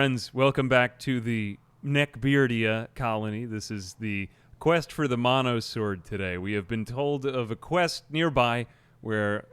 Friends, welcome back to the Neckbeardia colony. This is the quest for the monosword today. We have been told of a quest nearby where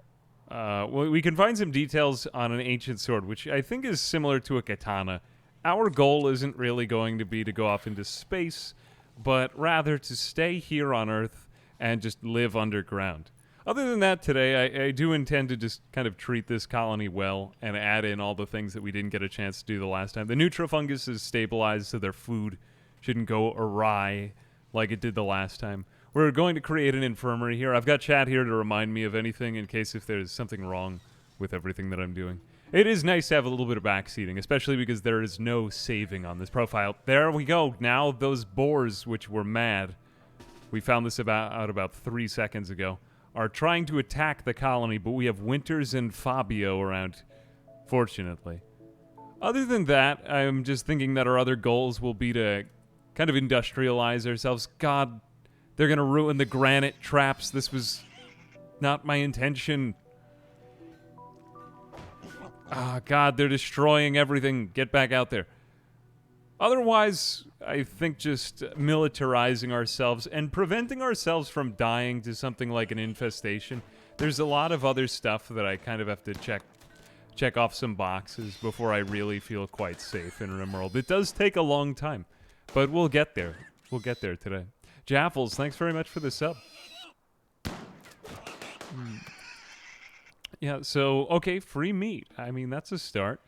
we can find some details on an ancient sword, which I think is similar to a katana. Our goal isn't really going to be to go off into space, but rather to stay here on Earth and just live underground. Other than that, today, I do intend to just kind of treat this colony well and add in all the things that we didn't get a chance to do the last time. The neutrofungus is stabilized, so their food shouldn't go awry like it did the last time. We're going to create an infirmary here. I've got chat here to remind me of anything in case if there's something wrong with everything that I'm doing. It is nice to have a little bit of backseating, especially because there is no saving on this profile. There we go. Now those boars, which were mad, we found this out about 3 seconds ago, are trying to attack the colony, but we have Winters and Fabio around, fortunately. Other than that, I'm just thinking that our other goals will be to kind of industrialize ourselves. God, they're going to ruin the granite traps. This was not my intention. Ah, God, they're destroying everything. Get back out there. Otherwise, I think just militarizing ourselves and preventing ourselves from dying to something like an infestation. There's a lot of other stuff that I kind of have to check off some boxes before I really feel quite safe in Rimworld. It does take a long time, but we'll get there. We'll get there today. Jaffles, thanks very much for the sub. Yeah, so, okay, free meat. I mean, that's a start.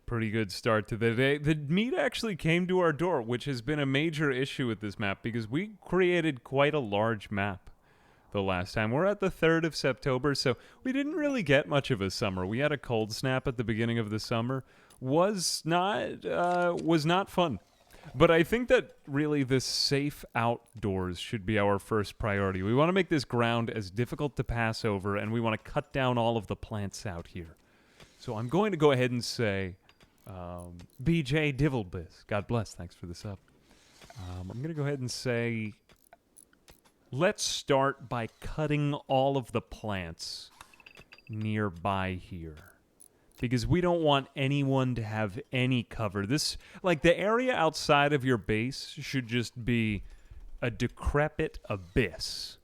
Pretty good start to the day. The meat actually came to our door, which has been a major issue with this map because we created quite a large map the last time. We're at the 3rd of September, so we didn't really get much of a summer. We had a cold snap at the beginning of the summer. Was not fun. But I think that really the safe outdoors should be our first priority. We want to make this ground as difficult to pass over, and we want to cut down all of the plants out here. So I'm going to go ahead and say... BJ Divilbiss, God bless, thanks for the sub. I'm going to go ahead and say, let's start by cutting all of the plants nearby here. Because we don't want anyone to have any cover. This, like, the area outside of your base should just be a decrepit abyss.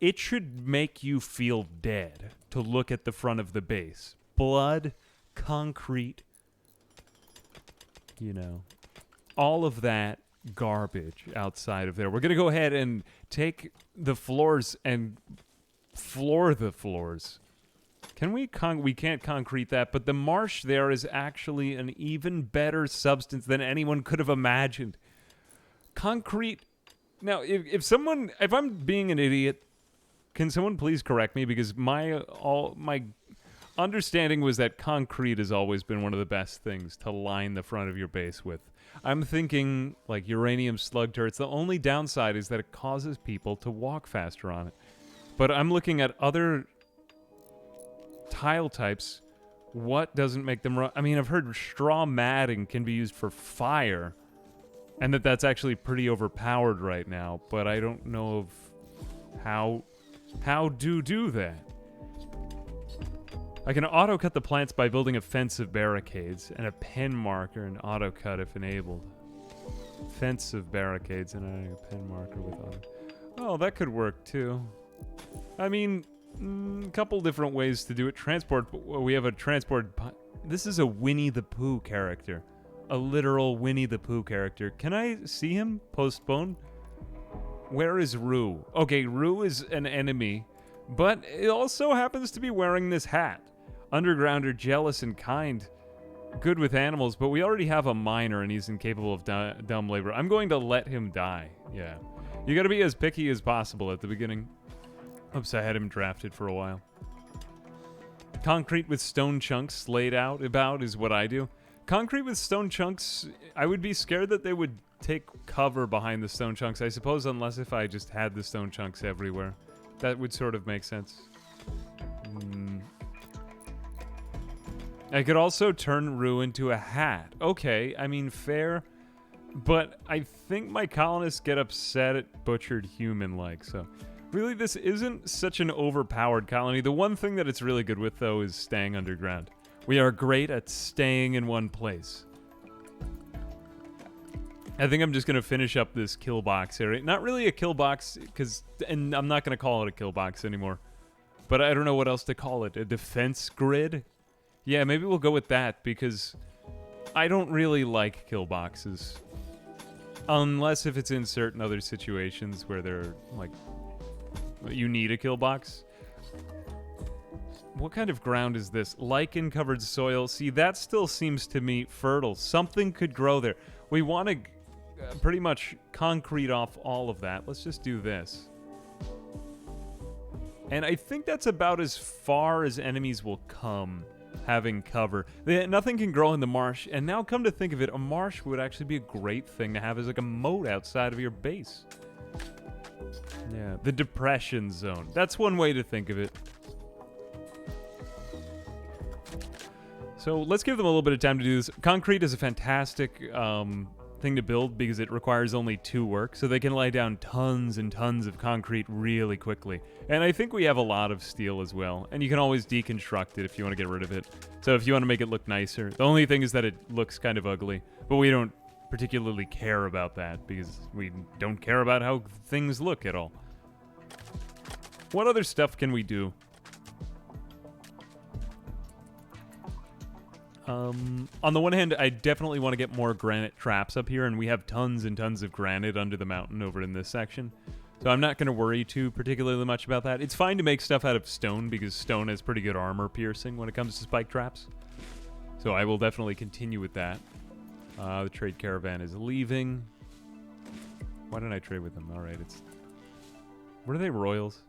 It should make you feel dead to look at the front of the base. Blood, concrete, you know, all of that garbage outside of there. We're going to go ahead and take the floors and floor the floors. Can we? We can't concrete that, but the marsh there is actually an even better substance than anyone could have imagined. Concrete. Now, if I'm being an idiot, can someone please correct me? Because my understanding was that concrete has always been one of the best things to line the front of your base with. I'm thinking like uranium slug turrets. The only downside is that it causes people to walk faster on it. But I'm looking at other tile types. What doesn't make them run? I mean, I've heard straw matting can be used for fire, and that's actually pretty overpowered right now. But I don't know of how to do that. I can auto-cut the plants by building offensive barricades and a pen marker and auto-cut if enabled. Offensive barricades and adding a pen marker with auto. Oh, that could work too. I mean, a couple different ways to do it. Transport, we have a transport... This is a Winnie the Pooh character. A literal Winnie the Pooh character. Can I see him? Postpone? Where is Rue? Okay, Rue is an enemy, but it also happens to be wearing this hat. Undergrounder, jealous and kind, good with animals, but we already have a miner and he's incapable of dumb labor. I'm going to let him die. Yeah. You gotta be as picky as possible at the beginning. Oops, I had him drafted for a while. Concrete with stone chunks laid out about is what I do. Concrete with stone chunks, I would be scared that they would take cover behind the stone chunks, I suppose, unless if I just had the stone chunks everywhere. That would sort of make sense. I could also turn Rue into a hat. Okay, I mean, fair. But I think my colonists get upset at butchered human-like, so... Really, this isn't such an overpowered colony. The one thing that it's really good with, though, is staying underground. We are great at staying in one place. I think I'm just going to finish up this kill box area. Not really a kill box, and I'm not going to call it a kill box anymore. But I don't know what else to call it. A defense grid? Yeah, maybe we'll go with that, because I don't really like kill boxes. Unless if it's in certain other situations where they're, like, you need a kill box. What kind of ground is this? Lichen-covered soil. See, that still seems to me fertile. Something could grow there. We want to pretty much concrete off all of that. Let's just do this. And I think that's about as far as enemies will come, having cover. Nothing can grow in the marsh. And now come to think of it, a marsh would actually be a great thing to have as like a moat outside of your base. Yeah, the depression zone. That's one way to think of it. So let's give them a little bit of time to do this. Concrete is a fantastic thing to build because it requires only 2 work, so they can lay down tons and tons of concrete really quickly. And I think we have a lot of steel as well, and you can always deconstruct it if you want to get rid of it. So if you want to make it look nicer, the only thing is that it looks kind of ugly, but we don't particularly care about that because we don't care about how things look at all. What other stuff can we do? On the one hand, I definitely want to get more granite traps up here, and we have tons and tons of granite under the mountain over in this section. So I'm not going to worry too particularly much about that. It's fine to make stuff out of stone, because stone has pretty good armor piercing when it comes to spike traps. So I will definitely continue with that. The trade caravan is leaving. Why didn't I trade with them? Alright, it's... What are they, royals?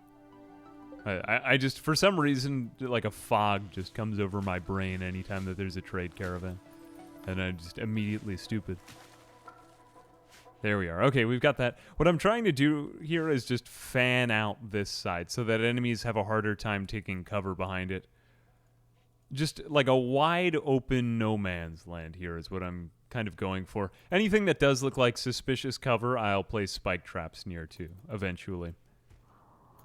I just, for some reason, like a fog just comes over my brain anytime that there's a trade caravan. And I'm just immediately stupid. There we are. Okay, we've got that. What I'm trying to do here is just fan out this side so that enemies have a harder time taking cover behind it. Just like a wide open no man's land here is what I'm kind of going for. Anything that does look like suspicious cover, I'll place spike traps near to, eventually.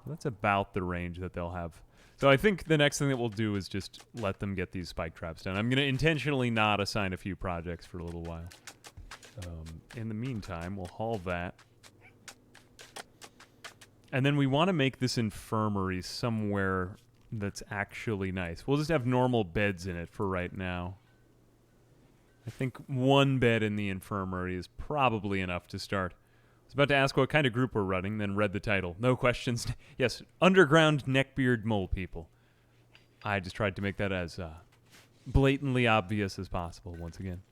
That's about the range that they'll have. So I think the next thing that we'll do is just let them get these spike traps down. I'm going to intentionally not assign a few projects for a little while. In the meantime, we'll haul that. And then we want to make this infirmary somewhere that's actually nice. We'll just have normal beds in it for right now. I think 1 bed in the infirmary is probably enough to start. I was about to ask what kind of group we're running, then read the title. No questions. Yes, underground neckbeard mole people. I just tried to make that as blatantly obvious as possible once again.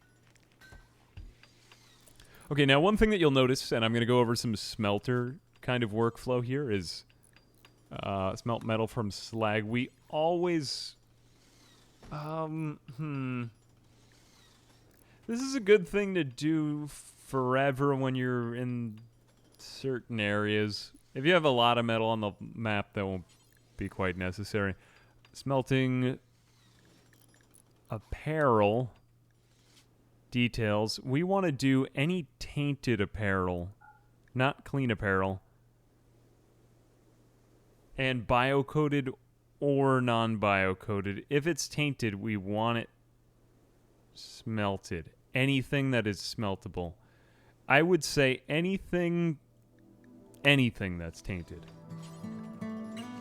Okay, now one thing that you'll notice, and I'm going to go over some smelter kind of workflow here, is smelt metal from slag. We always... This is a good thing to do forever when you're in certain areas. If you have a lot of metal on the map, that won't be quite necessary. Smelting apparel details. We want to do any tainted apparel, not clean apparel. And bio-coated or non-bio-coated. If it's tainted, we want it smelted. Anything that is smeltable. I would say anything that's tainted.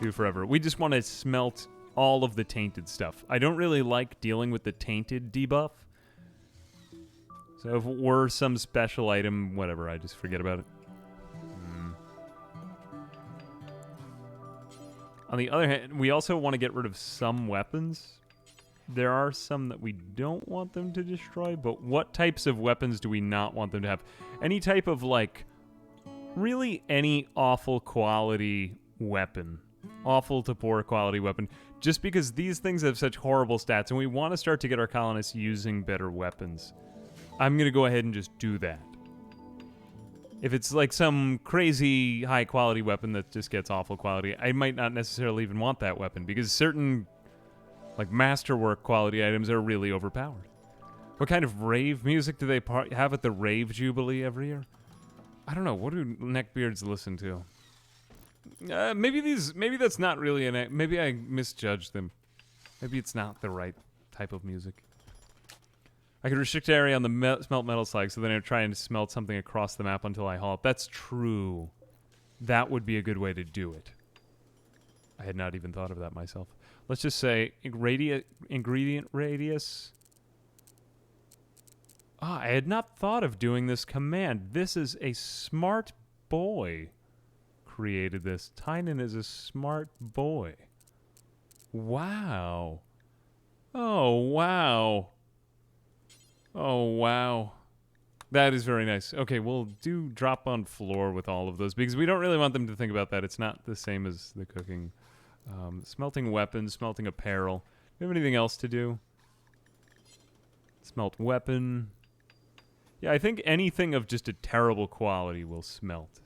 Do forever. We just want to smelt all of the tainted stuff. I don't really like dealing with the tainted debuff. So if it were some special item, whatever, I just forget about it. On the other hand, we also want to get rid of some weapons. There are some that we don't want them to destroy, but what types of weapons do we not want them to have? Any type of, like, really any awful quality weapon. Awful to poor quality weapon. Just because these things have such horrible stats, and we want to start to get our colonists using better weapons. I'm going to go ahead and just do that. If it's like some crazy high quality weapon that just gets awful quality, I might not necessarily even want that weapon, because certain... like masterwork quality items are really overpowered. What kind of rave music do they have at the Rave Jubilee every year? I don't know. What do neckbeards listen to? Maybe that's not really maybe I misjudged them. Maybe it's not the right type of music. I could restrict area on the smelt metal slag, so then I try and smelt something across the map until I halt. That's true. That would be a good way to do it. I had not even thought of that myself. Let's just say ingredient radius. I had not thought of doing this command. This is a smart boy created this. Tynan is a smart boy. Wow. Oh, wow. Oh, wow. That is very nice. Okay, we'll do drop on floor with all of those because we don't really want them to think about that. It's not the same as the cooking. Smelting weapons, smelting apparel. Do you have anything else to do? Smelt weapon. Yeah, I think anything of just a terrible quality will smelt.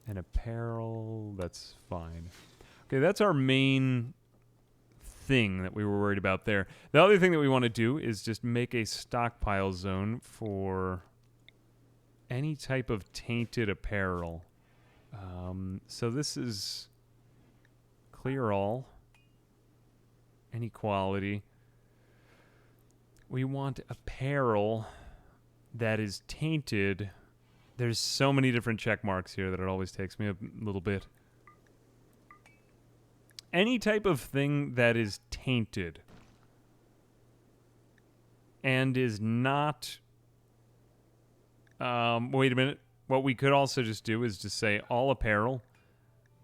And apparel, that's fine. Okay, that's our main thing that we were worried about there. The other thing that we want to do is just make a stockpile zone for any type of tainted apparel. So this is clear all. Any quality. We want apparel that is tainted. There's so many different check marks here that it always takes me a little bit. Any type of thing that is tainted and is not... wait a minute. What we could also just do is just say all apparel,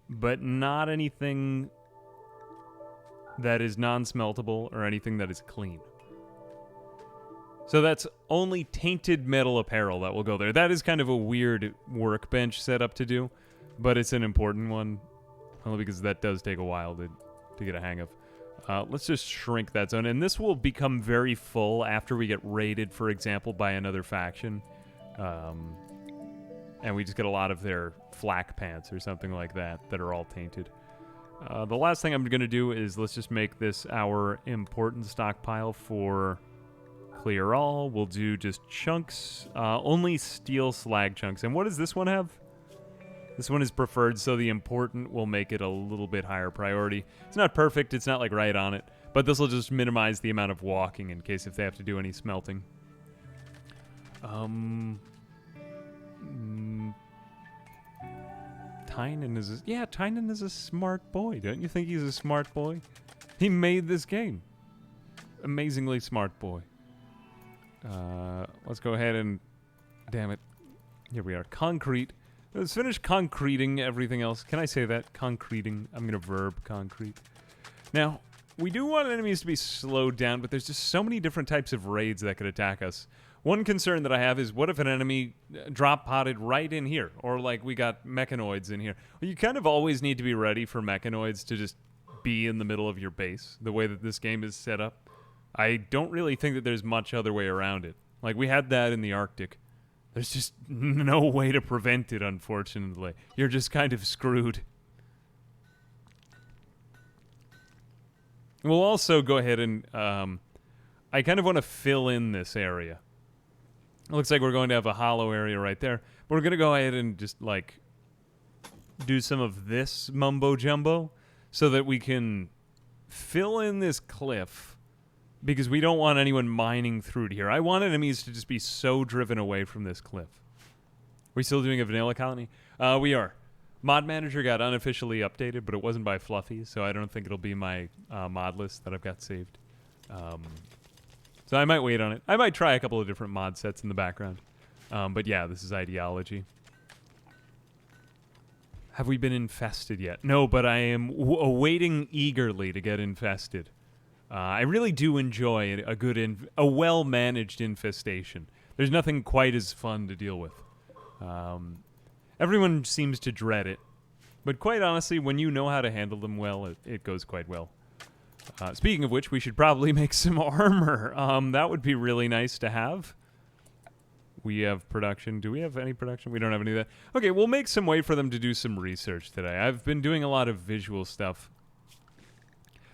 but not anything that is non-smeltable or anything that is clean. So that's only tainted metal apparel that will go there. That is kind of a weird workbench setup to do, but it's an important one, only because that does take a while to get a hang of. Let's just shrink that zone, and this will become very full after we get raided, for example, by another faction. And we just get a lot of their flak pants or something like that are all tainted. The last thing I'm going to do is let's just make this our important stockpile for clear all. We'll do just chunks, only steel slag chunks. And what does this one have? This one is preferred, so the important will make it a little bit higher priority. It's not perfect, it's not like right on it, but this will just minimize the amount of walking in case if they have to do any smelting. Tynan is a smart boy. Don't you think he's a smart boy? He made this game. Amazingly smart boy. Let's go ahead and... Damn it. Here we are. Concrete. Let's finish concreting everything else. Can I say that? Concreting. I'm going to verb concrete. Now, we do want enemies to be slowed down, but there's just so many different types of raids that could attack us. One concern that I have is what if an enemy drop-potted right in here? Or like we got mechanoids in here. Well, you kind of always need to be ready for mechanoids to just be in the middle of your base, the way that this game is set up. I don't really think that there's much other way around it. Like, we had that in the Arctic. There's just no way to prevent it, unfortunately. You're just kind of screwed. We'll also go ahead and... I kind of want to fill in this area. It looks like we're going to have a hollow area right there. But we're going to go ahead and just, like, do some of this mumbo-jumbo so that we can fill in this cliff because we don't want anyone mining through to here. I want enemies to just be so driven away from this cliff. Are we still doing a vanilla colony? We are. Mod Manager got unofficially updated, but it wasn't by Fluffy, so I don't think it'll be my mod list that I've got saved. So I might wait on it. I might try a couple of different mod sets in the background. But yeah, this is ideology. Have we been infested yet? No, but I am awaiting eagerly to get infested. I really do enjoy a well-managed infestation. There's nothing quite as fun to deal with. Everyone seems to dread it. But quite honestly, when you know how to handle them well, it goes quite well. Speaking of which, we should probably make some armor. That would be really nice to have. We have production. Do we have any production? We don't have any of that. Okay, we'll make some way for them to do some research today. I've been doing a lot of visual stuff.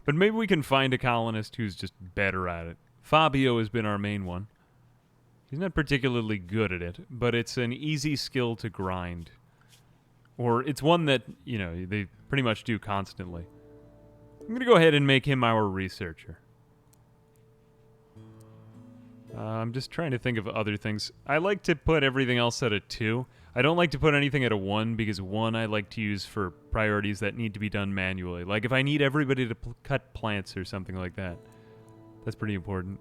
But maybe we can find a colonist who's just better at it. Fabio has been our main one. He's not particularly good at it, but it's an easy skill to grind. Or it's one that, you know, they pretty much do constantly. I'm going to go ahead and make him our researcher. I'm just trying to think of other things. I like to put everything else at a 2. I don't like to put anything at a 1 because 1 I like to use for priorities that need to be done manually. Like if I need everybody to cut plants or something like that. That's pretty important.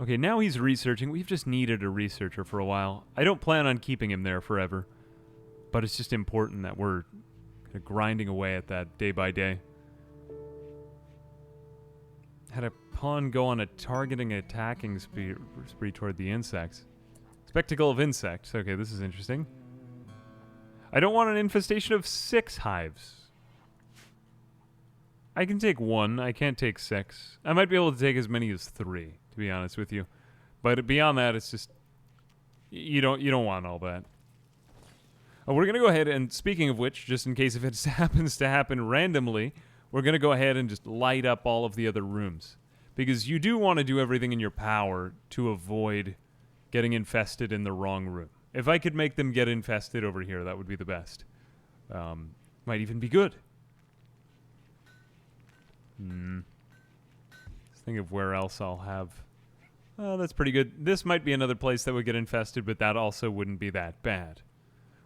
Okay, now he's researching. We've just needed a researcher for a while. I don't plan on keeping him there forever. But it's just important that we're kind of grinding away at that day by day. Had a pawn go on a targeting attacking spree toward the insects. Spectacle of insects. Okay, this is interesting. I don't want an infestation of 6 hives. I can take 1. I can't take 6. I might be able to take as many as 3, to be honest with you. But beyond that, it's just you don't want all that. We're gonna go ahead and, speaking of which, just in case if it happens to happen randomly, we're going to go ahead and just light up all of the other rooms. Because you do want to do everything in your power to avoid getting infested in the wrong room. If I could make them get infested over here, that would be the best. Might even be good. Let's think of where else I'll have... Oh, that's pretty good. This might be another place that would get infested, but that also wouldn't be that bad.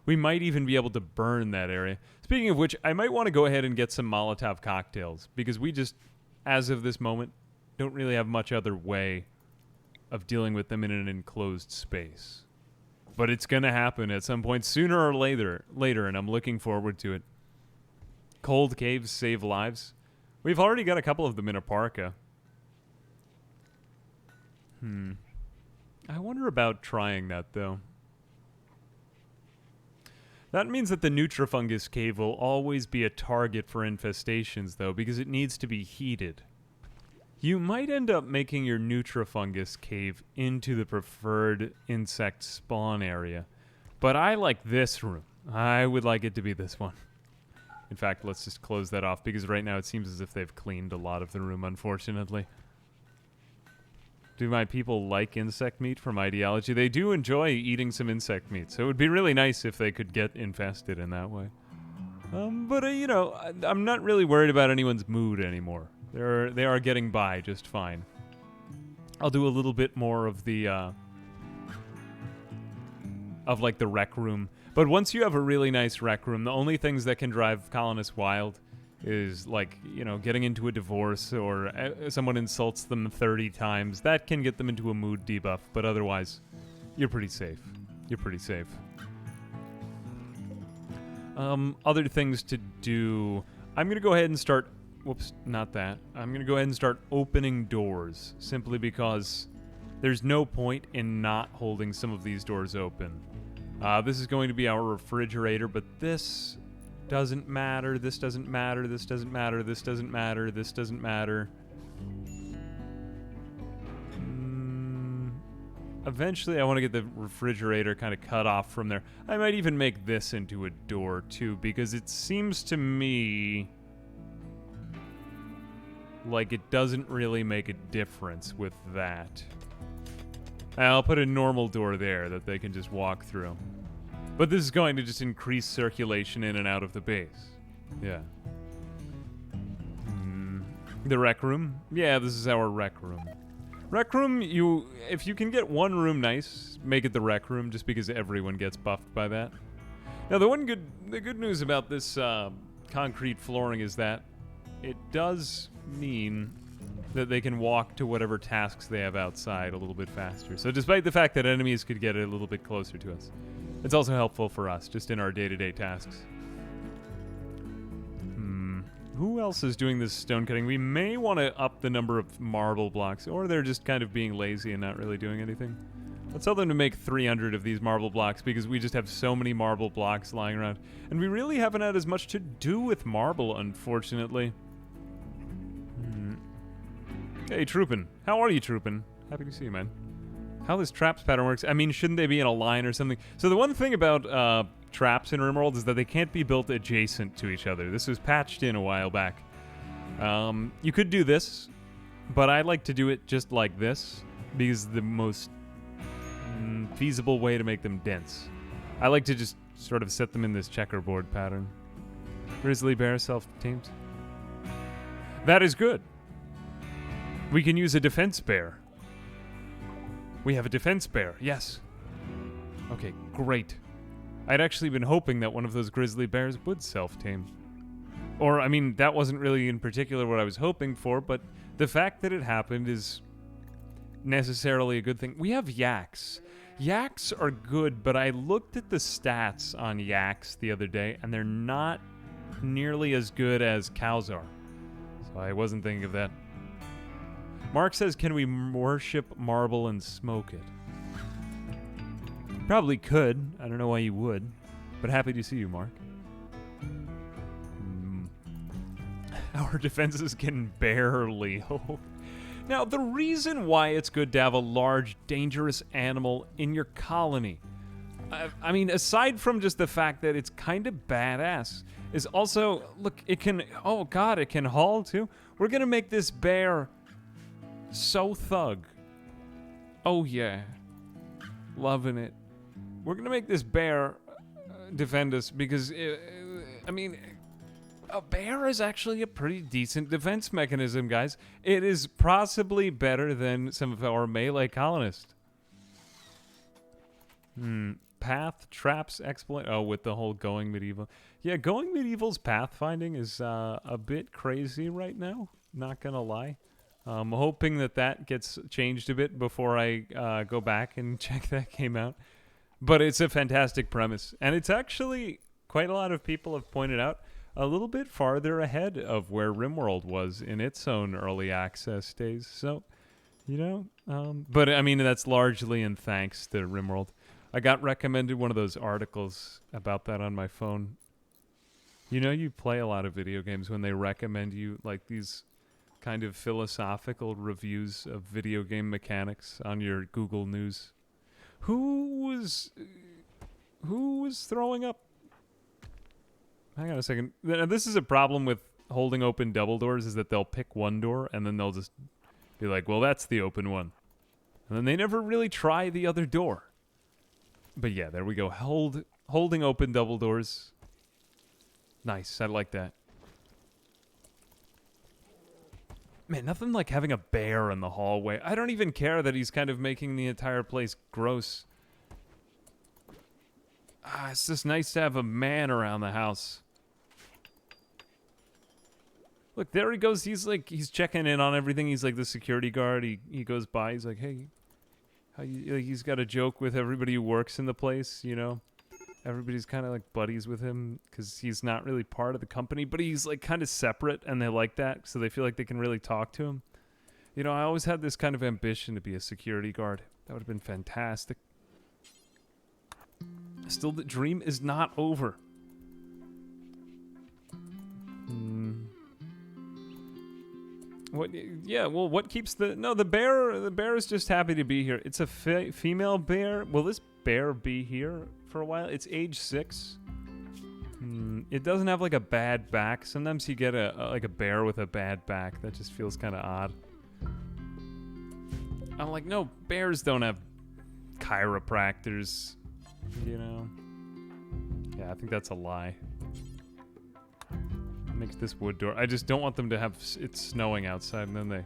We might even be able to burn that area. Speaking of which, I might want to go ahead and get some Molotov cocktails, because we just, as of this moment, don't really have much other way of dealing with them in an enclosed space. But it's going to happen at some point, sooner or later, and I'm looking forward to it. Cold caves save lives. We've already got a couple of them in Aparca. I wonder about trying that, though. That means that the Nutrifungus cave will always be a target for infestations, though, because it needs to be heated. You might end up making your Nutrifungus cave into the preferred insect spawn area. But I like this room. I would like it to be this one. In fact, let's just close that off, because right now it seems as if they've cleaned a lot of the room, unfortunately. Do my people like insect meat from ideology? They do enjoy eating some insect meat, so it would be really nice if they could get infested in that way. But you know, I'm not really worried about anyone's mood anymore. They are getting by just fine. I'll do a little bit more of the like the rec room. But once you have a really nice rec room, the only things that can drive colonists wild is, like, you know, getting into a divorce or someone insults them 30 times. That can get them into a mood debuff, but otherwise, you're pretty safe. You're pretty safe. Other things to do. I'm going to go ahead and start... Whoops, not that. I'm going to go ahead and start opening doors, simply because there's no point in not holding some of these doors open. This is going to be our refrigerator, but this... doesn't matter, this doesn't matter, this doesn't matter, this doesn't matter, this doesn't matter. Eventually I want to get the refrigerator kind of cut off from there. I might even make this into a door too, because it seems to me like it doesn't really make a difference with that. I'll put a normal door there that they can just walk through. But this is going to just increase circulation in and out of the base. Yeah. The rec room? Yeah, this is our rec room. Rec room, if you can get one room nice, make it the rec room, just because everyone gets buffed by that. Now, the good news about this concrete flooring is that it does mean that they can walk to whatever tasks they have outside a little bit faster. So despite the fact that enemies could get a little bit closer to us, it's also helpful for us, just in our day-to-day tasks. Who else is doing this stone cutting? We may want to up the number of marble blocks, or they're just kind of being lazy and not really doing anything. Let's tell them to make 300 of these marble blocks, because we just have so many marble blocks lying around. And we really haven't had as much to do with marble, unfortunately. Hey, Troopin. How are you, Troopin? Happy to see you, man. How this traps pattern works, I mean, shouldn't they be in a line or something? So the one thing about traps in Rimworld is that they can't be built adjacent to each other. This was patched in a while back. You could do this, but I like to do it just like this, because the most feasible way to make them dense. I like to just sort of set them in this checkerboard pattern. Grizzly bear self-tamed. That is good. We can use a defense bear. We have a defense bear. Yes. Okay, great. I'd actually been hoping that one of those grizzly bears would self-tame. Or, I mean, that wasn't really in particular what I was hoping for, but the fact that it happened is necessarily a good thing. We have yaks. Yaks are good, but I looked at the stats on yaks the other day, and they're not nearly as good as cows are. So I wasn't thinking of that. Mark says, can we worship marble and smoke it? Probably could. I don't know why you would, but happy to see you, Mark. Our defenses can barely hold. Now, the reason why it's good to have a large, dangerous animal in your colony, I mean, aside from just the fact that it's kind of badass, is also, look, it can, oh god, it can haul too. We're gonna make this bear so thug. Oh yeah. Loving it. We're gonna make this bear defend us because, I mean, a bear is actually a pretty decent defense mechanism, guys. It is possibly better than some of our melee colonists. Path, traps, exploit. Oh, with the whole going medieval. Yeah, going medieval's pathfinding is a bit crazy right now. Not gonna lie. I'm hoping that gets changed a bit before I go back and check that game out. But it's a fantastic premise. And it's actually, quite a lot of people have pointed out, a little bit farther ahead of where Rimworld was in its own early access days. So, you know, but I mean, that's largely in thanks to Rimworld. I got recommended one of those articles about that on my phone. You know, you play a lot of video games when they recommend you, like, these kind of philosophical reviews of video game mechanics on your Google News. Who was throwing up? Hang on a second. This is a problem with holding open double doors, is that they'll pick one door and then they'll just be like, well, that's the open one. And then they never really try the other door. But yeah, there we go. Holding open double doors. Nice. I like that. Man, nothing like having a bear in the hallway. I don't even care that he's kind of making the entire place gross. It's just nice to have a man around the house. Look, there he goes. He's checking in on everything. He's like the security guard. He goes by. He's like, hey, how you? Like, he's got a joke with everybody who works in the place, you know. Everybody's kind of like buddies with him because he's not really part of the company, but he's like kind of separate, and they like that, so they feel like they can really talk to him. You know, I always had this kind of ambition to be a security guard. That would have been fantastic. Still, the dream is not over. What? Yeah. Well, what keeps the? No, the bear. The bear is just happy to be here. It's a female bear. Will this bear be here for a while? It's age 6. It doesn't have like a bad back. Sometimes you get like a bear with a bad back. That just feels kind of odd. I'm like, no, bears don't have chiropractors. You know. Yeah, I think that's a lie. Makes this wood door. I just don't want them to have it snowing outside, and then they...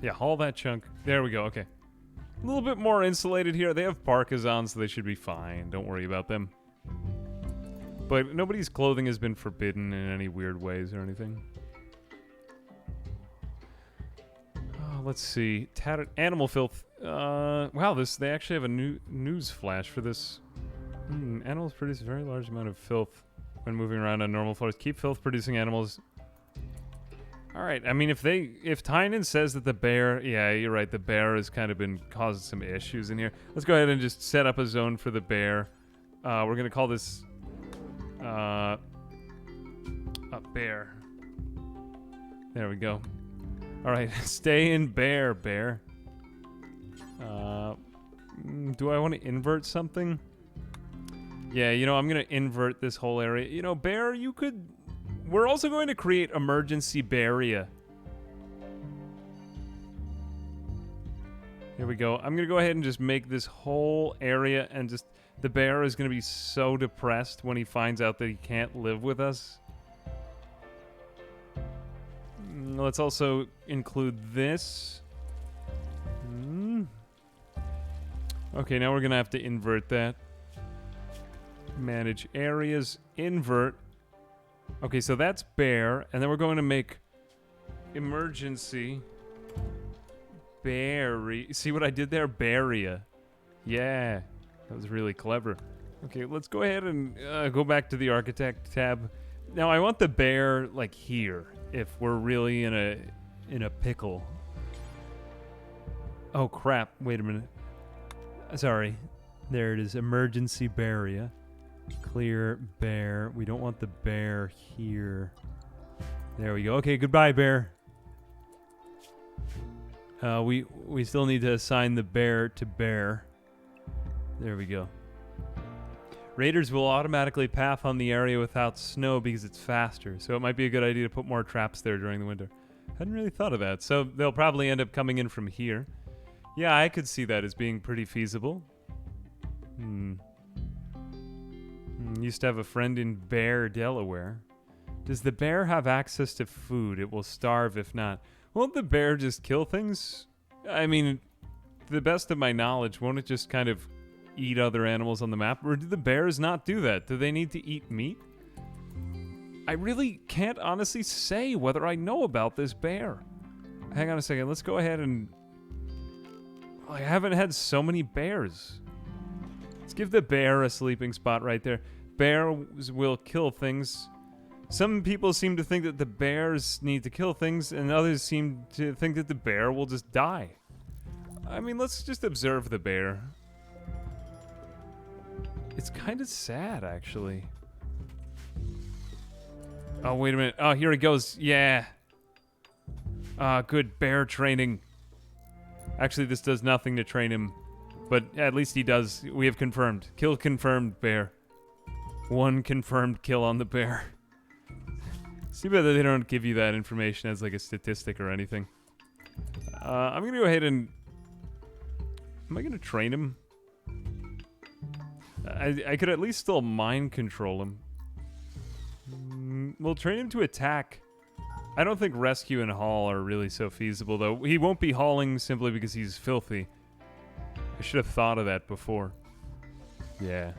Yeah, haul that chunk. There we go, okay. A little bit more insulated here. They have parkas on, so they should be fine. Don't worry about them. But nobody's clothing has been forbidden in any weird ways or anything. Let's see. Tattered animal filth. Wow, they actually have a new news flash for this. Animals produce a very large amount of filth when moving around on normal floors. Keep filth-producing animals. All right. I mean, if Tynan says that the bear, yeah, you're right. The bear has kind of been causing some issues in here. Let's go ahead and just set up a zone for the bear. We're gonna call this a bear. There we go. All right. Stay in bear. Do I want to invert something? Yeah, you know, I'm going to invert this whole area. You know, bear, you could... We're also going to create emergency baria. Here we go. I'm going to go ahead and just make this whole area, and just... The bear is going to be so depressed when he finds out that he can't live with us. Let's also include this. Okay, now we're going to have to invert that. Manage areas, invert. Okay, so that's bear, and then we're going to make emergency berry. See what I did there? Barrier. Yeah, that was really clever. Okay, let's go ahead and go back to the architect tab. Now I want the bear like here, if we're really in a pickle. Oh crap! Wait a minute. Sorry. There it is. Emergency barrier. Clear bear. We don't want the bear here. There we go. Okay, goodbye, bear. We still need to assign the bear to bear. There we go. Raiders will automatically path on the area without snow because it's faster, so it might be a good idea to put more traps there during the winter. Hadn't really thought of that. So they'll probably end up coming in from here. Yeah, I could see that as being pretty feasible. Used to have a friend in Bear, Delaware. Does the bear have access to food? It will starve if not. Won't the bear just kill things? I mean, to the best of my knowledge, won't it just kind of eat other animals on the map? Or do the bears not do that? Do they need to eat meat? I really can't honestly say whether I know about this bear. Hang on a second. Let's go ahead and... I haven't had so many bears. Let's give the bear a sleeping spot right there. Bears will kill things. Some people seem to think that the bears need to kill things, and others seem to think that the bear will just die. I mean, let's just observe the bear. It's kind of sad, actually. Oh, wait a minute. Oh, here he goes. Yeah. Good bear training. Actually, this does nothing to train him. But at least he does. We have confirmed. Kill confirmed, bear. 1 confirmed kill on the bear. See whether they don't give you that information as like a statistic or anything. I'm going to go ahead and... Am I going to train him? I could at least still mind control him. We'll train him to attack. I don't think rescue and haul are really so feasible, though. He won't be hauling simply because he's filthy. I should have thought of that before. Yeah.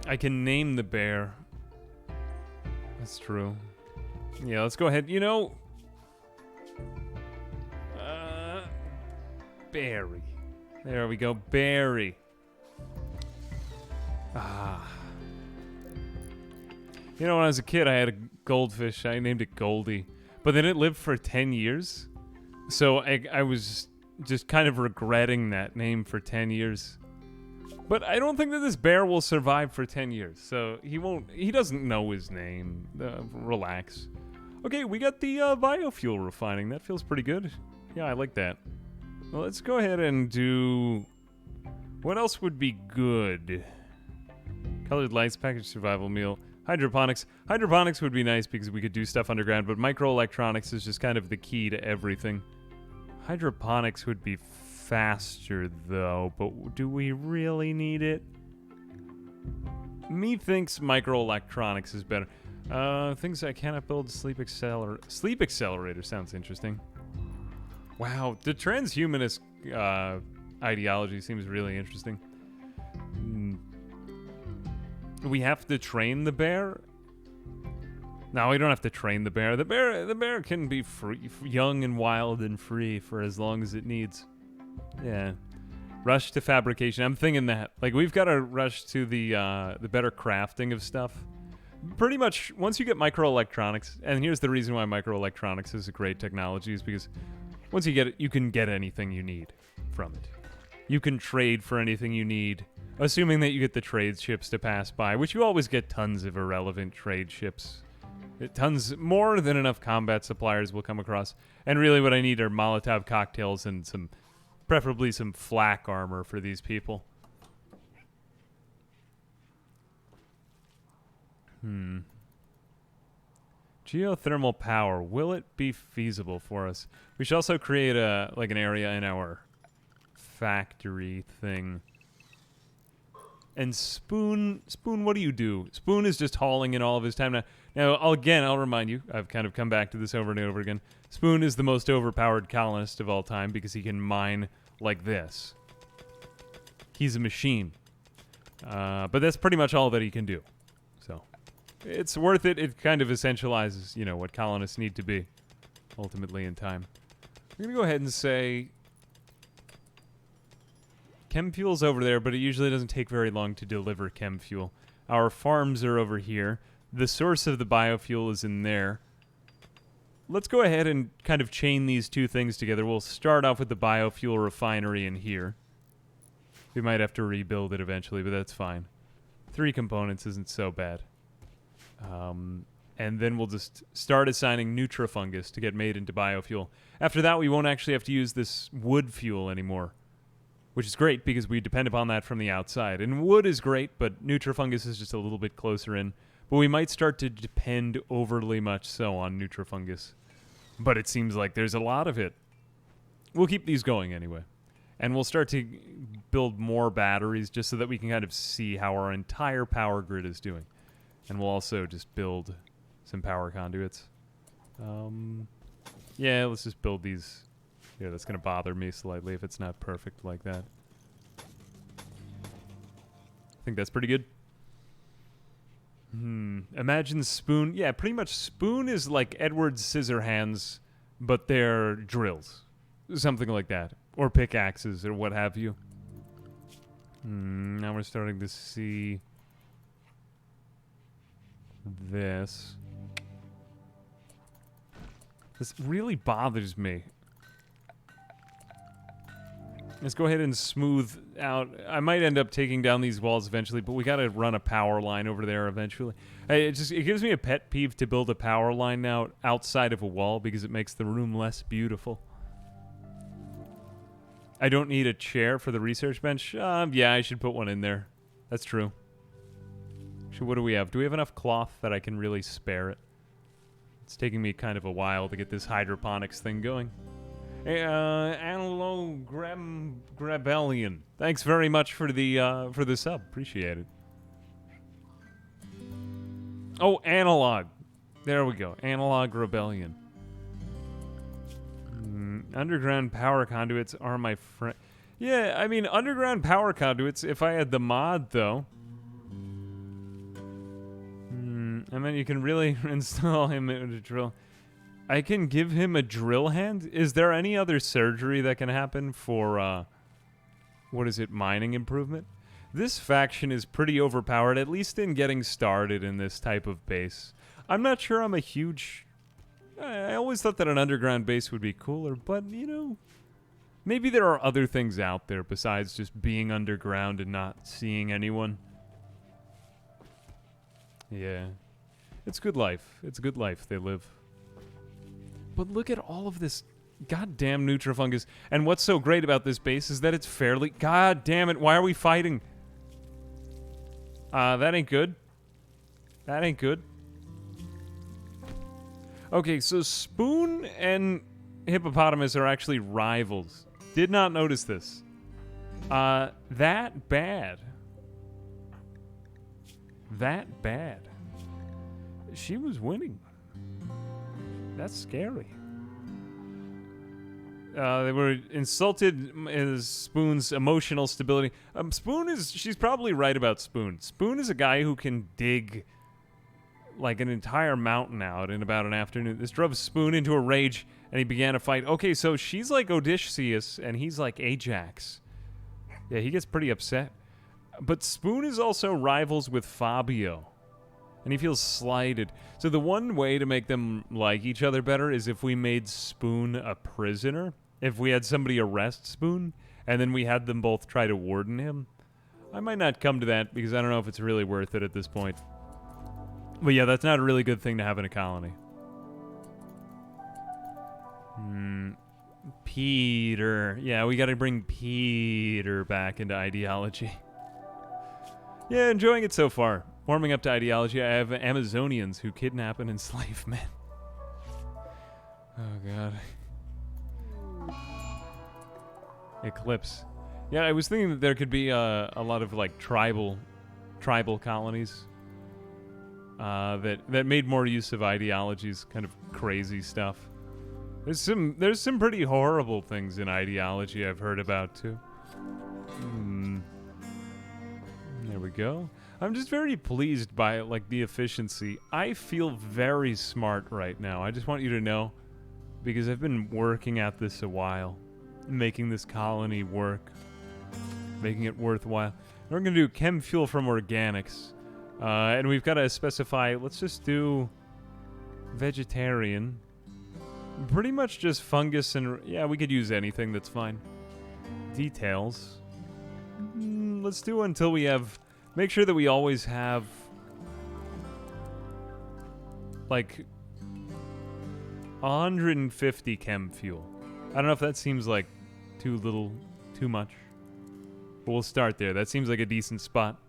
I can name the bear. That's true. Yeah, let's go ahead. You know... Barry. There we go. Barry. You know, when I was a kid, I had a goldfish. I named it Goldie. But then it lived for 10 years. So I was just kind of regretting that name for 10 years. But I don't think that this bear will survive for 10 years. So he doesn't know his name. Relax. Okay, we got the biofuel refining. That feels pretty good. Yeah, I like that. Well, let's go ahead and do... What else would be good? Colored lights, packaged survival meal. Hydroponics. Hydroponics would be nice because we could do stuff underground, but microelectronics is just kind of the key to everything. Hydroponics would be faster, though, but do we really need it? Me thinks microelectronics is better. Things I cannot build. Sleep accelerator sounds interesting. Wow, the transhumanist ideology seems really interesting. We have to train the bear? No, we don't have to train the bear. The bear can be free, young and wild and free for as long as it needs. Yeah. Rush to fabrication. I'm thinking that. Like, we've got to rush to the better crafting of stuff. Pretty much, once you get microelectronics, and here's the reason why microelectronics is a great technology, is because once you get it, you can get anything you need from it. You can trade for anything you need, assuming that you get the trade ships to pass by, which you always get tons of irrelevant trade ships. Tons, more than enough combat suppliers will come across. And really what I need are Molotov cocktails and preferably some flak armor for these people. Geothermal power. Will it be feasible for us? We should also create an area in our factory thing. And Spoon, what do you do? Spoon is just hauling in all of his time. Now, I'll remind you, I've kind of come back to this over and over again. Spoon is the most overpowered colonist of all time because he can mine like this. He's a machine. But that's pretty much all that he can do. So, it's worth it. It kind of essentializes, you know, what colonists need to be, ultimately, in time. We're going to go ahead and say chem fuel's over there, but it usually doesn't take very long to deliver chem fuel. Our farms are over here. The source of the biofuel is in there. Let's go ahead and kind of chain these two things together. We'll start off with the biofuel refinery in here. We might have to rebuild it eventually, but that's fine. 3 components isn't so bad. And then we'll just start assigning nutrafungus to get made into biofuel. After that, we won't actually have to use this wood fuel anymore, which is great because we depend upon that from the outside. And wood is great, but nutrafungus is just a little bit closer in. But we might start to depend overly much so on nutrafungus. But it seems like there's a lot of it. We'll keep these going anyway. And we'll start to build more batteries just so that we can kind of see how our entire power grid is doing. And we'll also just build some power conduits. Yeah, let's just build these. Yeah, that's going to bother me slightly if it's not perfect like that. I think that's pretty good. Imagine Spoon. Yeah, pretty much Spoon is like Edward's Scissorhands, but they're drills. Something like that. Or pickaxes, or what have you. Now we're starting to see this. This really bothers me. Let's go ahead and smooth out. I might end up taking down these walls eventually, but we got to run a power line over there eventually. It gives me a pet peeve to build a power line now outside of a wall because it makes the room less beautiful. I don't need a chair for the research bench. Yeah, I should put one in there. That's true. Actually, what do we have? Do we have enough cloth that I can really spare it? It's taking me kind of a while to get this hydroponics thing going. Hey, Analog Grabellion. Thanks very much for the sub. Appreciate it. Oh, Analog. There we go. Analog Rebellion. Underground power conduits are my friend. Yeah, I mean, underground power conduits, if I had the mod, though. I mean, you can really install him in a drill. I can give him a drill hand? Is there any other surgery that can happen for, what is it, mining improvement? This faction is pretty overpowered, at least in getting started in this type of base. I'm not sure I'm a huge... I always thought that an underground base would be cooler, but, you know, maybe there are other things out there besides just being underground and not seeing anyone. Yeah. It's good life. It's a good life they live. But look at all of this goddamn nutrafungus. And what's so great about this base is that it's fairly... God damn it, why are we fighting? That ain't good. That ain't good. Okay, so Spoon and Hippopotamus are actually rivals. Did not notice this. That bad. That bad. She was winning. That's scary. They were insulted as Spoon's emotional stability. She's probably right about Spoon. Spoon is a guy who can dig like an entire mountain out in about an afternoon. This drove Spoon into a rage, and he began a fight. Okay, so she's like Odysseus, and he's like Ajax. Yeah, he gets pretty upset. But Spoon is also rivals with Fabio, and he feels slighted. So the one way to make them like each other better is if we made Spoon a prisoner. If we had somebody arrest Spoon, and then we had them both try to warden him. I might not come to that, because I don't know if it's really worth it at this point. But yeah, that's not a really good thing to have in a colony. Peter. Yeah, we gotta bring Peter back into ideology. Yeah, enjoying it so far. Warming up to ideology, I have Amazonians who kidnap and enslave men. Oh, God. Eclipse. Yeah, I was thinking that there could be a lot of like tribal colonies that made more use of ideologies, kind of crazy stuff. There's some pretty horrible things in ideology I've heard about too. There we go. I'm just very pleased by like the efficiency. I feel very smart right now. I just want you to know, because I've been working at this a while, making this colony work, making it worthwhile. We're gonna do chem fuel from organics, and we've got to specify. Let's just do vegetarian. Pretty much just fungus and yeah, we could use anything. That's fine. Details. Let's do until we have. Make sure that we always have like 150 chem fuel. I don't know if that seems like too little, too much. But we'll start there. That seems like a decent spot.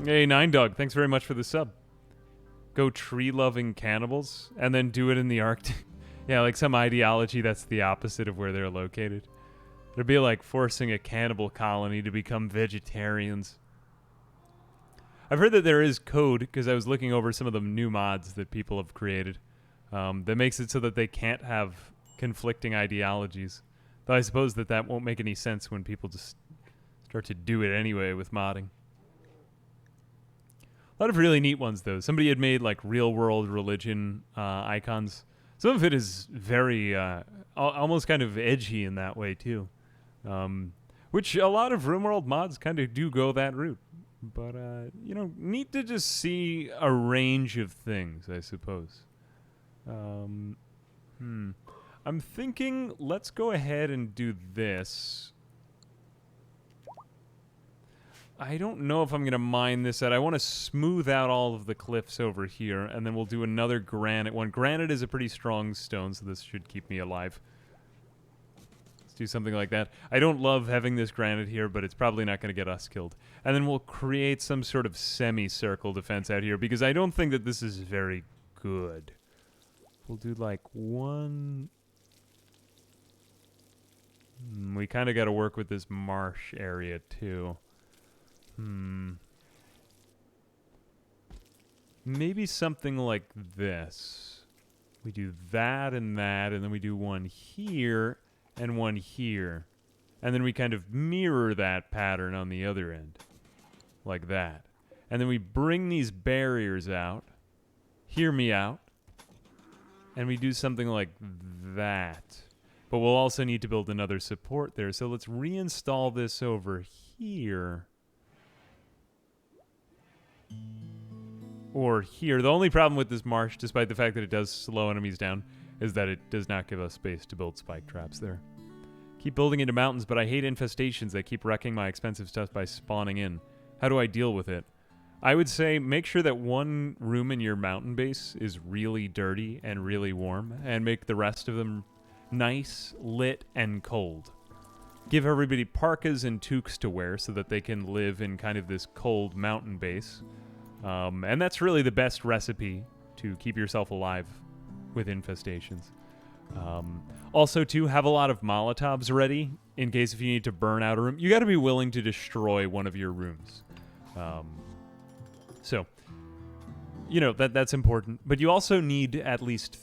Hey, Nine Dog, thanks very much for the sub. Go tree-loving cannibals and then do it in the Arctic. Yeah, like some ideology that's the opposite of where they're located. It'd be like forcing a cannibal colony to become vegetarians. I've heard that there is code, because I was looking over some of the new mods that people have created, that makes it so that they can't have conflicting ideologies. Though I suppose that won't make any sense when people just start to do it anyway with modding. A lot of really neat ones, though. Somebody had made like real-world religion icons. Some of it is very, almost kind of edgy in that way, too. Which a lot of Rimworld mods kind of do go that route. But, you know, neat to just see a range of things, I suppose. I'm thinking, let's go ahead and do this. I don't know if I'm going to mine this out. I want to smooth out all of the cliffs over here, and then we'll do another granite one. Granite is a pretty strong stone, so this should keep me alive. Let's do something like that. I don't love having this granite here, but it's probably not going to get us killed. And then we'll create some sort of semicircle defense out here, because I don't think that this is very good. We'll do like one... we kind of got to work with this marsh area, too. Maybe something like this. We do that, and then we do one here and one here. And then we kind of mirror that pattern on the other end. Like that. And then we bring these barriers out. Hear me out. And we do something like that. But we'll also need to build another support there. So let's reinstall this over here. Or here. The only problem with this marsh, despite the fact that it does slow enemies down, is that it does not give us space to build spike traps there. Keep building into mountains, but I hate infestations that keep wrecking my expensive stuff by spawning in. How do I deal with it? I would say make sure that one room in your mountain base is really dirty and really warm, and make the rest of them nice, lit, and cold. Give everybody parkas and toques to wear so that they can live in kind of this cold mountain base. And that's really the best recipe to keep yourself alive with infestations. Also, too, have a lot of Molotovs ready in case if you need to burn out a room. You got to be willing to destroy one of your rooms. So, you know, that's important. But you also need at least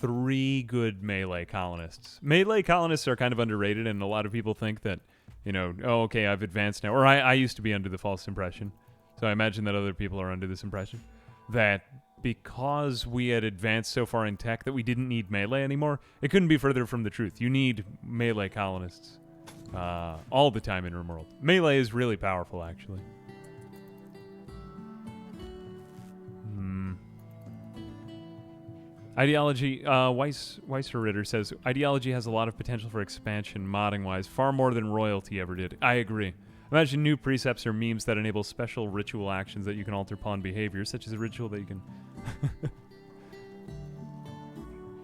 3 good melee colonists. Melee colonists are kind of underrated, and a lot of people think that, you know, oh, okay, I've advanced now. Or I used to be under the false impression. So I imagine that other people are under this impression that because we had advanced so far in tech that we didn't need melee anymore. It couldn't be further from the truth. You need melee colonists all the time in Rimworld. Melee is really powerful, actually. Ideology, Weisserritter says, ideology has a lot of potential for expansion, modding-wise, far more than royalty ever did. I agree. Imagine new precepts or memes that enable special ritual actions that you can alter pawn behavior, such as a ritual that you can...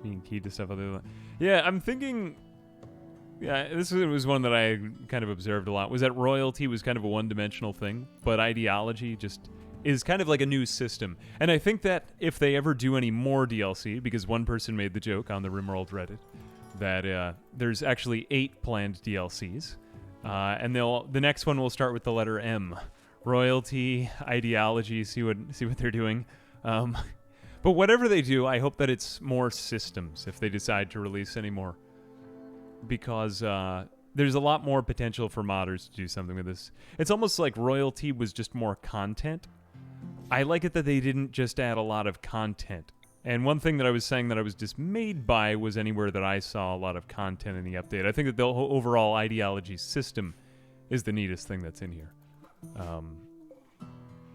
being keyed to stuff other than that. Yeah, I'm thinking... Yeah, this was one that I kind of observed a lot, was that royalty was kind of a one-dimensional thing, but ideology just is kind of like a new system. And I think that if they ever do any more DLC, because one person made the joke on the Rimworld Reddit, that there's actually 8 planned DLCs, and the next one will start with the letter M, royalty, ideology. See what they're doing. But whatever they do, I hope that it's more systems if they decide to release any more, because there's a lot more potential for modders to do something with this. It's almost like royalty was just more content. I like it that they didn't just add a lot of content. And one thing that I was saying that I was dismayed by was anywhere that I saw a lot of content in the update. I think that the overall ideology system is the neatest thing that's in here. I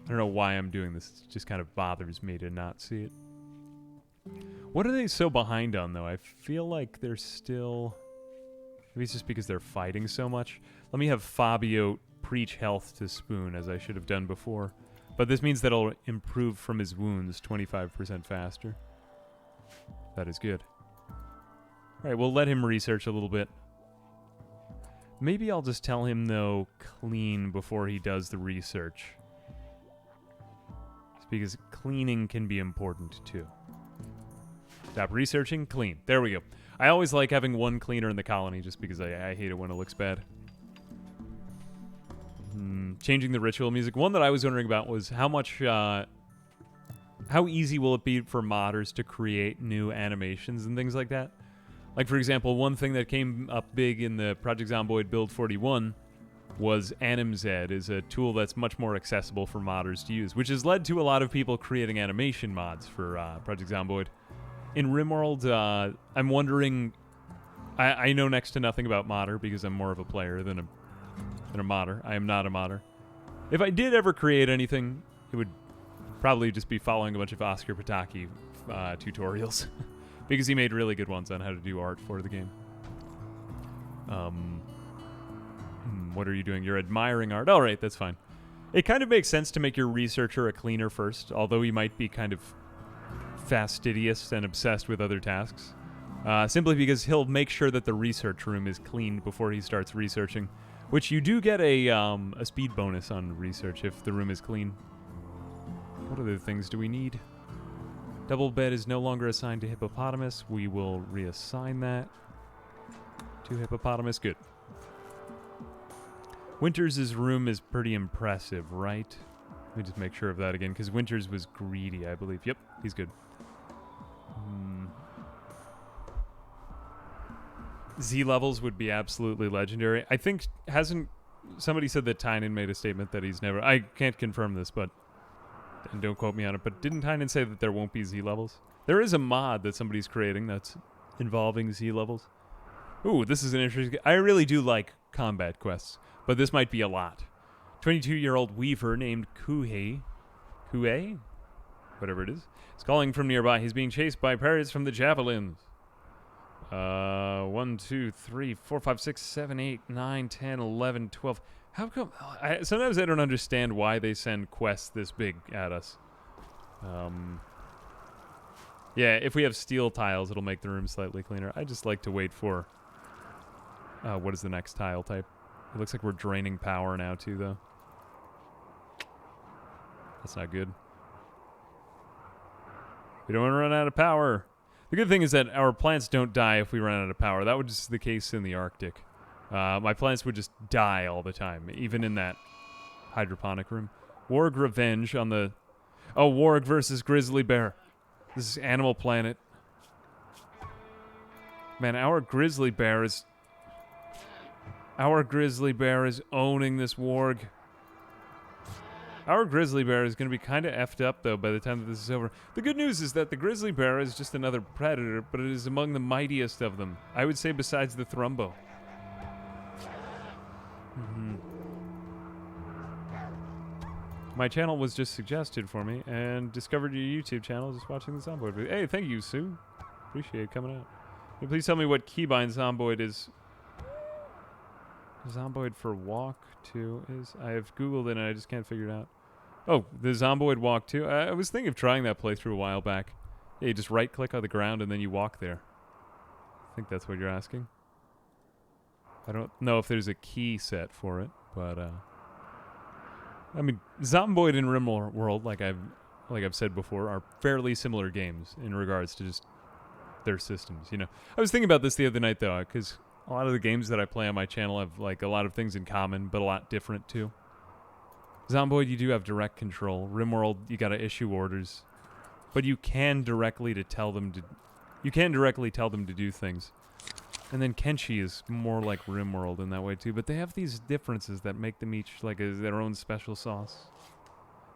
don't know why I'm doing this. It just kind of bothers me to not see it. What are they so behind on, though? I feel like they're still... Maybe it's just because they're fighting so much. Let me have Fabio preach health to Spoon, as I should have done before. But this means that I'll improve from his wounds 25% faster. That is good. Alright, we'll let him research a little bit. Maybe I'll just tell him, though, clean before he does the research. It's because cleaning can be important, too. Stop researching, clean. There we go. I always like having one cleaner in the colony just because I hate it when it looks bad. Changing the ritual music. One that I was wondering about was how easy will it be for modders to create new animations and things like that? Like, for example, one thing that came up big in the Project Zomboid Build 41 was AnimZ is a tool that's much more accessible for modders to use, which has led to a lot of people creating animation mods for Project Zomboid. In Rimworld, I'm wondering... I know next to nothing about modder because I'm more of a player than a modder. I am not a modder. If I did ever create anything, it would probably just be following a bunch of Oscar Pataki tutorials. Because he made really good ones on how to do art for the game. What are you doing? You're admiring art. All right, that's fine. It kind of makes sense to make your researcher a cleaner first, although he might be kind of fastidious and obsessed with other tasks. Simply because he'll make sure that the research room is cleaned before he starts researching, which you do get a speed bonus on research if the room is clean. What other things do we need? Double bed is no longer assigned to hippopotamus. We will reassign that to hippopotamus. Good. Winters' room is pretty impressive, right? Let me just make sure of that again, because Winters was greedy, I believe. Yep, he's good. Z levels would be absolutely legendary. I think, hasn't... Somebody said that Tynan made a statement that he's never... I can't confirm this, but... And don't quote me on it, but didn't Tynan say that there won't be Z levels? There is a mod that somebody's creating that's involving Z levels. Ooh, this is an interesting... I really do like combat quests, but this might be a lot. 22-year-old weaver named Kuhei... Kuhei? Whatever it is. Is calling from nearby. He's being chased by pirates from the javelins. 1, 2, 3, 4, 5, 6, 7, 8, 9, 10, 11, 12. How come... sometimes I don't understand why they send quests this big at us. Yeah, if we have steel tiles, it'll make the room slightly cleaner. I just like to wait for... what is the next tile type? It looks like we're draining power now, too, though. That's not good. We don't want to run out of power. The good thing is that our plants don't die if we run out of power. That was just the case in the Arctic. My plants would just die all the time, even in that hydroponic room. Warg Revenge on the... Oh, Warg versus Grizzly Bear. This is Animal Planet. Man, our Grizzly Bear is... Our Grizzly Bear is owning this Warg. Our Grizzly Bear is going to be kind of effed up, though, by the time that this is over. The good news is that the Grizzly Bear is just another predator, but it is among the mightiest of them. I would say besides the Thrumbo. My channel was just suggested for me, and discovered your YouTube channel just watching the Zomboid video. Hey, thank you, Sue. Appreciate it coming out. Can you please tell me what keybind Zomboid is? Zomboid for walk 2 is... I have Googled it and I just can't figure it out. Oh, the Zomboid walk 2? I was thinking of trying that playthrough a while back. Yeah, you just right-click on the ground and then you walk there. I think that's what you're asking. I don't know if there's a key set for it, but... I mean, Zomboid and Rimworld, like I've said before, are fairly similar games in regards to just their systems, you know. I was thinking about this the other night, though, because a lot of the games that I play on my channel have, like, a lot of things in common, but a lot different, too. Zomboid, you do have direct control. Rimworld, you gotta issue orders. But you can directly tell them to do things. And then Kenshi is more like Rimworld in that way, too. But they have these differences that make them each, like, their own special sauce.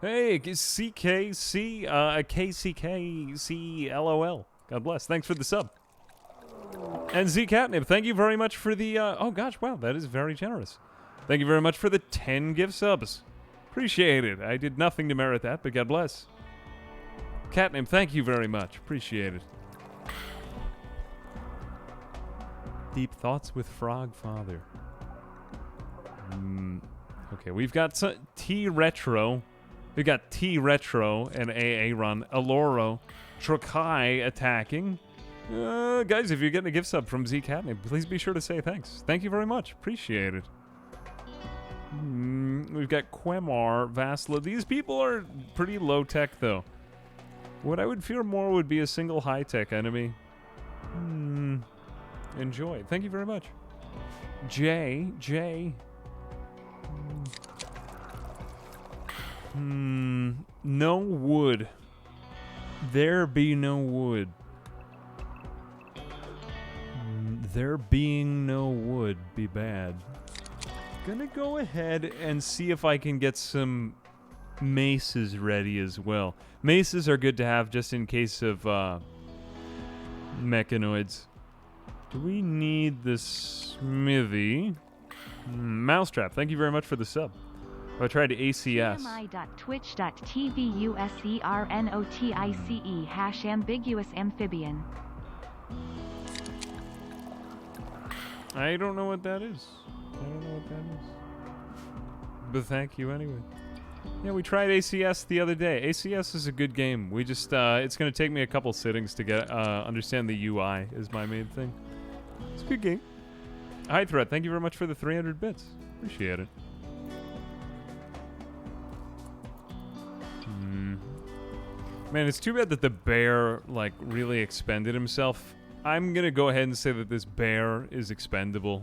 Hey, CKC, KCKCLOL. God bless. Thanks for the sub. And Z Catnip, thank you very much for the, oh gosh, wow, that is very generous. Thank you very much for the 10 gift subs. Appreciate it. I did nothing to merit that, but God bless. Catnip, thank you very much. Appreciate it. Deep thoughts with Frog Father. Okay, we've got T-Retro. We've got T-Retro and AA Run. Aloro. Trokai attacking. Guys, if you're getting a gift sub from Z Catnip, please be sure to say thanks. Thank you very much. Appreciate it. We've got Quemar, Vasla. These people are pretty low-tech, though. What I would fear more would be a single high-tech enemy. Enjoy. Thank you very much. J. No wood. There be no wood. There being no wood be bad. Gonna go ahead and see if I can get some maces ready as well. Maces are good to have just in case of mechanoids. Do we need the smithy? Mousetrap, thank you very much for the sub. I tried ACS. TMI.twitch.tv/usernotice #ambiguous amphibian. I don't know what that is. But thank you anyway. Yeah, we tried ACS the other day. ACS is a good game. We just, it's going to take me a couple sittings to get, understand the UI is my main thing. It's a good game. Hi, Threat. Thank you very much for the 300 bits. Appreciate it. Man, it's too bad that the bear, like, really expended himself. I'm going to go ahead and say that this bear is expendable.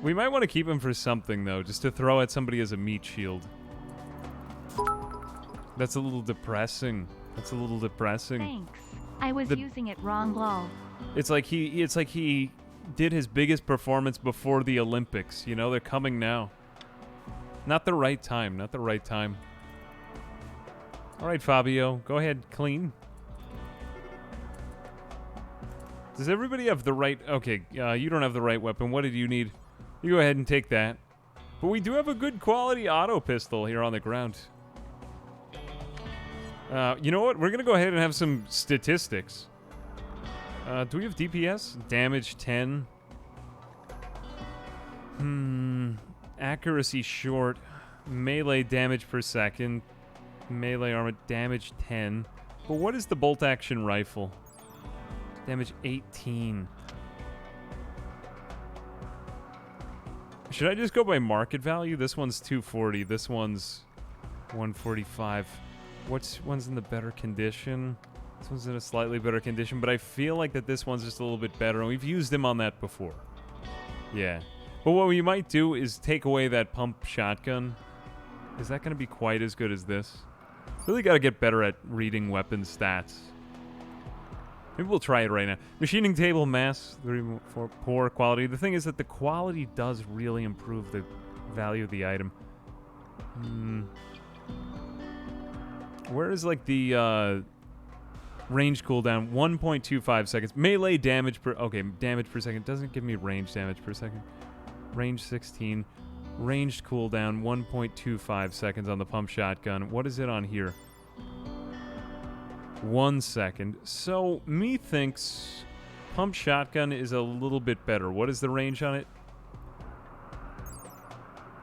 We might want to keep him for something, though, just to throw at somebody as a meat shield. That's a little depressing. Thanks. I was using it wrong, lol. It's like he did his biggest performance before the Olympics. You know, they're coming now. Not the right time. All right, Fabio, go ahead, clean. Does everybody have the right... Okay, you don't have the right weapon. What did you need? You go ahead and take that. But we do have a good quality auto pistol here on the ground. You know what? We're going to go ahead and have some statistics. Do we have DPS? Damage 10. Accuracy short. Melee damage per second. Melee armor damage 10. But what is the bolt action rifle? Damage 18. Should I just go by market value? This one's 240. This one's 145. Which one's in the better condition? This one's in a slightly better condition, but I feel like that this one's just a little bit better, and we've used him on that before. Yeah. But what we might do is take away that pump shotgun. Is that going to be quite as good as this? Really got to get better at reading weapon stats. Maybe we'll try it right now. Machining table mass, 3 for poor quality. The thing is that the quality does really improve the value of the item. Where is like the range cooldown? 1.25 seconds. Melee damage per... Okay, damage per second. Doesn't give me range damage per second. Range 16. Ranged cooldown 1.25 seconds on the pump shotgun. What is it on here? 1 second. So, methinks pump shotgun is a little bit better. What is the range on it?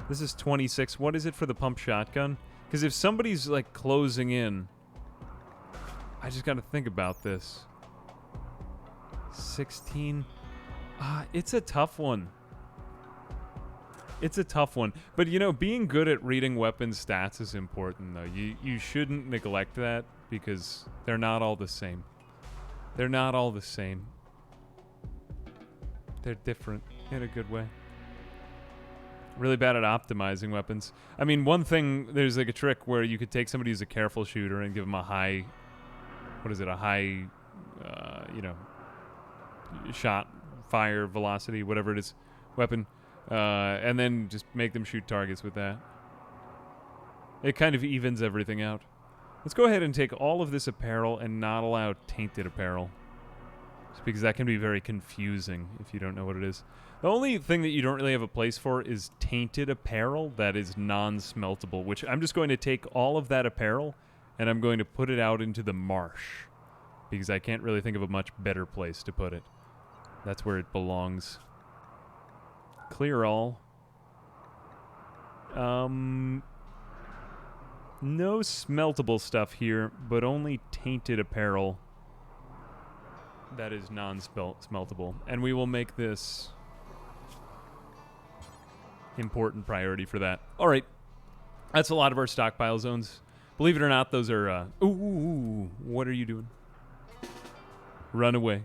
This is 26. What is it for the pump shotgun? Because if somebody's, like, closing in, I just got to think about this. 16. It's a tough one. It's a tough one. But, you know, being good at reading weapon stats is important, though. You shouldn't neglect that, because they're not all the same. They're not all the same. They're different in a good way. Really bad at optimizing weapons. I mean, one thing, there's like a trick where you could take somebody who's a careful shooter and give them a high, what is it, a high, shot, fire, velocity, whatever it is, weapon, and then just make them shoot targets with that. It kind of evens everything out. Let's go ahead and take all of this apparel and not allow tainted apparel. Just because that can be very confusing if you don't know what it is. The only thing that you don't really have a place for is tainted apparel that is non-smeltable, which I'm just going to take all of that apparel and I'm going to put it out into the marsh because I can't really think of a much better place to put it. That's where it belongs. Clear all. No smeltable stuff here, but only tainted apparel that is non-smeltable. And we will make this important priority for that. All right. That's a lot of our stockpile zones. Believe it or not, those are... Ooh, what are you doing? Run away.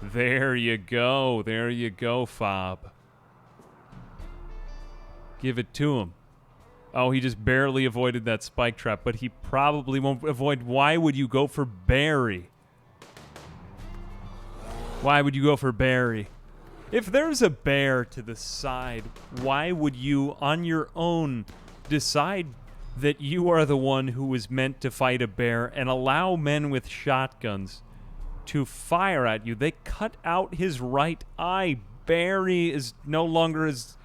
There you go. There you go, Fob. Give it to him. Oh, he just barely avoided that spike trap, but he probably won't avoid... Why would you go for Barry? Why would you go for Barry? If there's a bear to the side, why would you, on your own, decide that you are the one who was meant to fight a bear and allow men with shotguns to fire at you? They cut out his right eye. Barry is no longer as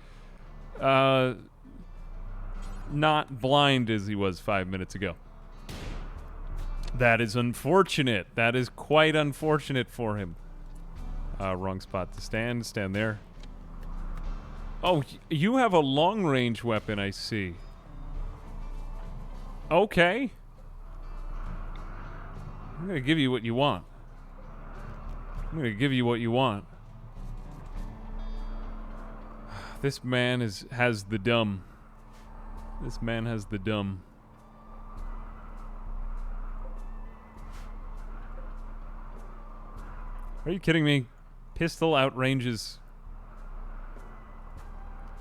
not blind as he was 5 minutes ago. That is unfortunate. That is quite unfortunate for him. Wrong spot to stand. Stand there. Oh, you have a long-range weapon, I see. Okay. I'm going to give you what you want. I'm going to give you what you want. This man has the dumb. This man has the dumb. Are you kidding me? Pistol outranges.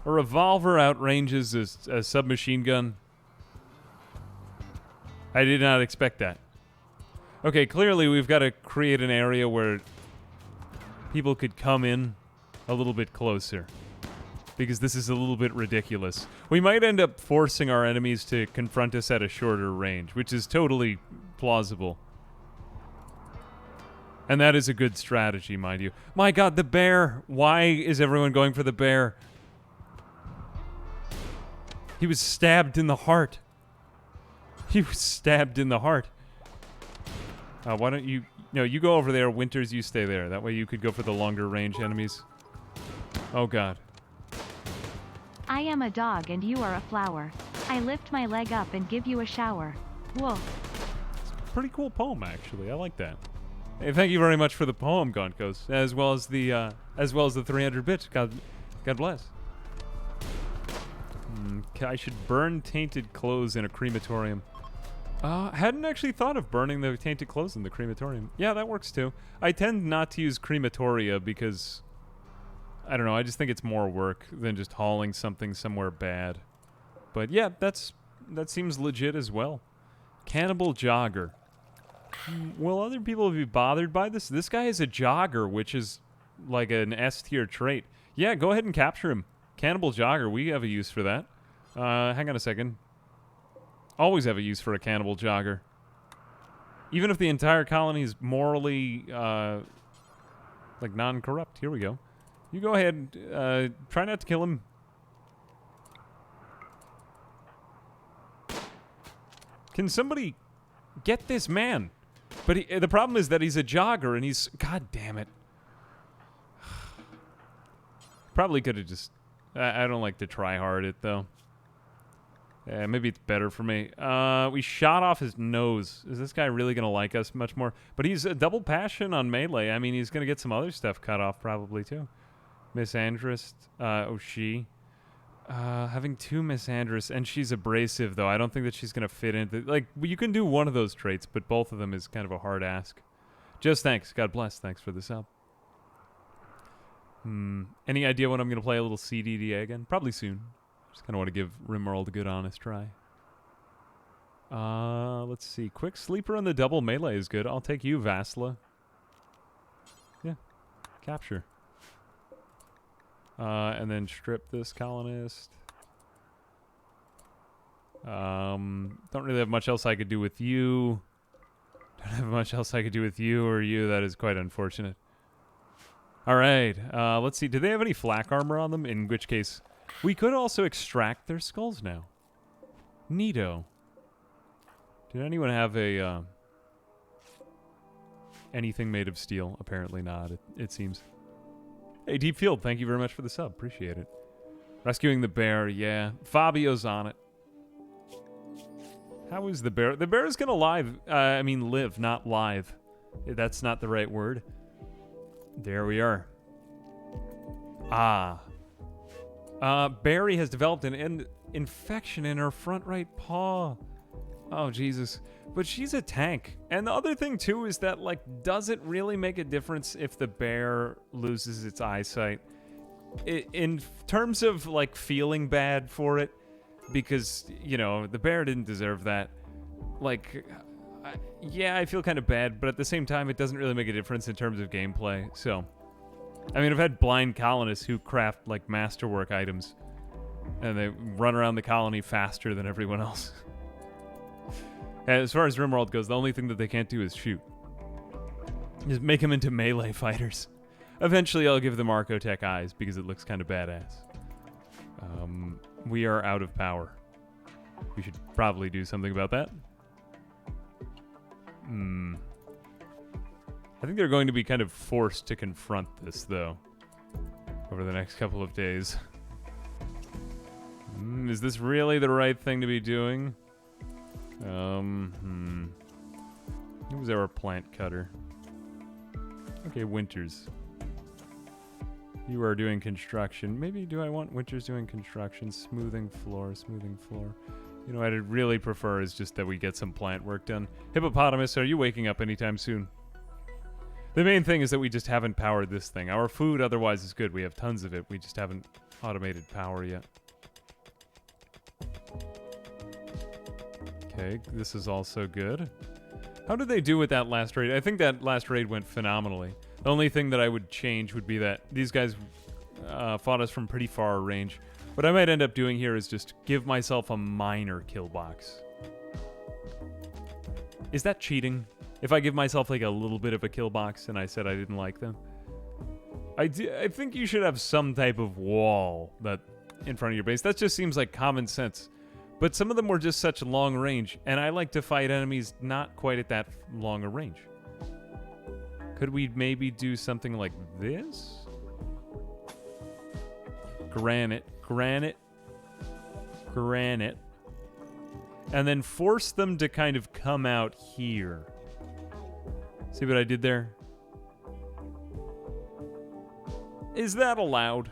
A revolver outranges a submachine gun. I did not expect that. Okay, clearly we've got to create an area where people could come in a little bit closer. Because this is a little bit ridiculous. We might end up forcing our enemies to confront us at a shorter range, which is totally plausible. And that is a good strategy, mind you. My god, the bear! Why is everyone going for the bear? He was stabbed in the heart. He was stabbed in the heart. Why don't you... No, you go over there. Winters, you stay there. That way you could go for the longer range enemies. Oh god. I am a dog and you are a flower. I lift my leg up and give you a shower. Woof. It's a pretty cool poem, actually. I like that. Hey, thank you very much for the poem, Gonkos, as well as the 300 bits. God bless. I should burn tainted clothes in a crematorium. Hadn't actually thought of burning the tainted clothes in the crematorium. Yeah, that works too. I tend not to use crematoria because, I don't know, I just think it's more work than just hauling something somewhere bad. But yeah, that seems legit as well. Cannibal jogger. Will other people be bothered by this? This guy is a jogger, which is like an S-tier trait. Yeah, go ahead and capture him. Cannibal jogger, we have a use for that. Hang on a second. Always have a use for a cannibal jogger. Even if the entire colony is morally, like, non-corrupt. Here we go. You go ahead, try not to kill him. Can somebody get this man? But the problem is that he's a jogger and he's... God damn it. Probably could have just... I don't like to try hard it, though. Yeah, maybe it's better for me. We shot off his nose. Is this guy really going to like us much more? But he's a double passion on melee. I mean, he's going to get some other stuff cut off probably, too. Misandrist. She. Having two Misandrist, and she's abrasive, though. I don't think that she's going to fit into... Like, you can do one of those traits, but both of them is kind of a hard ask. Just thanks. God bless. Thanks for the sub. Any idea when I'm going to play a little CDDA again? Probably soon. Just kind of want to give Rimworld a good honest try. Let's see. Quick sleeper on the double melee is good. I'll take you, Vasla. Yeah. Capture. And then strip this colonist. Don't really have much else I could do with you. Don't have much else I could do with you or you. That is quite unfortunate. All right. Let's see. Do they have any flak armor on them? In which case, we could also extract their skulls now. Neato. Did anyone have a anything made of steel? Apparently not. It seems. Hey, Deep Field. Thank you very much for the sub. Appreciate it. Rescuing the bear. Yeah. Fabio's on it. How is the bear? The bear is gonna live, not live. That's not the right word. There we are. Barry has developed an infection in her front right paw. Oh, Jesus. But she's a tank. And the other thing, too, is that, like, does it really make a difference if the bear loses its eyesight? In terms of, like, feeling bad for it, because, you know, the bear didn't deserve that. Like, yeah, I feel kind of bad, but at the same time, it doesn't really make a difference in terms of gameplay. So, I mean, I've had blind colonists who craft, like, masterwork items, and they run around the colony faster than everyone else. As far as Rimworld goes, the only thing that they can't do is shoot. Just make them into melee fighters. Eventually, I'll give them Archotech eyes, because it looks kind of badass. We are out of power. We should probably do something about that. I think they're going to be kind of forced to confront this, though, over the next couple of days. Is this really the right thing to be doing? Who's our plant cutter? Okay, Winters. You are doing construction. Maybe do I want Winters doing construction? Smoothing floor. You know what I'd really prefer is just that we get some plant work done. Hippopotamus, are you waking up anytime soon? The main thing is that we just haven't powered this thing. Our food otherwise is good. We have tons of it. We just haven't automated power yet. Okay, this is also good. How did they do with that last raid? I think that last raid went phenomenally. The only thing that I would change would be that these guys fought us from pretty far range. What I might end up doing here is just give myself a minor kill box. Is that cheating? If I give myself like a little bit of a kill box and I said I didn't like them? I think you should have some type of wall that in front of your base. That just seems like common sense. But some of them were just such long range, and I like to fight enemies not quite at that long a range. Could we maybe do something like this? Granite. And then force them to kind of come out here. See what I did there? Is that allowed?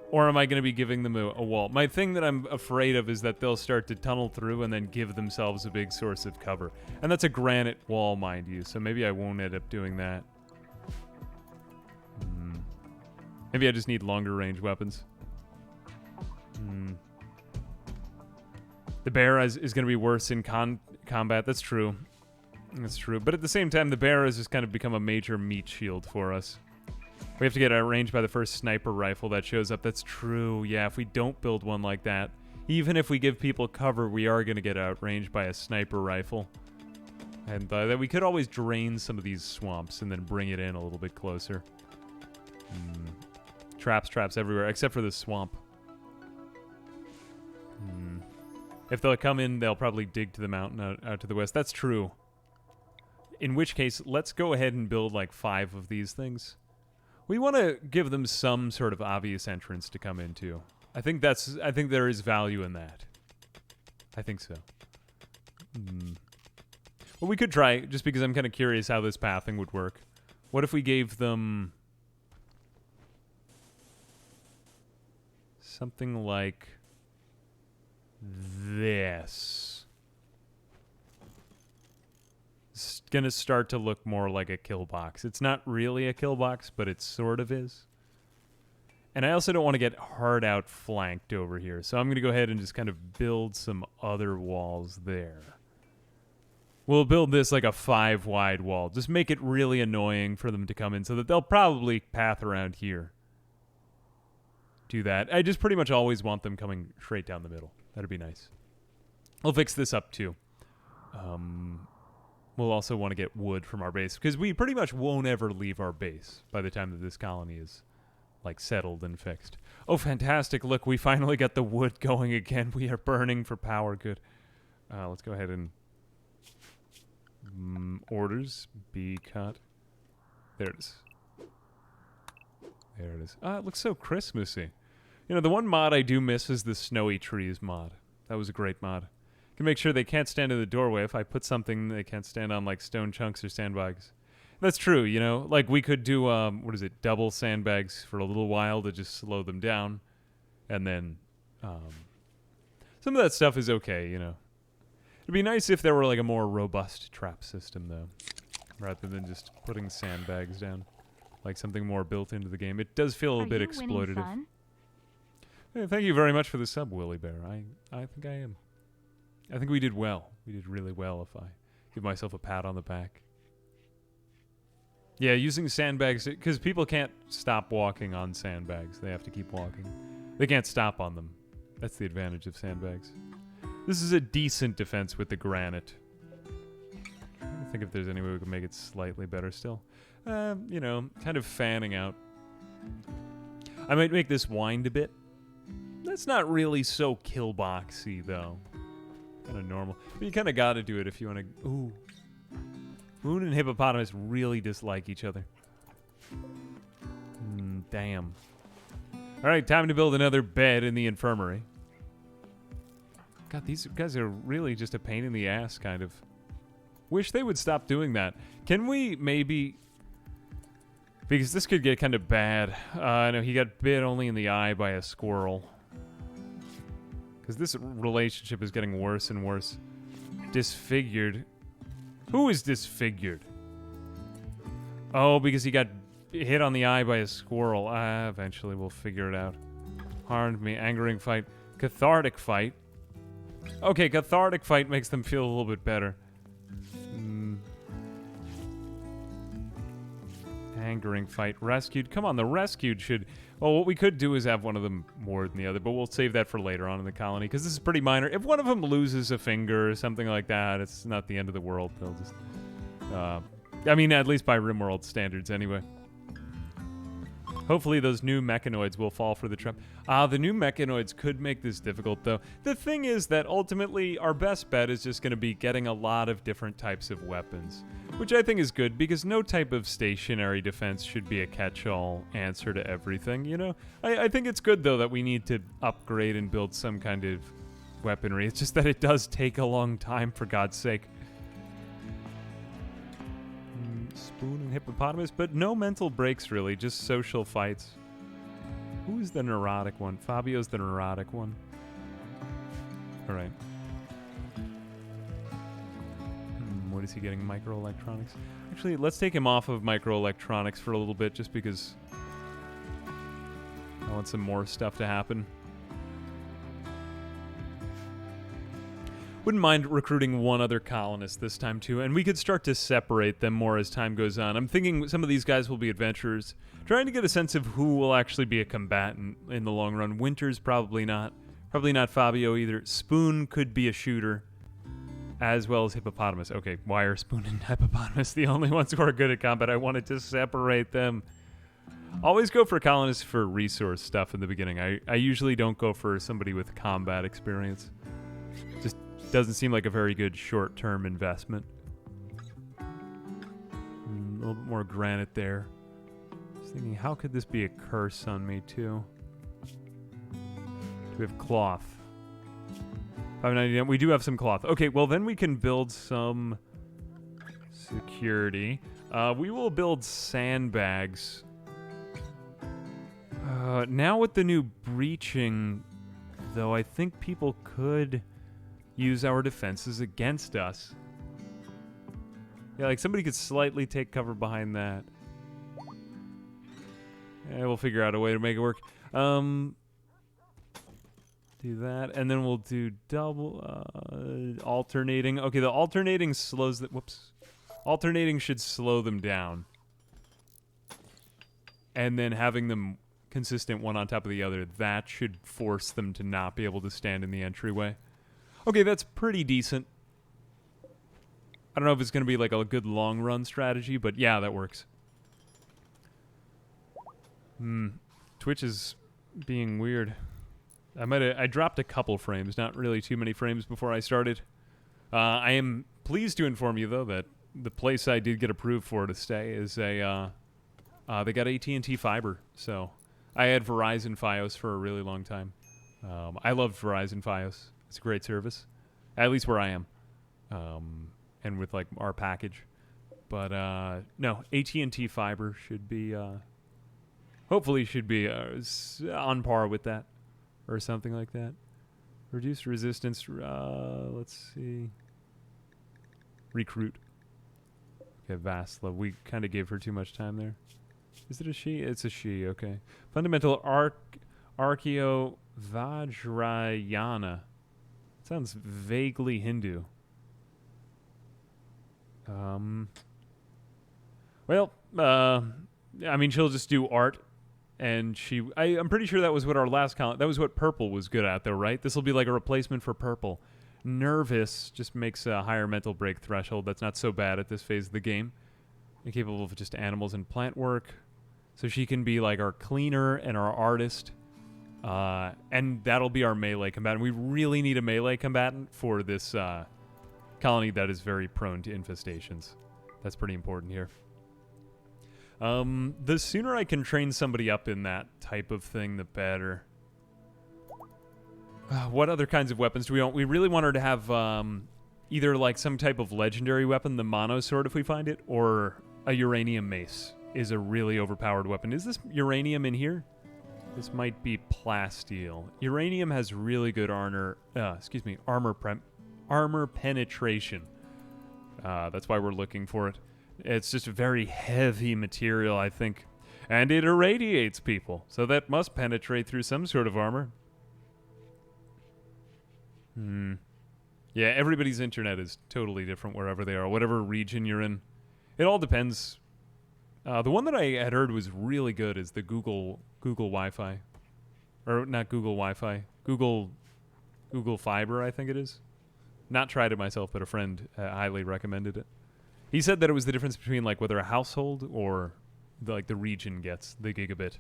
Or am I going to be giving them a wall? My thing that I'm afraid of is that they'll start to tunnel through and then give themselves a big source of cover. And that's a granite wall, mind you, so maybe I won't end up doing that. Maybe I just need longer range weapons. The bear is going to be worse in combat. That's true. That's true. But at the same time, the bear has just kind of become a major meat shield for us. We have to get outranged by the first sniper rifle that shows up. That's true. Yeah, if we don't build one like that, even if we give people cover, we are going to get outranged by a sniper rifle. And that we could always drain some of these swamps and then bring it in a little bit closer. Traps everywhere, except for the swamp. If they'll come in, they'll probably dig to the mountain out to the west. That's true. In which case, let's go ahead and build like 5 of these things. We want to give them some sort of obvious entrance to come into. I think there is value in that. I think so. Well, we could try, just because I'm kind of curious how this pathing would work. What if we gave them something like this? It's going to start to look more like a kill box. It's not really a kill box, but it sort of is. And I also don't want to get hard out flanked over here. So I'm going to go ahead and just kind of build some other walls there. We'll build this like a 5 wide wall. Just make it really annoying for them to come in so that they'll probably path around here. Do that. I just pretty much always want them coming straight down the middle. That'd be nice. I'll fix this up too. We'll also want to get wood from our base because we pretty much won't ever leave our base by the time that this colony is like settled and fixed. Oh, fantastic. Look, we finally got the wood going again. We are burning for power. Good. Let's go ahead and orders be cut. There it is. There it is. It looks so Christmassy. You know, the one mod I do miss is the snowy trees mod. That was a great mod. Can make sure they can't stand in the doorway. If I put something they can't stand on, like stone chunks or sandbags. That's true, you know. Like we could do, double sandbags for a little while to just slow them down. And then some of that stuff is okay, you know. It'd be nice if there were like a more robust trap system, though. Rather than just putting sandbags down. Like something more built into the game. It does feel a bit exploitative. Hey, thank you very much for the sub, Willy Bear. I think I am. I think we did well. We did really well if I give myself a pat on the back. Yeah, using sandbags, because people can't stop walking on sandbags. They have to keep walking. They can't stop on them. That's the advantage of sandbags. This is a decent defense with the granite. I think if there's any way we can make it slightly better still. You know, kind of fanning out. I might make this wind a bit. That's not really so kill boxy, though. Kind of normal. But you kind of got to do it if you want to... Ooh. Moon and hippopotamus really dislike each other. Damn. Alright, time to build another bed in the infirmary. God, these guys are really just a pain in the ass, kind of. Wish they would stop doing that. Can we maybe... Because this could get kind of bad. I know he got bit only in the eye by a squirrel. Because this relationship is getting worse and worse. Disfigured. Who is disfigured? Oh, because he got hit on the eye by a squirrel. Eventually we'll figure it out. Harmed me. Angering fight. Cathartic fight. Okay, cathartic fight makes them feel a little bit better. Angering fight. Rescued. Come on, the rescued should... Well, what we could do is have one of them more than the other, but we'll save that for later on in the colony, because this is pretty minor. If one of them loses a finger or something like that, it's not the end of the world. They'll just... I mean, at least by Rimworld standards, anyway. Hopefully those new mechanoids will fall for the trap. The new mechanoids could make this difficult, though. The thing is that ultimately our best bet is just going to be getting a lot of different types of weapons, which I think is good, because no type of stationary defense should be a catch-all answer to everything, you know? I think it's good, though, that we need to upgrade and build some kind of weaponry. It's just that it does take a long time, for God's sake. Spoon and hippopotamus, but no mental breaks, really, just social fights. Who's the neurotic one? Fabio's the neurotic one. Alright. What is he getting? Microelectronics? Actually, let's take him off of microelectronics for a little bit, just because I want some more stuff to happen. Wouldn't mind recruiting one other colonist this time too, and we could start to separate them more as time goes on. I'm thinking some of these guys will be adventurers, trying to get a sense of who will actually be a combatant in the long run. Winter's probably not. Probably not Fabio either. Spoon could be a shooter, as well as Hippopotamus. Okay, why are Spoon and Hippopotamus the only ones who are good at combat? I wanted to separate them. Always go for colonists for resource stuff in the beginning. I usually don't go for somebody with combat experience. Just doesn't seem like a very good short-term investment. A little bit more granite there. Just thinking, how could this be a curse on me, too? We have cloth. $5.99. We do have some cloth. Okay, well, then we can build some security. We will build sandbags. Now with the new breaching, though, I think people could use our defenses against us. Yeah, like somebody could slightly take cover behind that. Yeah, we'll figure out a way to make it work. Do that, and then we'll do double alternating. Okay, the alternating slows the whoops. Alternating should slow them down. And then having them consistent one on top of the other, that should force them to not be able to stand in the entryway. Okay, that's pretty decent. I don't know if it's going to be like a good long run strategy, but yeah, that works. Twitch is being weird. I dropped a couple frames, not really too many frames before I started. I am pleased to inform you though that the place I did get approved for to stay is a they got AT&T fiber. So I had Verizon Fios for a really long time. I loved Verizon Fios. It's a great service, at least where I am, and with like our package. But no, AT&T fiber should be hopefully should be on par with that or something like that. Reduce resistance. Let's see. Recruit. Okay, Vasla. We kind of gave her too much time there. Is it a she? It's a she. Okay. Fundamental Archeo Vajrayana. Sounds vaguely Hindu. Well, I mean, she'll just do art, and I'm pretty sure that was what our last count. That was what purple was good at, though, right? This will be like a replacement for purple. Nervous just makes a higher mental break threshold. That's not so bad at this phase of the game. Incapable of just animals and plant work. So she can be like our cleaner and our artist. And that'll be our melee combatant. We really need a melee combatant for this colony that is very prone to infestations. That's pretty important here. The sooner I can train somebody up in that type of thing, the better. What other kinds of weapons do we want? We really want her to have either like some type of legendary weapon, the mono sword if we find it, or a uranium mace is a really overpowered weapon. Is this uranium in here? This might be plasteel. Uranium has really good armor penetration. That's why we're looking for it. It's just a very heavy material, I think. And it irradiates people, so that must penetrate through some sort of armor. Yeah, everybody's internet is totally different wherever they are, whatever region you're in. It all depends. The one that I had heard was really good is the Google Wi-Fi. Or not Google Wi-Fi. Google Fiber, I think it is. Not tried it myself, but a friend highly recommended it. He said that it was the difference between like whether a household or the region gets the gigabit,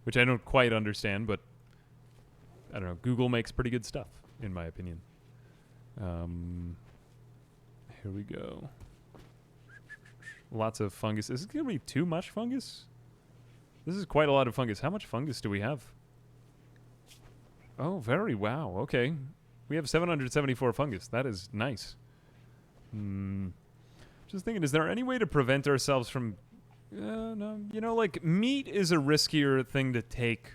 which I don't quite understand, but I don't know. Google makes pretty good stuff, in my opinion. Here we go. Lots of fungus. Is it going to be too much fungus? This is quite a lot of fungus. How much fungus do we have? Oh, wow. Okay. We have 774 fungus. That is nice. Just thinking, is there any way to prevent ourselves from... no. You know, like, meat is a riskier thing to take.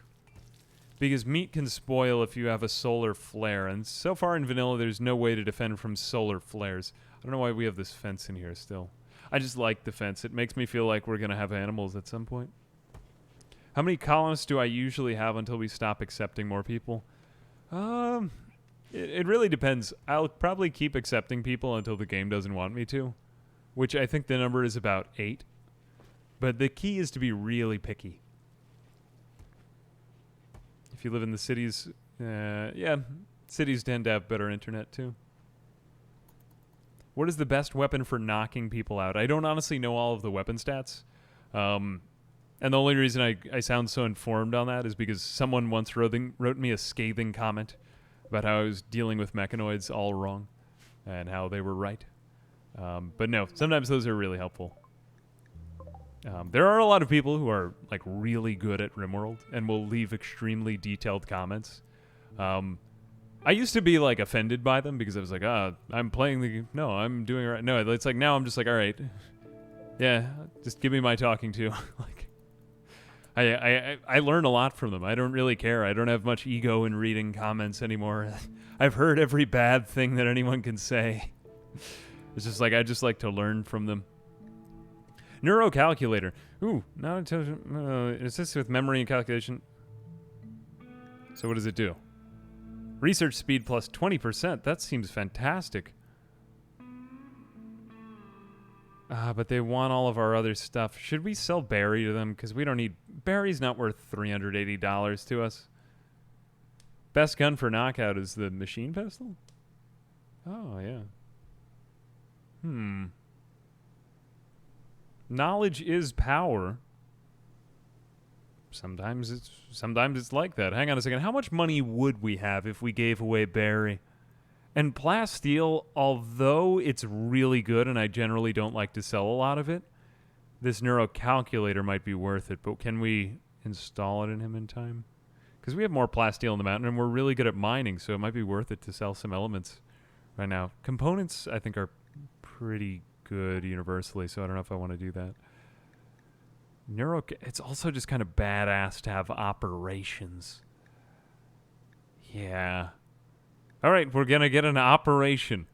Because meat can spoil if you have a solar flare. And so far in vanilla, there's no way to defend from solar flares. I don't know why we have this fence in here still. I just like the fence. It makes me feel like we're going to have animals at some point. How many colonists do I usually have until we stop accepting more people? It really depends. I'll probably keep accepting people until the game doesn't want me to, which I think the number is about 8. But the key is to be really picky. If you live in the cities, yeah, cities tend to have better internet too. What is the best weapon for knocking people out? I don't honestly know all of the weapon stats. And the only reason I sound so informed on that is because someone once wrote me a scathing comment about how I was dealing with mechanoids all wrong and how they were right. But no, sometimes those are really helpful. There are a lot of people who are like really good at Rimworld and will leave extremely detailed comments. I used to be like offended by them because I was like, I'm playing the... No, I'm doing it right. No, it's like now I'm just like, all right. Yeah, just give me my talking to. Like, I learn a lot from them. I don't really care. I don't have much ego in reading comments anymore. I've heard every bad thing that anyone can say. It's just like I just like to learn from them. Neurocalculator. Ooh, not intelligent. It assists with memory and calculation. So what does it do? Research speed plus 20%. That seems fantastic. But they want all of our other stuff. Should we sell Barry to them? Because we don't need... Barry's not worth $380 to us. Best gun for knockout is the machine pistol? Oh, yeah. Knowledge is power. Sometimes it's like that. Hang on a second. How much money would we have if we gave away Barry? And plasteel, although it's really good and I generally don't like to sell a lot of it, this neurocalculator might be worth it. But can we install it in him in time? Because we have more plasteel in the mountain and we're really good at mining, so it might be worth it to sell some elements right now. Components, I think, are pretty good universally, so I don't know if I want to do that. It's also just kind of badass to have operations. Yeah. All right, we're going to get an operation.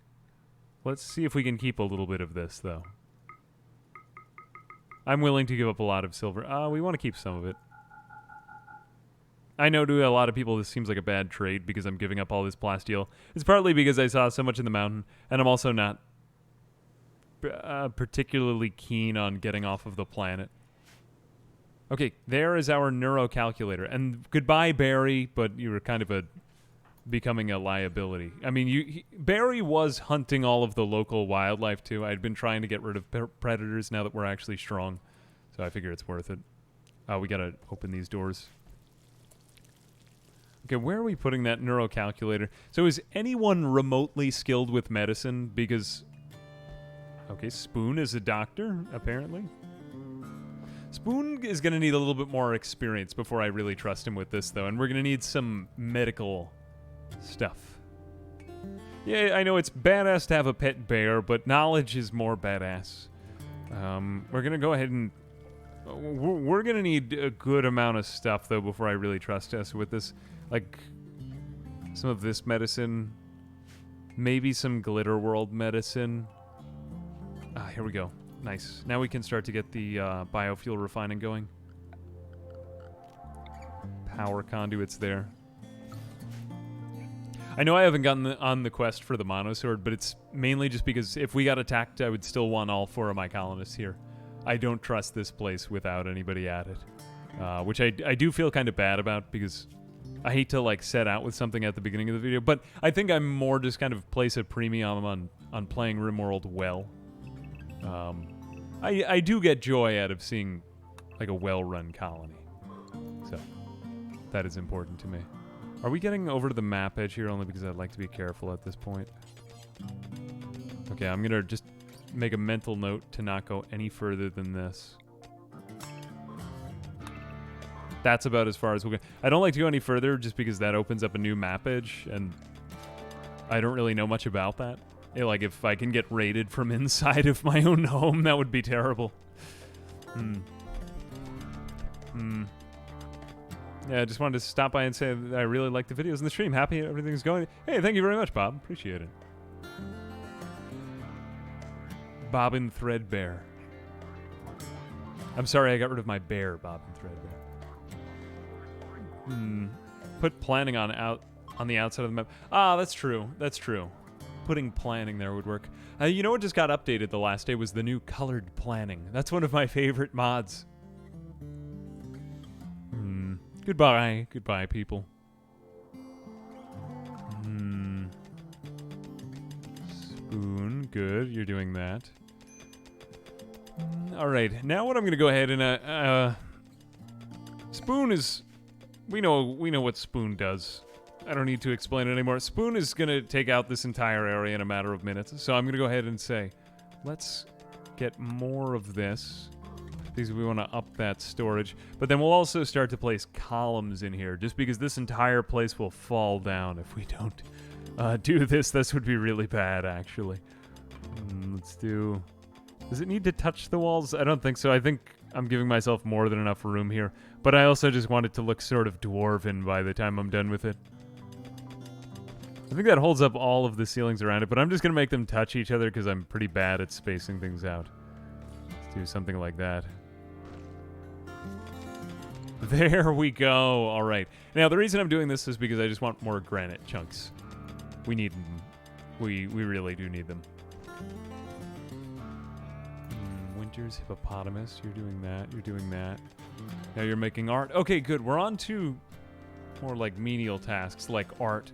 Let's see if we can keep a little bit of this, though. I'm willing to give up a lot of silver. We want to keep some of it. I know to a lot of people this seems like a bad trade because I'm giving up all this plasteel. It's partly because I saw so much in the mountain, and I'm also not particularly keen on getting off of the planet. Okay, there is our neurocalculator. And goodbye, Barry, but you were kind of becoming a liability. I mean, Barry was hunting all of the local wildlife, too. I'd been trying to get rid of predators now that we're actually strong. So I figure it's worth it. We got to open these doors. Okay, where are we putting that neurocalculator? So is anyone remotely skilled with medicine? Because... Okay, Spoon is a doctor, apparently. Spoon is going to need a little bit more experience before I really trust him with this, though. And we're going to need some medical stuff. Yeah, I know it's badass to have a pet bear, but knowledge is more badass. We're going to go ahead and... We're going to need a good amount of stuff, though, before I really trust us with this. Like, some of this medicine. Maybe some Glitter World medicine. Here we go. Nice. Now we can start to get the biofuel refining going. Power conduits there. I know I haven't gotten on the quest for the monosword, but it's mainly just because if we got attacked, I would still want all 4 of my colonists here. I don't trust this place without anybody at it. Which I do feel kind of bad about because I hate to like set out with something at the beginning of the video, but I think I'm more just kind of place a premium on playing Rimworld well. I do get joy out of seeing like a well-run colony. So that is important to me. Are we getting over to the map edge here only because I'd like to be careful at this point? Okay, I'm going to just make a mental note to not go any further than this. That's about as far as we'll go. I don't like to go any further just because that opens up a new map edge, and I don't really know much about that. Yeah, like, if I can get raided from inside of my own home, that would be terrible. Yeah, I just wanted to stop by and say that I really like the videos in the stream. Happy everything's going. Hey, thank you very much, Bob. Appreciate it. Bobbin Threadbare. I'm sorry I got rid of my bear, Bobbin Threadbare. Put planning on the outside of the map. That's true. That's true. Putting planning there would work. You know what just got updated the last day was the new colored planning. That's one of my favorite mods. Goodbye. Goodbye, people. Spoon. Good. You're doing that. All right. Now what I'm going to go ahead and... Spoon is... We know what Spoon does. I don't need to explain it anymore. Spoon is going to take out this entire area in a matter of minutes. So I'm going to go ahead and say, let's get more of this because we want to up that storage. But then we'll also start to place columns in here just because this entire place will fall down if we don't do this. This would be really bad, actually. Let's do... Does it need to touch the walls? I don't think so. I think I'm giving myself more than enough room here. But I also just want it to look sort of dwarven by the time I'm done with it. I think that holds up all of the ceilings around it, but I'm just going to make them touch each other because I'm pretty bad at spacing things out. Let's do something like that. There we go. All right. Now, the reason I'm doing this is because I just want more granite chunks. We need them. We really do need them. Winter's hippopotamus. You're doing that. You're doing that. Now you're making art. Okay, good. We're on to more like menial tasks like art,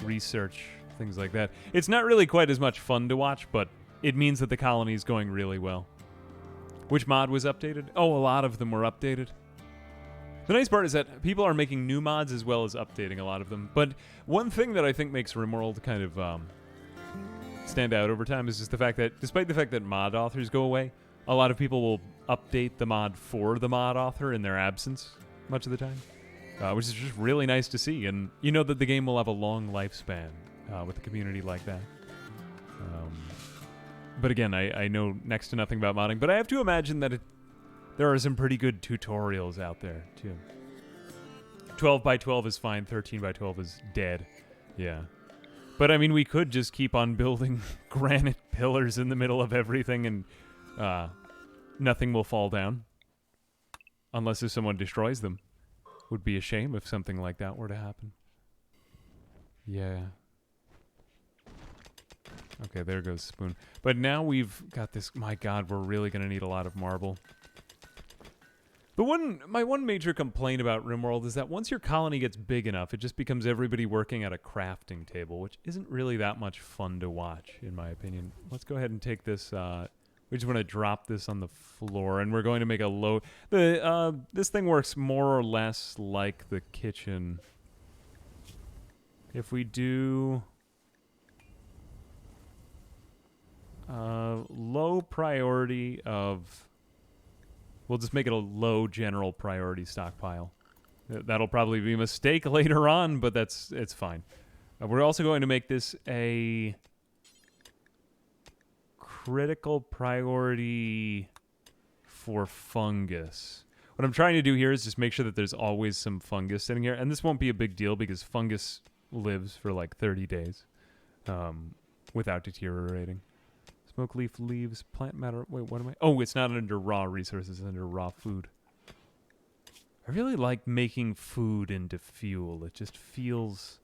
research, things like that. It's not really quite as much fun to watch, but it means that the colony is going really well. Which mod was updated? Oh, a lot of them were updated. The nice part is that people are making new mods as well as updating a lot of them. But one thing that I think makes Rimworld kind of stand out over time is just the fact that, despite the fact that mod authors go away, a lot of people will update the mod for the mod author in their absence much of the time, which is just really nice to see. And you know that the game will have a long lifespan with a community like that. But again, I know next to nothing about modding, but I have to imagine that there are some pretty good tutorials out there, too. 12 by 12 is fine, 13 by 12 is dead. Yeah. But, I mean, we could just keep on building granite pillars in the middle of everything and nothing will fall down. Unless if someone destroys them. Would be a shame if something like that were to happen. Yeah. Okay, there goes Spoon. But now we've got this... My God, we're really going to need a lot of marble. My one major complaint about Rimworld is that once your colony gets big enough, it just becomes everybody working at a crafting table, which isn't really that much fun to watch, in my opinion. Let's go ahead and take this... we just want to drop this on the floor, and we're going to make a low... This thing works more or less like the kitchen. If we do... low priority of... We'll just make it a low general priority stockpile. That'll probably be a mistake later on, but it's fine. We're also going to make this a critical priority for fungus. What I'm trying to do here is just make sure that there's always some fungus sitting here. And this won't be a big deal because fungus lives for like 30 days without deteriorating. Smoke leaf leaves, plant matter. Wait, what am I? Oh, it's not under raw resources, it's under raw food. I really like making food into fuel. It just feels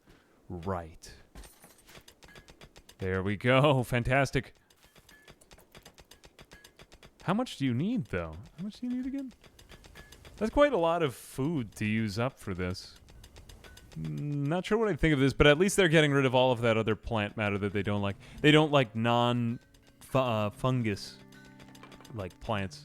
right. There we go. Fantastic. How much do you need, though? How much do you need again? That's quite a lot of food to use up for this. Not sure what I think of this, but at least they're getting rid of all of that other plant matter that they don't like. They don't like fungus like plants.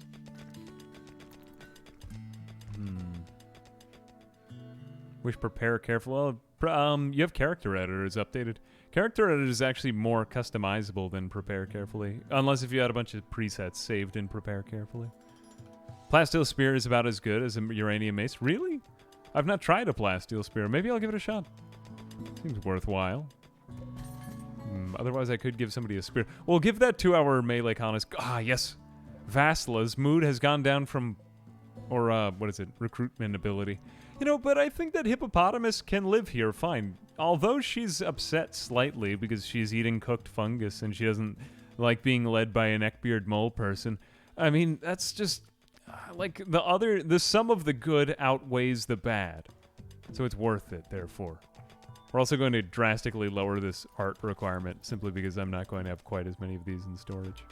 Wish prepare careful. Well, you have character editor is updated. Character editor is actually more customizable than prepare carefully, unless if you had a bunch of presets saved in prepare carefully. Plasteel spear is about as good as a uranium mace. Really? I've not tried a plasteel spear. Maybe I'll give it a shot. Seems worthwhile. Otherwise, I could give somebody a spear. We'll give that to our melee colonist. Ah, yes. Vasla's mood has gone down from... Or, what is it? Recruitment ability. You know, but I think that hippopotamus can live here fine. Although she's upset slightly because she's eating cooked fungus and she doesn't like being led by a neckbeard mole person. I mean, that's just... like, the sum of the good outweighs the bad. So it's worth it, therefore. We're also going to drastically lower this art requirement simply because I'm not going to have quite as many of these in storage.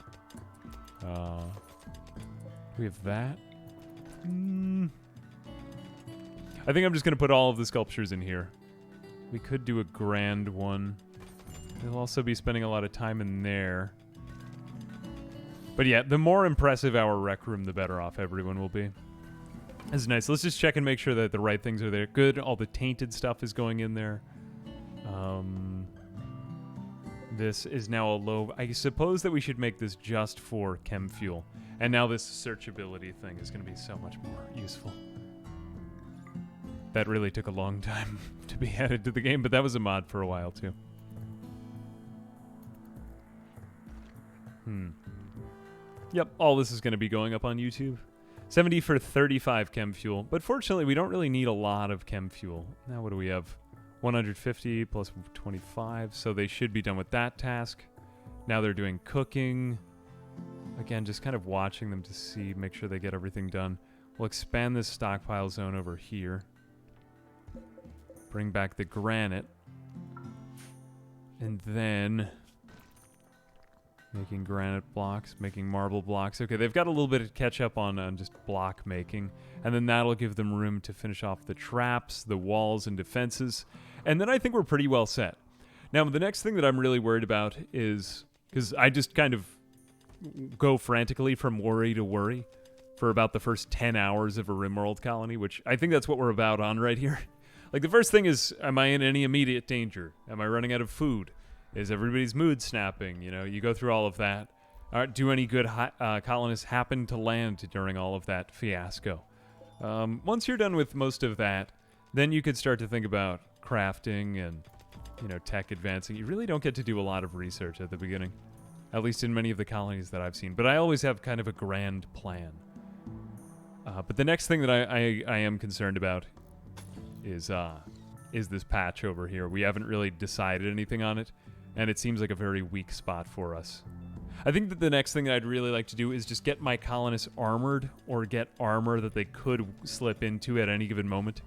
We have that. I think I'm just going to put all of the sculptures in here. We could do a grand one. We'll also be spending a lot of time in there. But yeah, the more impressive our rec room, the better off everyone will be. That's nice. Let's just check and make sure that the right things are there. Good. All the tainted stuff is going in there. This is now a low... I suppose that we should make this just for chem fuel. And now this searchability thing is going to be so much more useful. That really took a long time to be added to the game, but that was a mod for a while, too. Yep, all this is going to be going up on YouTube. 70 for 35 chem fuel. But fortunately, we don't really need a lot of chem fuel. Now what do we have? 150 plus 25, so they should be done with that task. Now they're doing cooking. Again, just kind of watching them to see, make sure they get everything done. We'll expand this stockpile zone over here. Bring back the granite. And then making granite blocks, making marble blocks. Okay, they've got a little bit of catch up on just block making. And then that'll give them room to finish off the traps, the walls, and defenses. And then I think we're pretty well set. Now, the next thing that I'm really worried about is, because I just kind of go frantically from worry to worry for about the first 10 hours of a Rimworld colony, which I think that's what we're about on right here. Like, the first thing is, am I in any immediate danger? Am I running out of food? Is everybody's mood snapping? You know, you go through all of that. Do any good colonists happen to land during all of that fiasco? Once you're done with most of that, then you could start to think about crafting and, you know, tech advancing. You really don't get to do a lot of research at the beginning, at least in many of the colonies that I've seen. But I always have kind of a grand plan. But the next thing that I am concerned about is this patch over here. We haven't really decided anything on it, and it seems like a very weak spot for us. I think that the next thing that I'd really like to do is just get my colonists armored, or get armor that they could slip into at any given moment,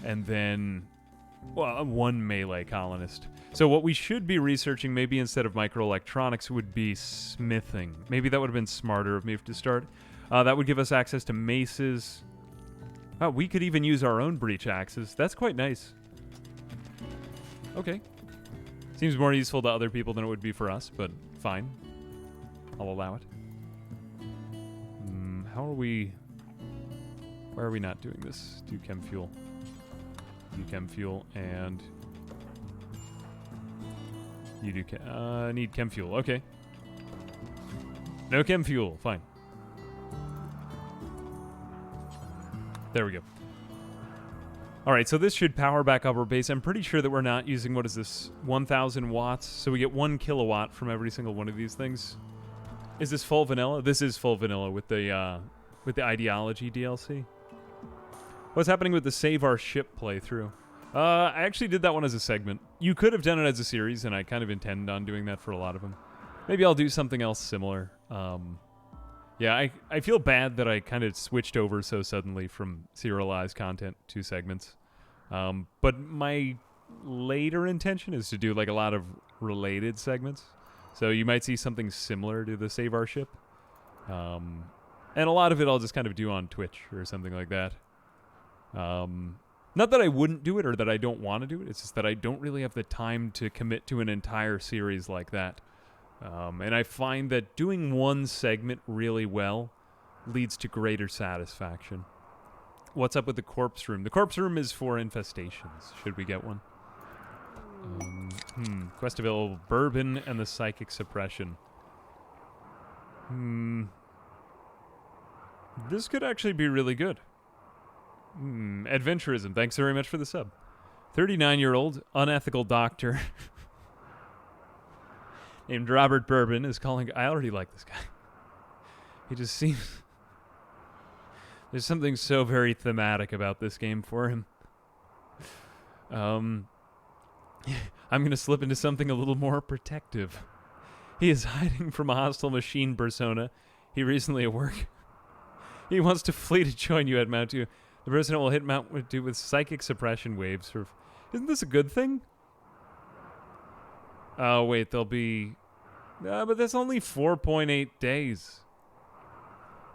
and then, well, one melee colonist. So what we should be researching, maybe instead of microelectronics, would be smithing. Maybe that would have been smarter of me to start. That would give us access to maces. Oh, we could even use our own breach axes. That's quite nice. Okay. Seems more useful to other people than it would be for us, but fine. I'll allow it. How are we... Why are we not doing this? Do chem fuel. Do chem fuel, and... You do need chem fuel. Okay. No chem fuel. Fine. There we go. All right, so this should power back up our base. I'm pretty sure that we're not using, what is this, 1,000 watts? So we get 1 kilowatt from every single one of these things. Is this full vanilla? This is full vanilla with the ideology DLC. What's happening with the Save Our Ship playthrough? I actually did that one as a segment. You could have done it as a series, and I kind of intend on doing that for a lot of them. Maybe I'll do something else similar. Yeah, I feel bad that I kind of switched over so suddenly from serialized content to segments. But my later intention is to do like a lot of related segments. So you might see something similar to the Save Our Ship. And a lot of it I'll just kind of do on Twitch or something like that. Not that I wouldn't do it or that I don't want to do it. It's just that I don't really have the time to commit to an entire series like that. And I find that doing one segment really well leads to greater satisfaction. What's up with the corpse room? The corpse room is for infestations. Should we get one? Quest available: bourbon and the psychic suppression. This could actually be really good. Adventurism. Thanks very much for the sub. 39-year-old unethical doctor named Robert Bourbon is calling... I already like this guy. He just seems... There's something so very thematic about this game for him. I'm going to slip into something a little more protective. He is hiding from a hostile machine persona he recently awoke. He wants to flee to join you at Mount 2. The persona will hit Mount 2 with psychic suppression waves. Isn't this a good thing? Oh, wait, there'll be... but that's only 4.8 days.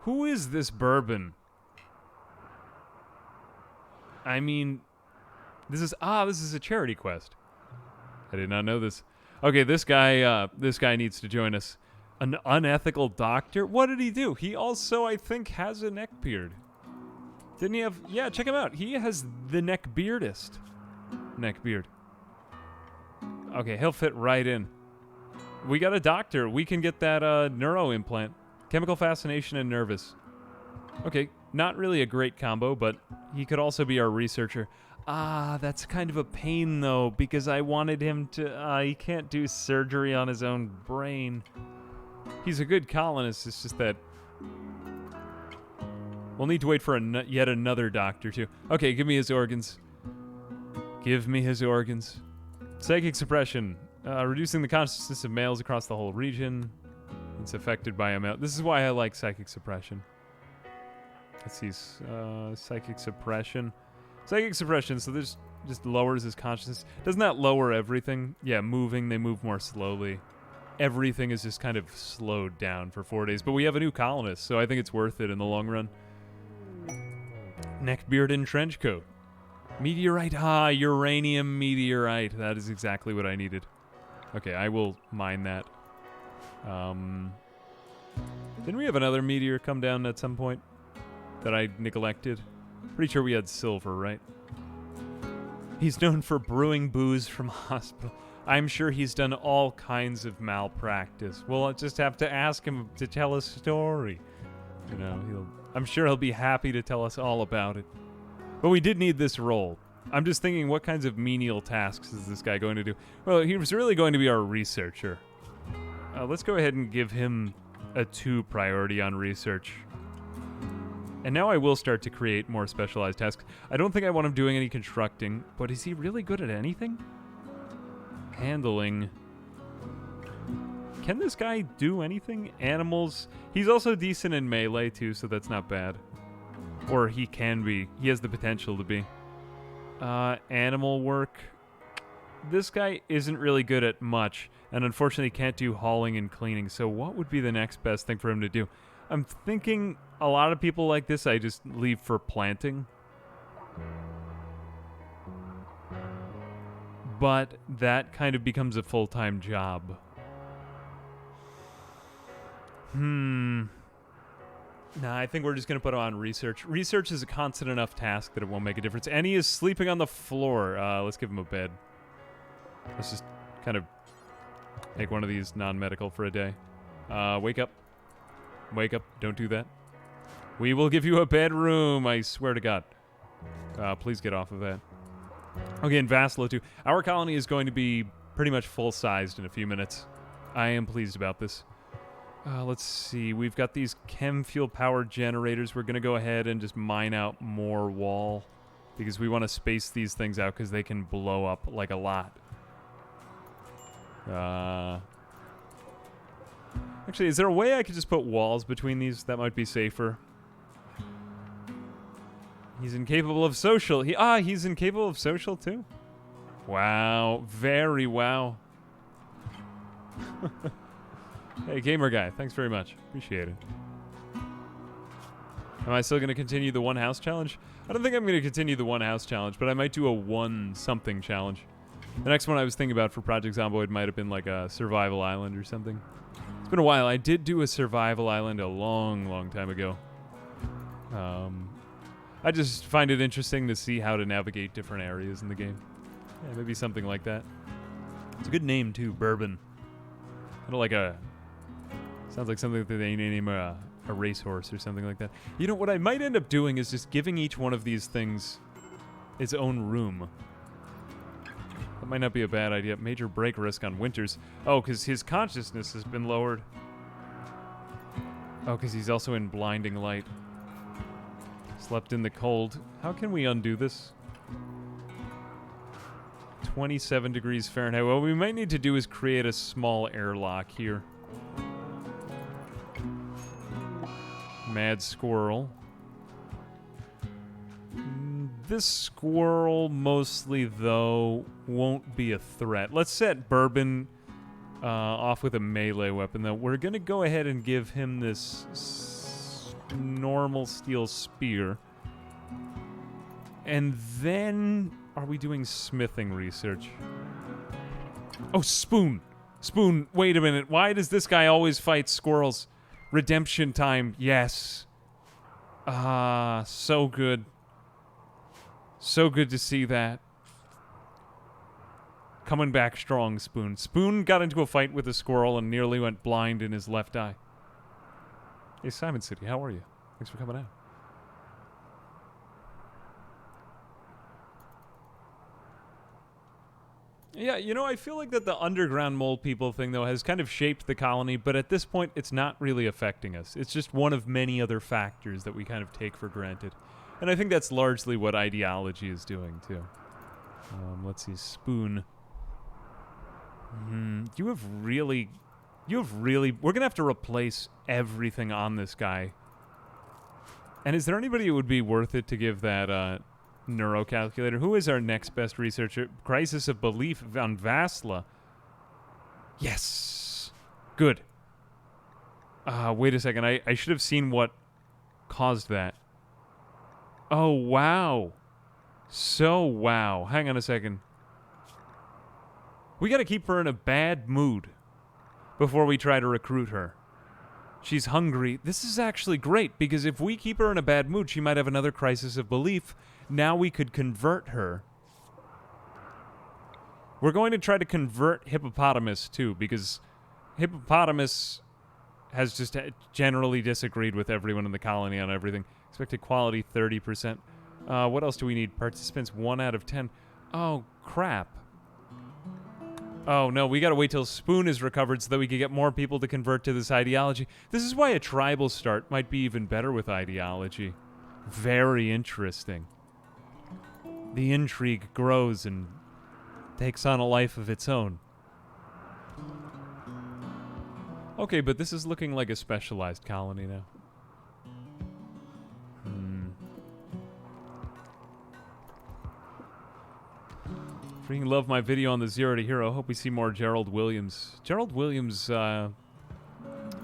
Who is this Bourbon? I mean, this is a charity quest. I did not know this. Okay, this guy needs to join us. An unethical doctor? What did he do? He also, I think, has a neckbeard. Didn't he have... Yeah, check him out. He has the neckbeardist neckbeard. Okay, he'll fit right in. We got a doctor. We can get that neuro implant. Chemical fascination and nervous. Okay, not really a great combo, but he could also be our researcher. That's kind of a pain, though, because I wanted him to... he can't do surgery on his own brain. He's a good colonist. It's just that... We'll need to wait for yet another doctor, too. Okay, give me his organs. Give me his organs. Psychic suppression. Reducing the consciousness of males across the whole region. It's affected by a male. This is why I like psychic suppression. Let's see. Psychic suppression. Psychic suppression, so this just lowers his consciousness. Doesn't that lower everything? Yeah, moving, they move more slowly. Everything is just kind of slowed down for 4 days. But we have a new colonist, so I think it's worth it in the long run. Neckbeard in trench coat. Meteorite. Uranium meteorite. That is exactly what I needed. Okay, I will mine that. Didn't we have another meteor come down at some point that I neglected? Pretty sure we had silver, right? He's known for brewing booze from hospital. I'm sure he's done all kinds of malpractice. We'll just have to ask him to tell a story. You know, I'm sure he'll be happy to tell us all about it. But we did need this role. I'm just thinking, what kinds of menial tasks is this guy going to do? Well, he was really going to be our researcher. Let's go ahead and give him a 2 priority on research. And now I will start to create more specialized tasks. I don't think I want him doing any constructing, but is he really good at anything? Handling. Can this guy do anything? Animals. He's also decent in melee too, so that's not bad. Or he can be. He has the potential to be. Animal work. This guy isn't really good at much, and unfortunately can't do hauling and cleaning, so what would be the next best thing for him to do? I'm thinking a lot of people like this I just leave for planting. But that kind of becomes a full-time job. Nah, I think we're just going to put on research. Research is a constant enough task that it won't make a difference. And he is sleeping on the floor. Let's give him a bed. Let's just kind of make one of these non-medical for a day. Wake up. Wake up. Don't do that. We will give you a bedroom, I swear to God. Please get off of that. Okay, and Vassalo too. Our colony is going to be pretty much full-sized in a few minutes. I am pleased about this. Let's see. We've got these chem fuel power generators. We're going to go ahead and just mine out more wall because we want to space these things out because they can blow up like a lot. Actually, is there a way I could just put walls between these? That might be safer. He's incapable of social. He's incapable of social too? Wow. Very wow. Hey, gamer guy. Thanks very much. Appreciate it. Am I still going to continue the one house challenge? I don't think I'm going to continue the one house challenge, but I might do a one something challenge. The next one I was thinking about for Project Zomboid might have been like a survival island or something. It's been a while. I did do a survival island a long, long time ago. I just find it interesting to see how to navigate different areas in the game. Yeah, maybe something like that. It's a good name too, Bourbon. Kind of like a... Sounds like something that they name a racehorse or something like that. You know, what I might end up doing is just giving each one of these things its own room. That might not be a bad idea. Major break risk on Winters. Oh, because his consciousness has been lowered. Oh, because he's also in blinding light. Slept in the cold. How can we undo this? 27 degrees Fahrenheit. What we might need to do is create a small airlock here. Mad squirrel. This squirrel mostly, though, won't be a threat. Let's set Bourbon off with a melee weapon, though. We're going to go ahead and give him this normal steel spear. And then, are we doing smithing research? Oh, Spoon. Spoon, wait a minute. Why does this guy always fight squirrels? Redemption time, yes. So good. So good to see that. Coming back strong, Spoon. Spoon got into a fight with a squirrel and nearly went blind in his left eye. Hey, Simon City, how are you? Thanks for coming out. Yeah, you know, I feel like that the underground mole people thing, though, has kind of shaped the colony, but at this point, it's not really affecting us. It's just one of many other factors that we kind of take for granted. And I think that's largely what ideology is doing, too. Let's see, spoon. You have really... We're going to have to replace everything on this guy. And is there anybody who would be worth it to give that neurocalculator? Who is our next best researcher? Crisis of Belief on Vasla. Yes! Good. Wait a second. I should have seen what caused that. Oh, wow. So, wow. Hang on a second. We got to keep her in a bad mood before we try to recruit her. She's hungry. This is actually great, because if we keep her in a bad mood, she might have another crisis of belief. Now we could convert her. We're going to try to convert Hippopotamus, too, because Hippopotamus has just generally disagreed with everyone in the colony on everything. Expected quality, 30%. What else do we need? Participants, 1 out of 10. Oh, crap. Oh, no, we gotta wait till Spoon is recovered so that we can get more people to convert to this ideology. This is why a tribal start might be even better with ideology. Very interesting. The intrigue grows and takes on a life of its own. Okay, but this is looking like a specialized colony now. Freaking love my video on the Zero to Hero. Hope we see more Gerald Williams. Gerald Williams, I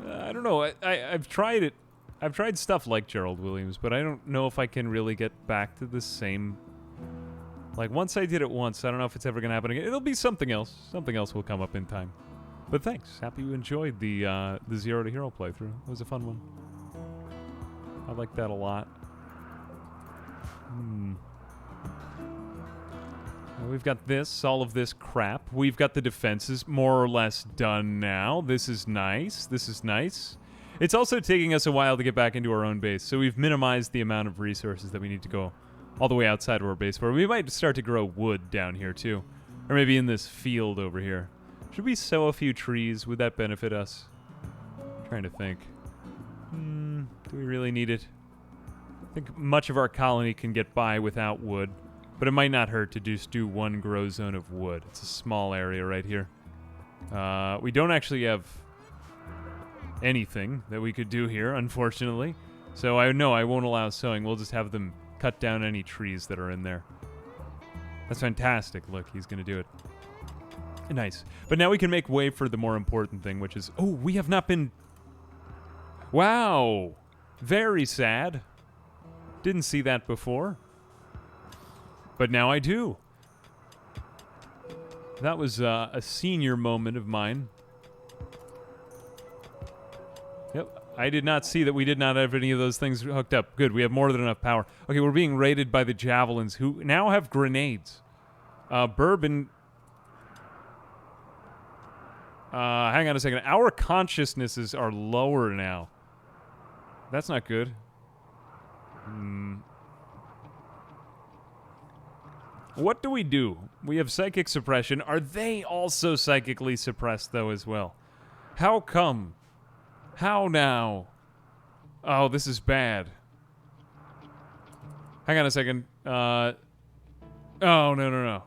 don't know. I've tried it. I've tried stuff like Gerald Williams, but I don't know if I can really get back to the same. Like, once I did it once, I don't know if it's ever going to happen again. It'll be something else. Something else will come up in time. But thanks. Happy you enjoyed the Zero to Hero playthrough. It was a fun one. I like that a lot. We've got this, all of this crap. We've got the defenses more or less done now. This is nice. This is nice. It's also taking us a while to get back into our own base, so we've minimized the amount of resources that we need to go all the way outside of our base for. We might start to grow wood down here, too. Or maybe in this field over here. Should we sow a few trees? Would that benefit us? I'm trying to think. Do we really need it? I think much of our colony can get by without wood. But it might not hurt to just do 1 grow zone of wood. It's a small area right here. We don't actually have anything that we could do here, unfortunately. So I won't allow sowing. We'll just have them cut down any trees that are in there. That's fantastic. Look, he's going to do it. Nice. But now we can make way for the more important thing, which is... Oh, we have not been... Wow. Very sad. Didn't see that before. But now I do. That was a senior moment of mine. Yep, I did not see that we did not have any of those things hooked up. Good, we have more than enough power. Okay, we're being raided by the Javelins, who now have grenades. Bourbon... hang on a second. Our consciousnesses are lower now. That's not good. What do we do? We have psychic suppression. Are they also psychically suppressed, though, as well? How come? How now? Oh, this is bad. Hang on a second. Oh, no.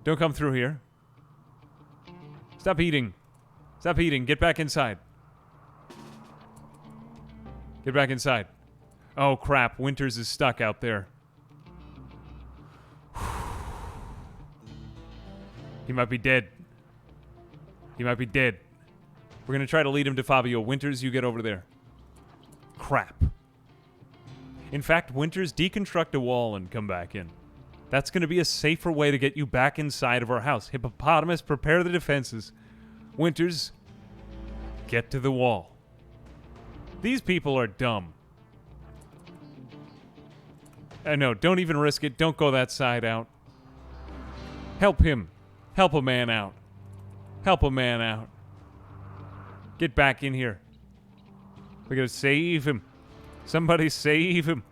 Don't come through here. Stop eating. Stop eating. Get back inside. Get back inside. Oh, crap. Winters is stuck out there. He might be dead. He might be dead. We're going to try to lead him to Fabio. Winters, you get over there. Crap. In fact, Winters, deconstruct a wall and come back in. That's going to be a safer way to get you back inside of our house. Hippopotamus, prepare the defenses. Winters, get to the wall. These people are dumb. No, don't even risk it. Don't go that side out. Help him. Help a man out. Help a man out. Get back in here. We gotta save him. Somebody save him.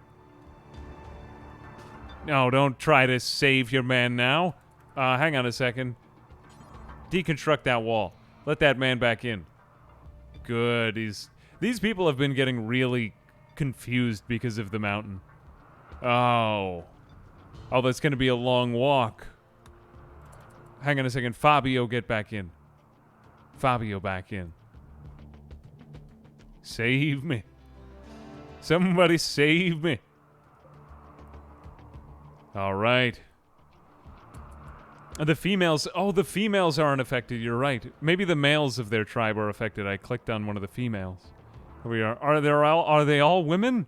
No, don't try to save your man now. Hang on a second. Deconstruct that wall. Let that man back in. Good. These people have been getting really confused because of the mountain. Oh. Oh, that's gonna be a long walk. Hang on a second. Fabio, get back in. Fabio, back in. Save me. Somebody save me. All right. The females... Oh, the females aren't affected. You're right. Maybe the males of their tribe are affected. I clicked on one of the females. Here we are. Are they all women?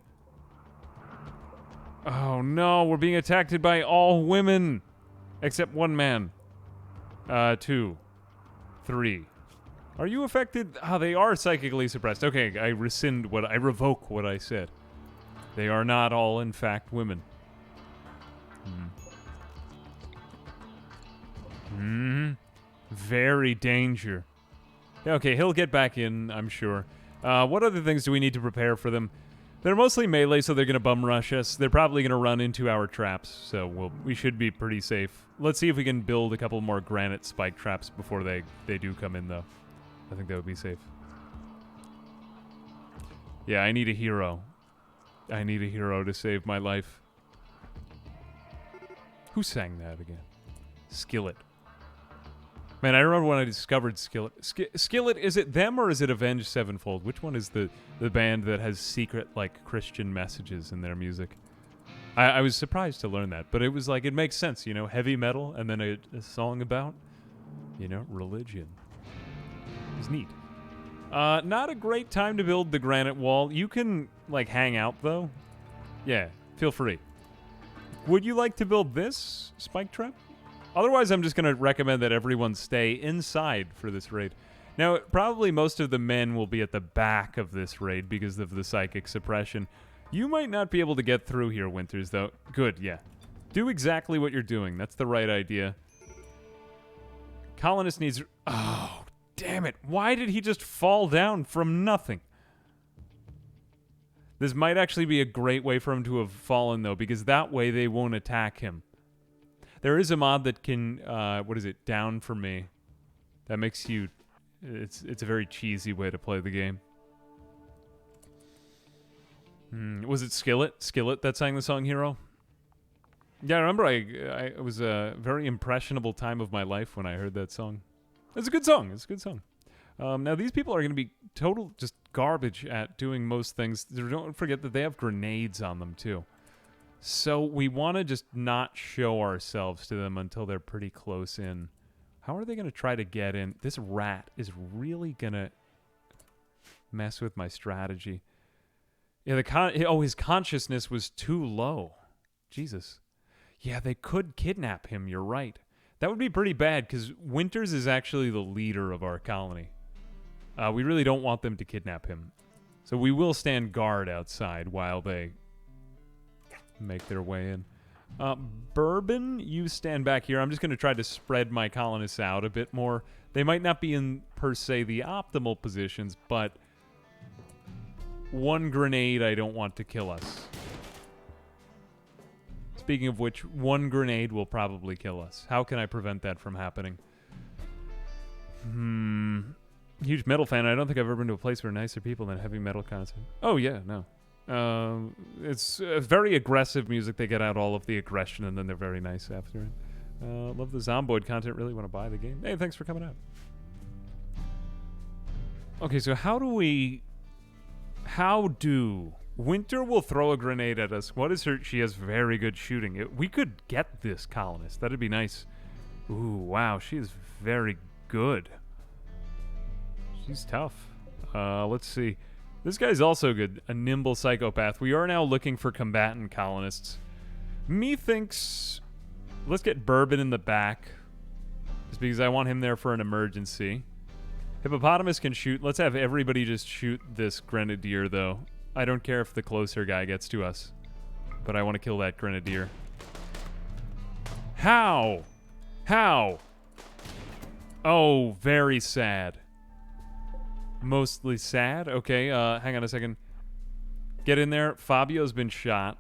Oh, no. We're being attacked by all women. Except one man. 2. 3. Are you affected? Ah, they are psychically suppressed. Okay, I revoke what I said. They are not all, in fact, women. Very danger. Okay, he'll get back in, I'm sure. What other things do we need to prepare for them? They're mostly melee, so they're going to bum rush us. They're probably going to run into our traps, so we should be pretty safe. Let's see if we can build a couple more granite spike traps before they do come in, though. I think that would be safe. Yeah, I need a hero. I need a hero to save my life. Who sang that again? Skillet. Man, I remember when I discovered Skillet. Skillet, is it them or is it Avenged Sevenfold? Which one is the band that has secret, like, Christian messages in their music? I was surprised to learn that, but it was like, it makes sense, you know, heavy metal and then a song about, you know, religion. It's neat. Not a great time to build the granite wall. You can, like, hang out, though. Yeah, feel free. Would you like to build this spike trap? Otherwise, I'm just going to recommend that everyone stay inside for this raid. Now, probably most of the men will be at the back of this raid because of the psychic suppression. You might not be able to get through here, Winters, though. Good, yeah. Do exactly what you're doing. That's the right idea. Colonist needs... Oh, damn it. Why did he just fall down from nothing? This might actually be a great way for him to have fallen, though, because that way they won't attack him. There is a mod that can, what is it, down for me. That makes you, it's a very cheesy way to play the game. Was it Skillet? Skillet that sang the song Hero? Yeah, I remember it was a very impressionable time of my life when I heard that song. It's a good song. It's a good song. Now, these people are going to be total just garbage at doing most things. Don't forget that they have grenades on them, too. So we want to just not show ourselves to them until they're pretty close in. How are they going to try to get in? This rat is really going to mess with my strategy. Yeah, his consciousness was too low. Jesus. Yeah, they could kidnap him. You're right. That would be pretty bad because Winters is actually the leader of our colony. We really don't want them to kidnap him. So we will stand guard outside while they make their way in. Bourbon, you stand back here. I'm just going to try to spread my colonists out a bit more. They might not be in, per se, the optimal positions, but one grenade I don't want to kill us. Speaking of which, one grenade will probably kill us. How can I prevent that from happening? Huge metal fan. I don't think I've ever been to a place where nicer people than heavy metal concert. Oh, yeah, no. It's very aggressive music. They get out all of the aggression, and then they're very nice after it. Love the Zomboid content. Really want to buy the game. Hey, thanks for coming out. Okay, so how do... Winter will throw a grenade at us. What is her... She has very good shooting. We could get this colonist. That'd be nice. Ooh, wow. She is very good. She's tough. Let's see. This guy's also good. A nimble psychopath. We are now looking for combatant colonists. Methinks... Let's get Bourbon in the back. Just because I want him there for an emergency. Hippopotamus can shoot. Let's have everybody just shoot this grenadier, though. I don't care if the closer guy gets to us. But I want to kill that grenadier. How? How? Oh, very sad. Mostly sad? Okay, hang on a second. Get in there. Fabio's been shot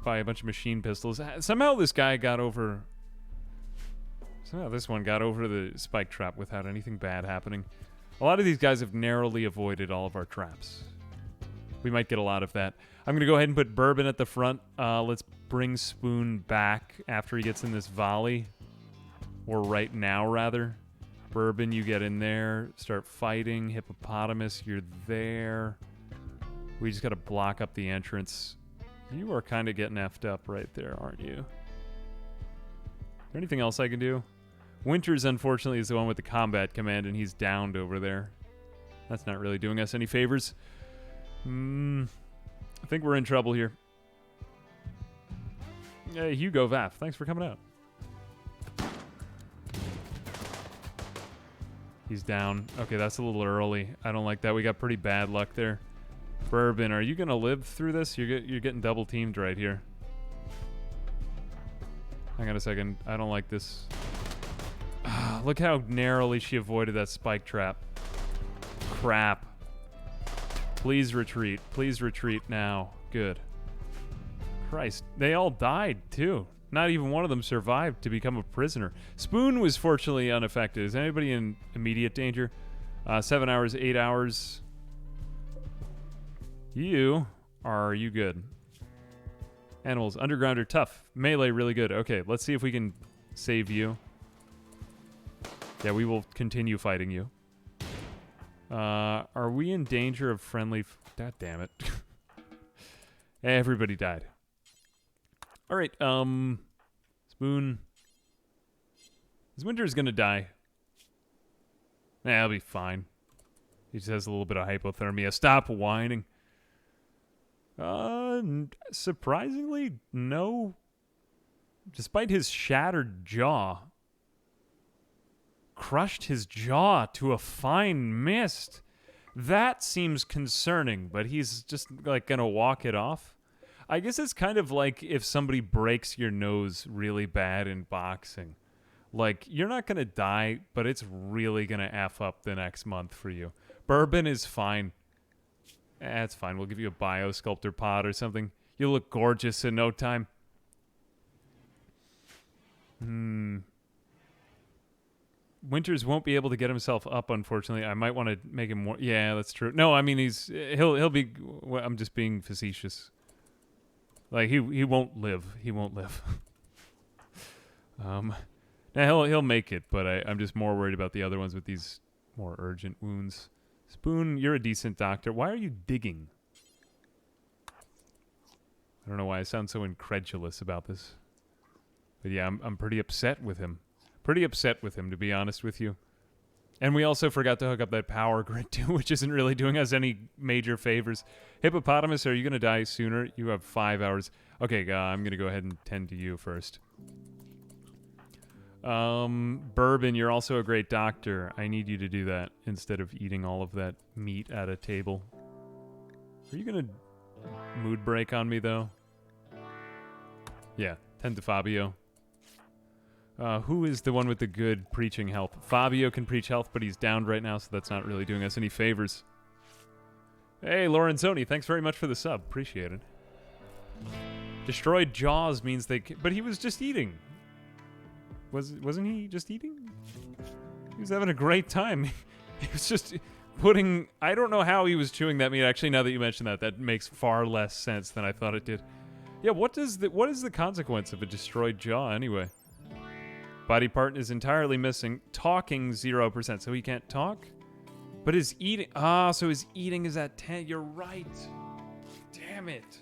by a bunch of machine pistols. Somehow this guy got over... Somehow this one got over the spike trap without anything bad happening. A lot of these guys have narrowly avoided all of our traps. We might get a lot of that. I'm going to go ahead and put Bourbon at the front. Let's bring Spoon back after he gets in this volley. Or right now, rather. Bourbon, you get in there. Start fighting. Hippopotamus, you're there. We just got to block up the entrance. You are kind of getting effed up right there, aren't you? Is there anything else I can do? Winters, unfortunately, is the one with the combat command, and he's downed over there. That's not really doing us any favors. I think we're in trouble here. Hey, Hugo Vaff, thanks for coming out. He's down. Okay, that's a little early. I don't like that. We got pretty bad luck there. Bourbon, are you going to live through this? You're getting double teamed right here. Hang on a second. I don't like this. Look how narrowly she avoided that spike trap. Crap. Please retreat. Please retreat now. Good. Christ. They all died, too. Not even one of them survived to become a prisoner. Spoon was fortunately unaffected. Is anybody in immediate danger? 7 hours, 8 hours. You good? Animals. Underground are tough. Melee really good. Okay, let's see if we can save you. Yeah, we will continue fighting you. Are we in danger of friendly... God damn it. Everybody died. All right, Spoon. This Winter's gonna die. Nah, he'll be fine. He just has a little bit of hypothermia. Stop whining. Surprisingly, no. Despite his shattered jaw. Crushed his jaw to a fine mist. That seems concerning, but he's just, like, gonna walk it off. I guess it's kind of like if somebody breaks your nose really bad in boxing. Like, you're not going to die, but it's really going to F up the next month for you. Bourbon is fine. That's fine. We'll give you a biosculptor pod or something. You'll look gorgeous in no time. Winters won't be able to get himself up, unfortunately. I might want to make him more... Yeah, that's true. No, I mean, he'll be... Well, I'm just being facetious. Like, he won't live. He won't live. Now he'll make it, but I'm just more worried about the other ones with these more urgent wounds. Spoon, you're a decent doctor. Why are you digging? I don't know why I sound so incredulous about this. But yeah, I'm pretty upset with him. Pretty upset with him, to be honest with you. And we also forgot to hook up that power grid, too, which isn't really doing us any major favors. Hippopotamus, are you going to die sooner? You have 5 hours. Okay, I'm going to go ahead and tend to you first. Bourbon, you're also a great doctor. I need you to do that instead of eating all of that meat at a table. Are you going to mood break on me, though? Yeah, tend to Fabio. Who is the one with the good preaching health? Fabio can preach health, but he's downed right now, so that's not really doing us any favors. Hey, Lorenzoni, thanks very much for the sub. Appreciate it. Destroyed jaws means they... But he was just eating. Wasn't he just eating? He was having a great time. He was just putting... I don't know how he was chewing that meat. Actually, now that you mention that, that makes far less sense than I thought it did. Yeah, what is the consequence of a destroyed jaw, anyway? Body part is entirely missing. Talking, 0%. So he can't talk? But his eating... so his eating is at 10. You're right. Damn it.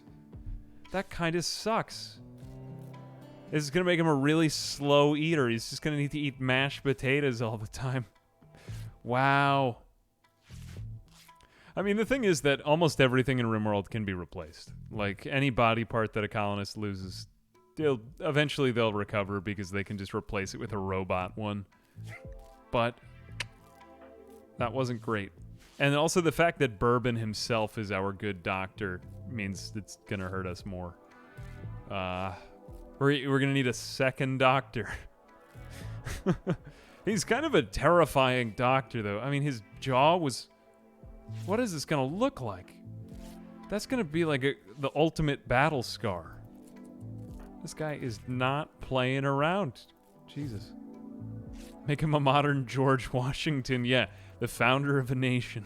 That kind of sucks. This is going to make him a really slow eater. He's just going to need to eat mashed potatoes all the time. Wow. I mean, the thing is that almost everything in Rimworld can be replaced. Like, any body part that a colonist loses... Eventually they'll recover because they can just replace it with a robot one. But that wasn't great. And also the fact that Bourbon himself is our good doctor means it's going to hurt us more. We're going to need a second doctor. He's kind of a terrifying doctor, though. I mean, his jaw was... What is this going to look like? That's going to be like the ultimate battle scar. This guy is not playing around. Jesus. Make him a modern George Washington. Yeah, the founder of a nation.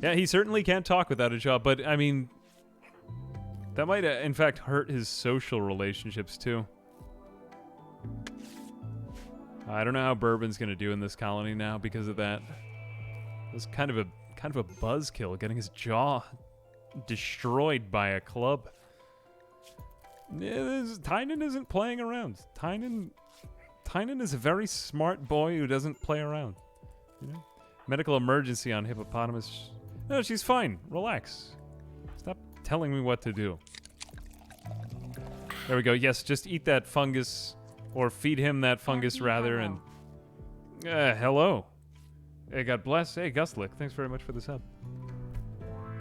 Yeah, he certainly can't talk without a jaw, but, I mean... That might, in fact, hurt his social relationships, too. I don't know how Bourbon's going to do in this colony now because of that. It was kind of a buzzkill, getting his jaw destroyed by a club. Tynan isn't playing around. Tynan is a very smart boy who doesn't play around. You know? Medical emergency on hippopotamus. No, she's fine. Relax. Stop telling me what to do. There we go. Yes, just eat that fungus. Or feed him that fungus, rather, and... hello. Hey, God bless. Hey, Gustlick, thanks very much for the sub.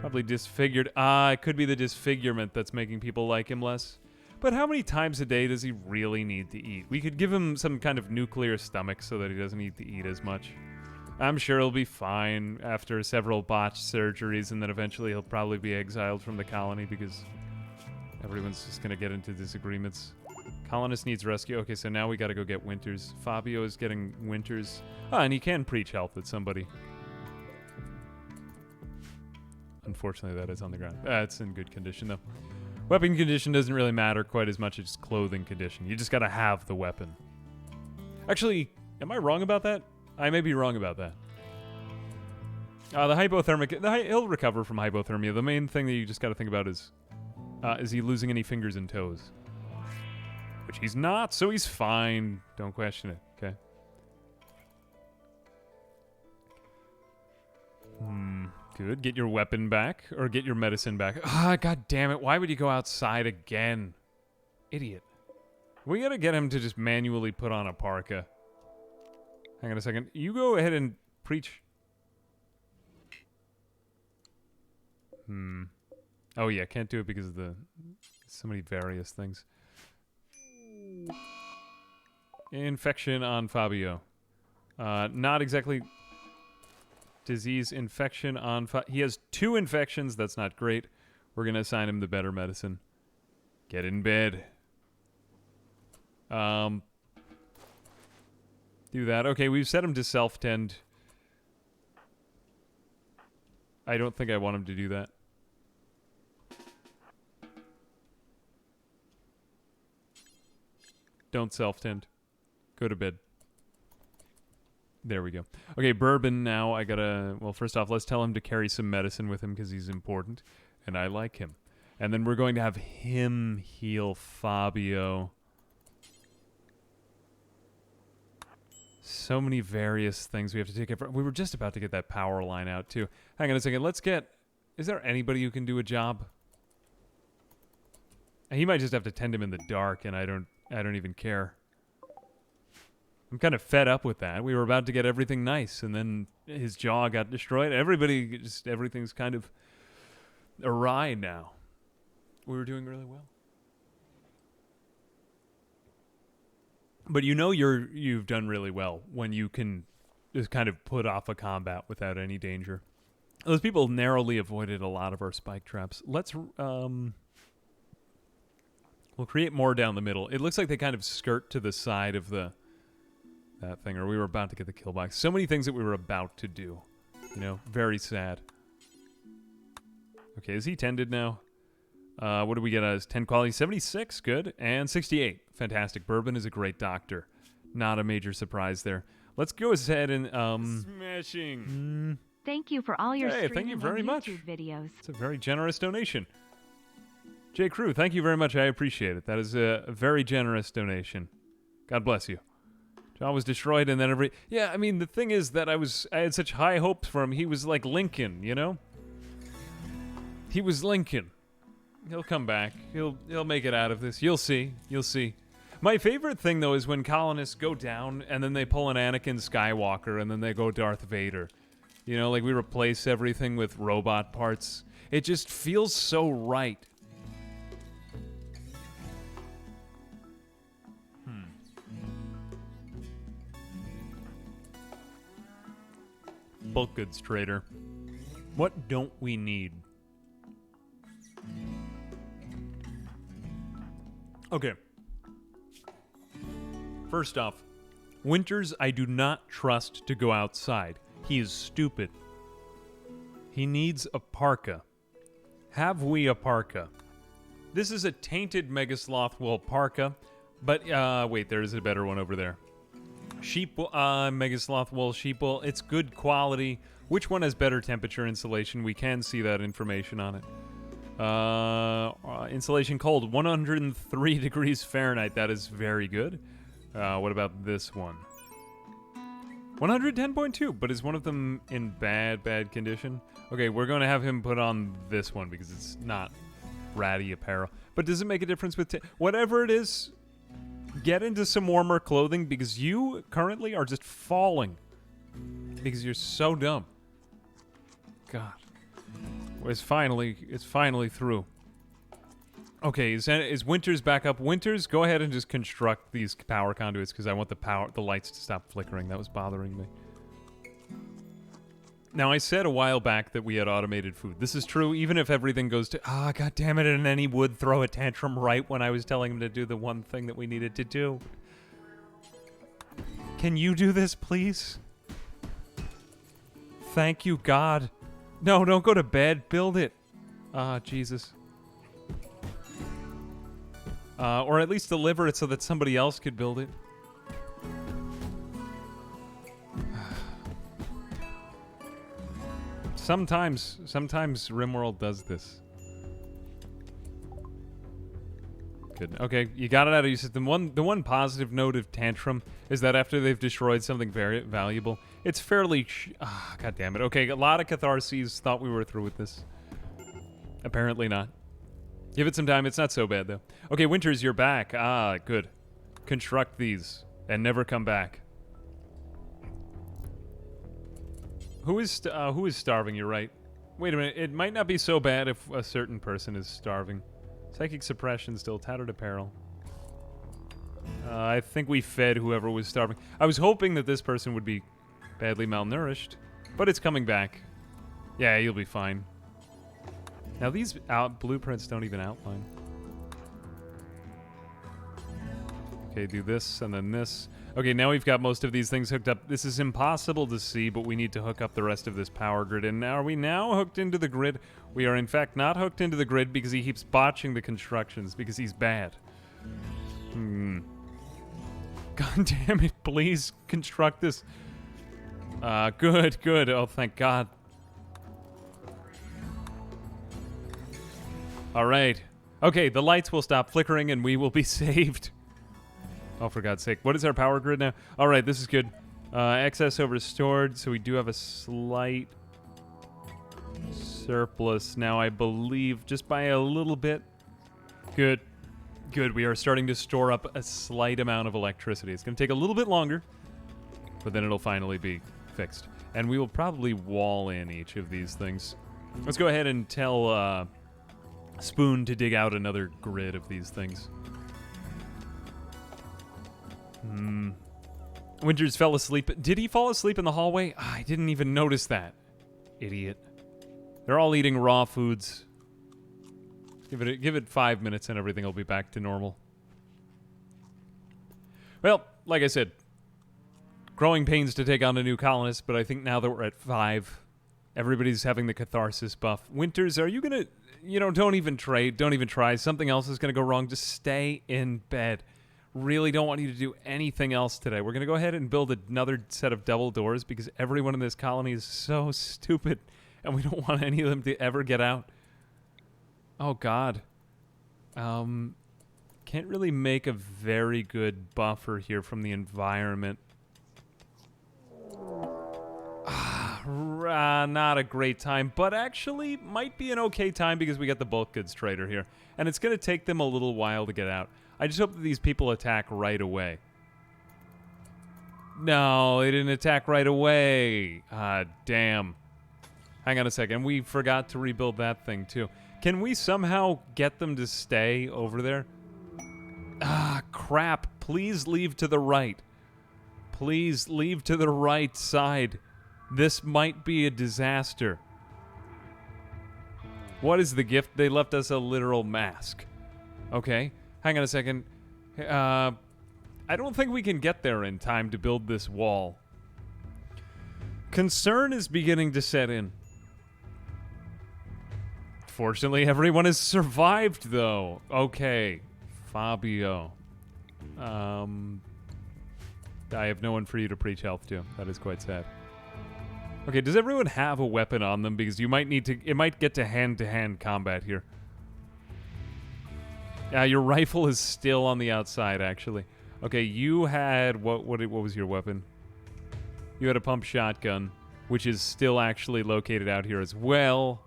Probably disfigured. It could be the disfigurement that's making people like him less. But how many times a day does he really need to eat? We could give him some kind of nuclear stomach so that he doesn't need to eat as much. I'm sure he'll be fine after several botched surgeries, and then eventually he'll probably be exiled from the colony because everyone's just going to get into disagreements. Colonist needs rescue. Okay, so now we got to go get Winters. Fabio is getting Winters. And he can preach health at somebody. Unfortunately, that is on the ground. It's in good condition, though. Weapon condition doesn't really matter quite as much as clothing condition. You just got to have the weapon. Actually, am I wrong about that? I may be wrong about that. The hypothermic... he'll recover from hypothermia. The main thing that you just got to think about is he losing any fingers and toes? Which he's not, so he's fine. Don't question it, okay? Good. Get your weapon back, or get your medicine back. God damn it. Why would you go outside again? Idiot. We gotta get him to just manually put on a parka. Hang on a second. You go ahead and preach. Oh, yeah, can't do it because of so many various things. Infection on Fabio. Not exactly disease. Infection on he has 2 infections. That's not great. We're going to assign him the better medicine. Get in bed. Do that. Okay, we've set him to self-tend. I don't think I want him to do that. Don't self-tend. Go to bed. There we go. Okay, Bourbon now. I gotta... Well, first off, let's tell him to carry some medicine with him because he's important. And I like him. And then we're going to have him heal Fabio. So many various things we have to take care of. We were just about to get that power line out, too. Hang on a second. Let's get... Is there anybody who can do a job? He might just have to tend him in the dark, and I don't even care. I'm kind of fed up with that. We were about to get everything nice, and then his jaw got destroyed. Everything's kind of awry now. We were doing really well. But you know you've done really well when you can just kind of put off a combat without any danger. Those people narrowly avoided a lot of our spike traps. Let's... We'll create more down the middle. It looks like they kind of skirt to the side of that thing, or we were about to get the kill box. So many things that we were about to do. You know, very sad. Okay, is he tended now? What do we get as 10 quality? 76, good. And 68, fantastic. Bourbon is a great doctor. Not a major surprise there. Let's go ahead and... Smashing. Thank you for all your streaming thank you very and much. YouTube videos. It's a very generous donation. J. Crew, thank you very much. I appreciate it. That is a very generous donation. God bless you. Jaw was destroyed, and then yeah, I mean, the thing is that I had such high hopes for him. He was like Lincoln, you know? He was Lincoln. He'll come back. He'll make it out of this. You'll see. You'll see. My favorite thing, though, is when colonists go down, and then they pull an Anakin Skywalker, and then they go Darth Vader. You know, like we replace everything with robot parts. It just feels so right. Bulk goods trader. What don't we need? Okay. First off, Winters I do not trust to go outside. He is stupid. He needs a parka. Have we a parka? This is a tainted Megasloth wool parka. But, wait, there is a better one over there. Sheep, Mega Sloth Wool, Sheep Wool. It's good quality. Which one has better temperature insulation? We can see that information on it. Insulation cold, 103 degrees Fahrenheit. That is very good. What about this one? 110.2, but is one of them in bad condition? Okay, we're going to have him put on this one because it's not ratty apparel. But does it make a difference with... whatever it is, get into some warmer clothing because you currently are just falling. Because you're so dumb. God. It's finally through. Okay, is Winters back up? Winters, go ahead and just construct these power conduits because I want the lights to stop flickering. That was bothering me. Now, I said a while back that we had automated food. This is true even if everything goes to... God damn it, and then he would throw a tantrum right when I was telling him to do the one thing that we needed to do. Can you do this, please? Thank you, God. No, don't go to bed. Build it. Jesus. Or at least deliver it so that somebody else could build it. Sometimes Rimworld does this. Good. Okay, you got it out of your system. The one positive note of Tantrum is that after they've destroyed something very valuable, it's fairly... God damn it. Okay, a lot of catharses thought we were through with this. Apparently not. Give it some time. It's not so bad, though. Okay, Winters, you're back. Good. Construct these and never come back. Who is starving? You're right. Wait a minute. It might not be so bad if a certain person is starving. Psychic suppression still. Tattered apparel. I think we fed whoever was starving. I was hoping that this person would be badly malnourished, but it's coming back. Yeah, you'll be fine. Now these blueprints don't even outline. Okay, do this and then this. Okay, now we've got most of these things hooked up. This is impossible to see, but we need to hook up the rest of this power grid. And are we now hooked into the grid? We are in fact not hooked into the grid because he keeps botching the constructions because he's bad. God damn it, please construct this. Good. Oh, thank God. All right. Okay, the lights will stop flickering and we will be saved. Oh, for God's sake. What is our power grid now? All right, this is good. Excess over stored, so we do have a slight surplus now, I believe, just by a little bit. Good. We are starting to store up a slight amount of electricity. It's going to take a little bit longer, but then it'll finally be fixed. And we will probably wall in each of these things. Let's go ahead and tell Spoon to dig out another grid of these things. Winters fell asleep. Did he fall asleep in the hallway? I didn't even notice that. Idiot. They're all eating raw foods. Give it 5 minutes and everything will be back to normal. Well, like I said, growing pains to take on a new colonist, but I think now that we're at 5, everybody's having the catharsis buff. Winters, are you gonna... don't even trade. Don't even try. Something else is gonna go wrong. Just stay in bed. Really don't want you to do anything else today. We're going to go ahead and build another set of double doors because everyone in this colony is so stupid and we don't want any of them to ever get out. Oh, God. Can't really make a very good buffer here from the environment. Not a great time, but actually might be an okay time because we got the bulk goods trader here. And it's going to take them a little while to get out. I just hope that these people attack right away. No, they didn't attack right away. Damn. Hang on a second. We forgot to rebuild that thing, too. Can we somehow get them to stay over there? Crap. Please leave to the right. Please leave to the right side. This might be a disaster. What is the gift? They left us a literal mask. Okay. Hang on a second. I don't think we can get there in time to build this wall. Concern is beginning to set in. Fortunately, everyone has survived, though. Okay. Fabio. I have no one for you to preach health to. That is quite sad. Okay, does everyone have a weapon on them? Because you might need to... It might get to hand-to-hand combat here. Your rifle is still on the outside, actually. Okay, you had... What was your weapon? You had a pump shotgun, which is still actually located out here as well.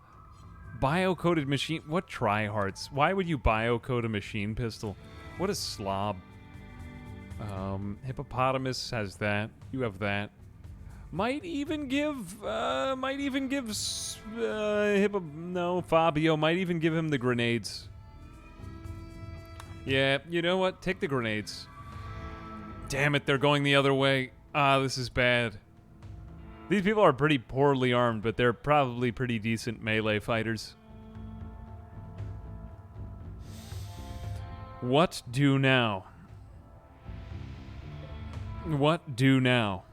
Bio-coded machine... What tryhards? Why would you bio-code a machine pistol? What a slob. Hippopotamus has that. You have that. Might even give... no, Fabio might even give him the grenades. Yeah, you know what? Take the grenades. Damn it, they're going the other way. This is bad. These people are pretty poorly armed, but they're probably pretty decent melee fighters. What do now? What do now?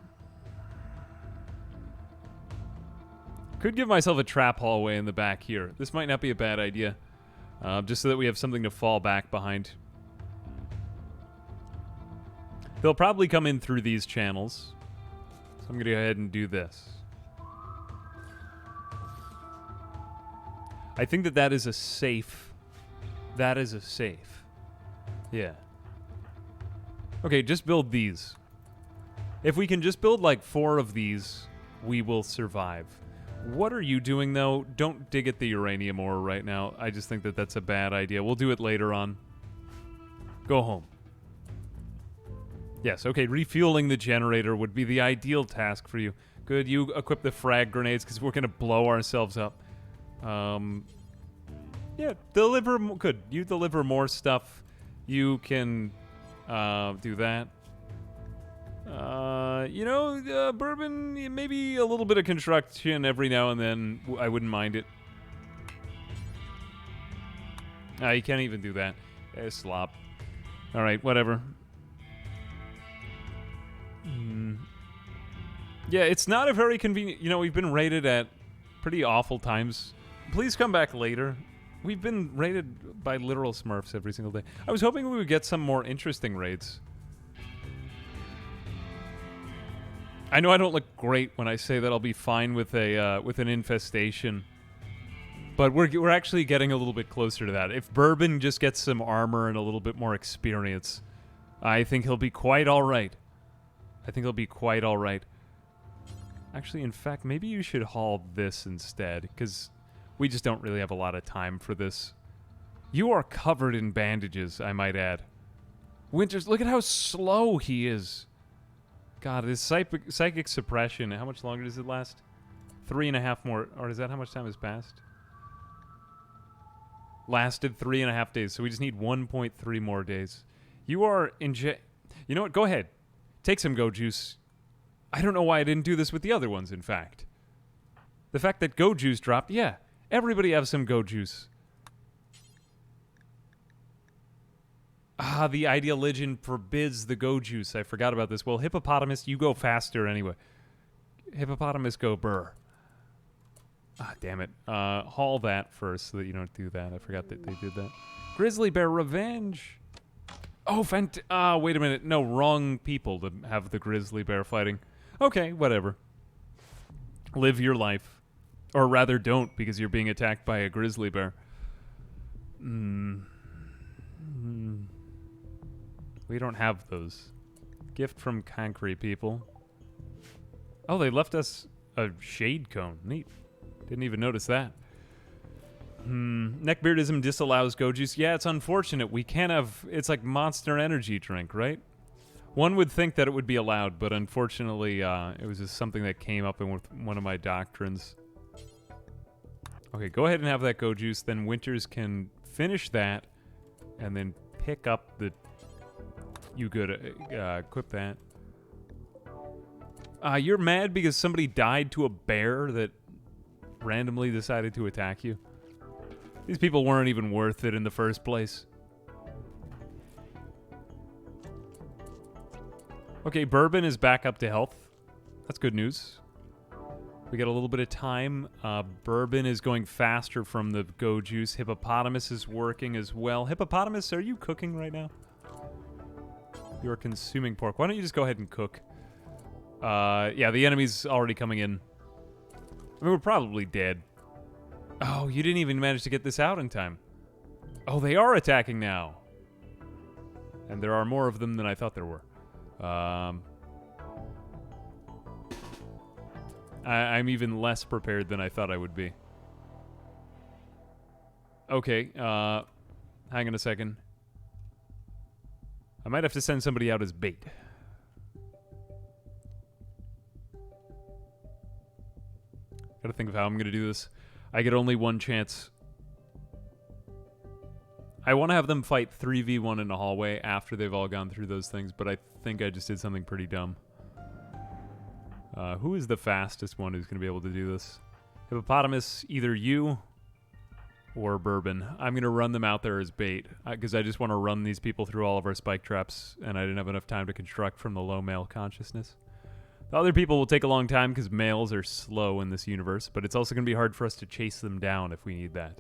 Could give myself a trap hallway in the back here. This might not be a bad idea. Just so that we have something to fall back behind. They'll probably come in through these channels. So I'm going to go ahead and do this. I think that is a safe. That is a safe. Yeah. Okay, just build these. If we can just build like 4 of these, we will survive. What are you doing, though? Don't dig at the uranium ore right now. I just think that that's a bad idea. We'll do it later on. Go home. Yes, okay, refueling the generator would be the ideal task for you. Good, you equip the frag grenades because we're going to blow ourselves up. Yeah, deliver... Good, you deliver more stuff. You can do that. Bourbon, maybe a little bit of construction every now and then. I wouldn't mind it. You can't even do that. Slop. Alright, whatever. Yeah, it's not a very convenient... You know, we've been raided at pretty awful times. Please come back later. We've been raided by literal smurfs every single day. I was hoping we would get some more interesting raids. I know I don't look great when I say that I'll be fine with a with an infestation, but we're actually getting a little bit closer to that. If Bourbon just gets some armor and a little bit more experience, I think he'll be quite all right. I think he'll be quite all right. Actually, in fact, maybe you should haul this instead, because we just don't really have a lot of time for this. You are covered in bandages, I might add. Winters, look at how slow he is. God, this psychic suppression, how much longer does it last? 3.5 more, or is that how much time has passed? Lasted 3.5 days, so we just need 1.3 more days. You are you know what, go ahead. Take some Go Juice. I don't know why I didn't do this with the other ones, in fact. The fact that Go Juice dropped, yeah, everybody have some Go Juice. The Ideal Legend forbids the Go Juice. I forgot about this. Well, Hippopotamus, you go faster anyway. Hippopotamus, go burr. Damn it. Haul that first so that you don't do that. I forgot that they did that. Grizzly Bear Revenge. Oh, wait a minute. No, wrong people to have the Grizzly Bear fighting. Okay, whatever. Live your life. Or rather, don't, because you're being attacked by a Grizzly Bear. We don't have those. Gift from Concrete people. Oh, they left us a shade cone. Neat. Didn't even notice that. Neckbeardism disallows Go Juice. Yeah, it's unfortunate. We can't have... It's like Monster Energy drink, right? One would think that it would be allowed, but unfortunately, it was just something that came up in with one of my doctrines. Okay, go ahead and have that Go Juice. Then Winters can finish that and then pick up the... You could equip that. You're mad because somebody died to a bear that randomly decided to attack you? These people weren't even worth it in the first place. Okay, Bourbon is back up to health. That's good news. We got a little bit of time. Bourbon is going faster from the Go Juice. Hippopotamus is working as well. Hippopotamus, are you cooking right now? You're consuming pork. Why don't you just go ahead and cook? Yeah, the enemy's already coming in. I mean, we're probably dead. Oh, you didn't even manage to get this out in time. Oh, they are attacking now. And there are more of them than I thought there were. I'm even less prepared than I thought I would be. Okay, hang on a second. I might have to send somebody out as bait. Gotta think of how I'm gonna do this. I get only one chance. I want to have them fight 3v1 in a hallway after they've all gone through those things, but I think I just did something pretty dumb. Who is the fastest one who's going to be able to do this? Hippopotamus, either you or Bourbon. I'm going to run them out there as bait, because I just want to run these people through all of our spike traps, and I didn't have enough time to construct from the low male consciousness. The other people will take a long time because males are slow in this universe, but it's also going to be hard for us to chase them down if we need that.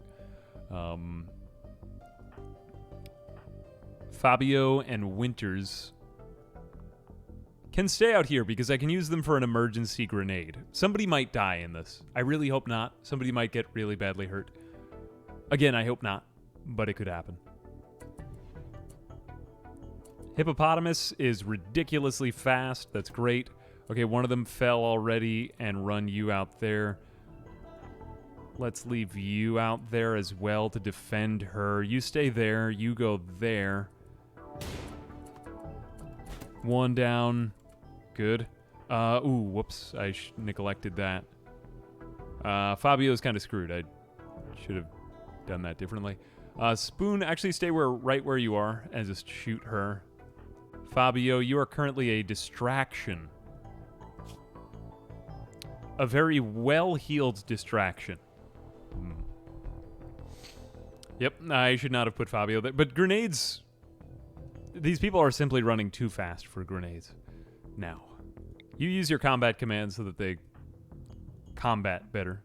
Fabio and Winters can stay out here because I can use them for an emergency grenade. Somebody might die in this. I really hope not. Somebody might get really badly hurt. Again, I hope not, but it could happen. Hippopotamus is ridiculously fast. That's great. Okay, one of them fell already and run you out there. Let's leave you out there as well to defend her. You stay there. You go there. One down. Good. Ooh, whoops. I neglected that. Fabio's kind of screwed. I should have done that differently. Spoon, actually stay right where you are and just shoot her. Fabio, you are currently a distraction. A very well-heeled distraction. Yep, I should not have put Fabio there. But grenades... These people are simply running too fast for grenades. Now, you use your combat commands so that they combat better.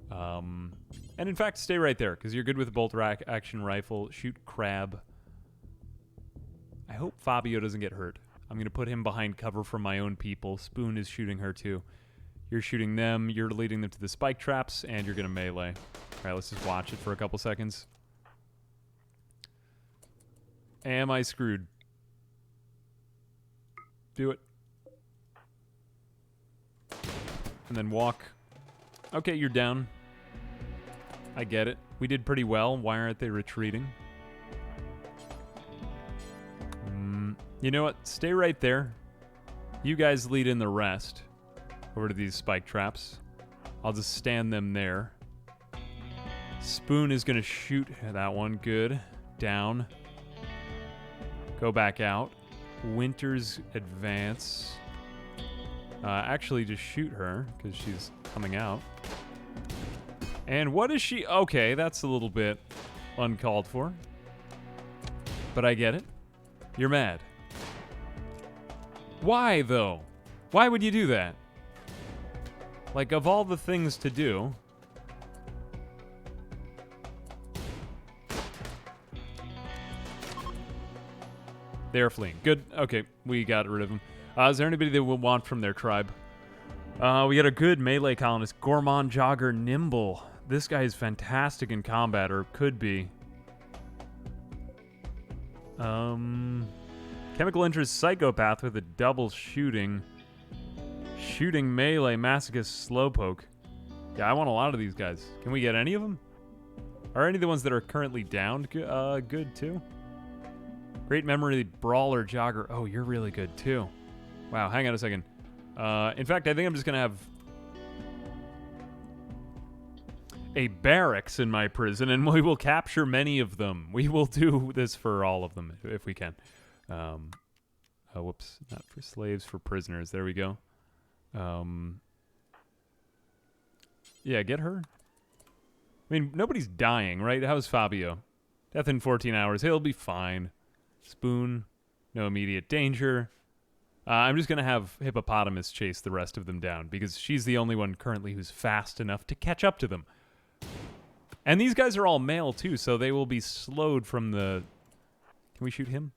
And in fact, stay right there, because you're good with a bolt-action rifle. Shoot crab. I hope Fabio doesn't get hurt. I'm going to put him behind cover from my own people. Spoon is shooting her too. You're shooting them, you're leading them to the spike traps, and you're going to melee. All right, let's just watch it for a couple seconds. Am I screwed? Do it. And then walk. Okay, you're down. I get it. We did pretty well. Why aren't they retreating? You know what? Stay right there. You guys lead in the rest over to these spike traps. I'll just stand them there. Spoon is going to shoot that one. Good. Down. Go back out. Winters advance. Actually, just shoot her, because she's coming out. And what is she? Okay, that's a little bit uncalled for. But I get it. You're mad. Why, though? Why would you do that? Like, of all the things to do... They're fleeing. Good. Okay, we got rid of them. Is there anybody that we'll want from their tribe? We got a good melee colonist. Gourmand Jogger Nimble. This guy is fantastic in combat, or could be. Chemical interest psychopath with a double shooting. Shooting melee masochist slowpoke. Yeah, I want a lot of these guys. Can we get any of them? Are any of the ones that are currently downed good too? Great memory brawler jogger. Oh, you're really good too. Wow, hang on a second. In fact, I think I'm just going to have a barracks in my prison, and we will capture many of them. We will do this for all of them if we can. Whoops, not for slaves, for prisoners. There we go. Yeah, get her. I mean, nobody's dying, right? How's Fabio? Death in 14 hours. He'll be fine. Spoon, no immediate danger. I'm just going to have Hippopotamus chase the rest of them down, because she's the only one currently who's fast enough to catch up to them. And these guys are all male, too, so they will be slowed from the... Can we shoot him?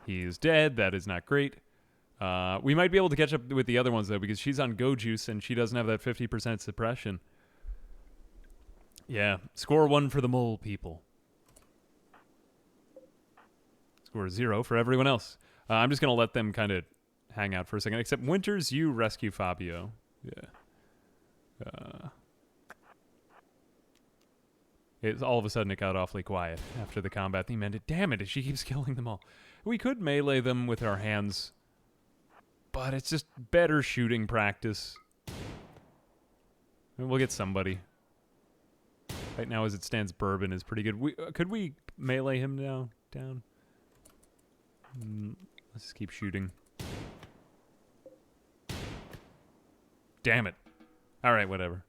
He is dead. That is not great. We might be able to catch up with the other ones, though, because she's on go juice and she doesn't have that 50% suppression. Yeah. Score 1 for the mole people. Score 0 for everyone else. I'm just going to let them kind of hang out for a second. Except Winters, you rescue Fabio. Yeah. All of a sudden it got awfully quiet after the combat theme ended. Damn it, she keeps killing them all. We could melee them with our hands, but it's just better shooting practice. We'll get somebody. Right now, as it stands, Bourbon is pretty good. Could we melee him now? Down? Let's just keep shooting. Damn it. Alright, whatever.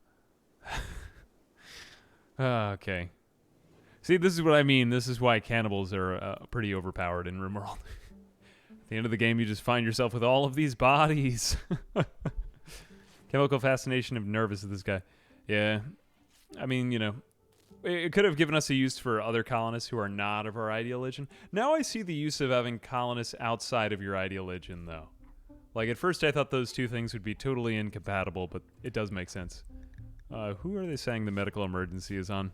Okay. See, this is what I mean. This is why cannibals are pretty overpowered in Rimworld. At the end of the game, you just find yourself with all of these bodies. Chemical fascination of nervous of this guy. Yeah. I mean, you know, it could have given us a use for other colonists who are not of our ideology. Now I see the use of having colonists outside of your ideology, though. Like, at first I thought those two things would be totally incompatible, but it does make sense. Who are they saying the medical emergency is on?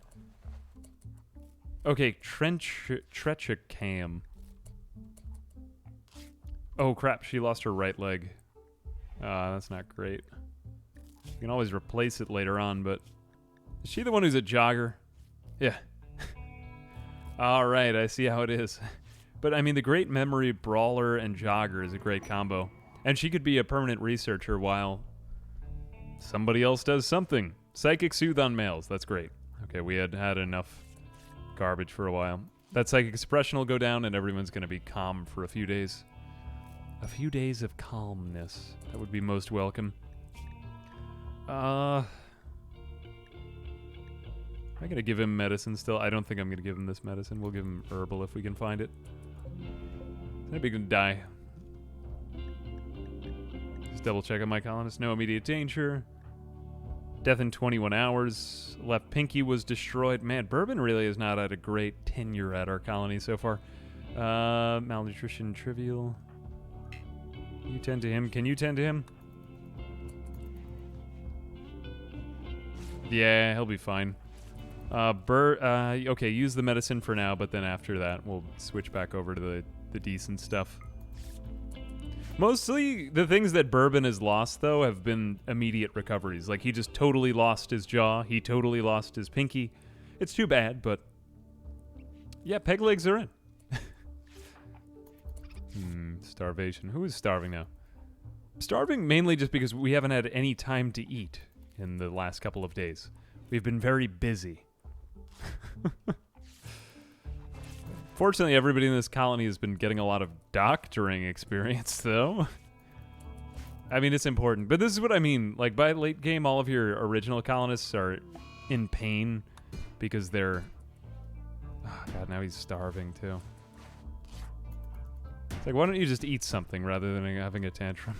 Okay, Trechicam. Oh, crap, she lost her right leg. That's not great. You can always replace it later on, but... Is she the one who's a jogger? Yeah. Alright, I see how it is. But, I mean, the great memory brawler and jogger is a great combo. And she could be a permanent researcher while somebody else does something. Psychic soothe on males. That's great. Okay, we had enough garbage for a while. That psychic suppression will go down and everyone's going to be calm for a few days. A few days of calmness. That would be most welcome. Am I going to give him medicine still? I don't think I'm going to give him this medicine. We'll give him herbal if we can find it. Maybe going to die. Just double check on my colonist. No immediate danger. Death in 21 hours. Left Pinky was destroyed. Man, Bourbon really has not had a great tenure at our colony so far. Malnutrition trivial. You tend to him. Can you tend to him? Yeah, he'll be fine. Okay, use the medicine for now, but then after that, we'll switch back over to the decent stuff. Mostly, the things that Bourbon has lost, though, have been immediate recoveries. Like, he just totally lost his jaw. He totally lost his pinky. It's too bad, but... Yeah, peg legs are in. Starvation. Who is starving now? Starving mainly just because we haven't had any time to eat in the last couple of days. We've been very busy. Fortunately, everybody in this colony has been getting a lot of doctoring experience, though. I mean, it's important. But this is what I mean. Like, by late game, all of your original colonists are in pain because they're... Oh, God, now he's starving, too. It's like, why don't you just eat something rather than having a tantrum?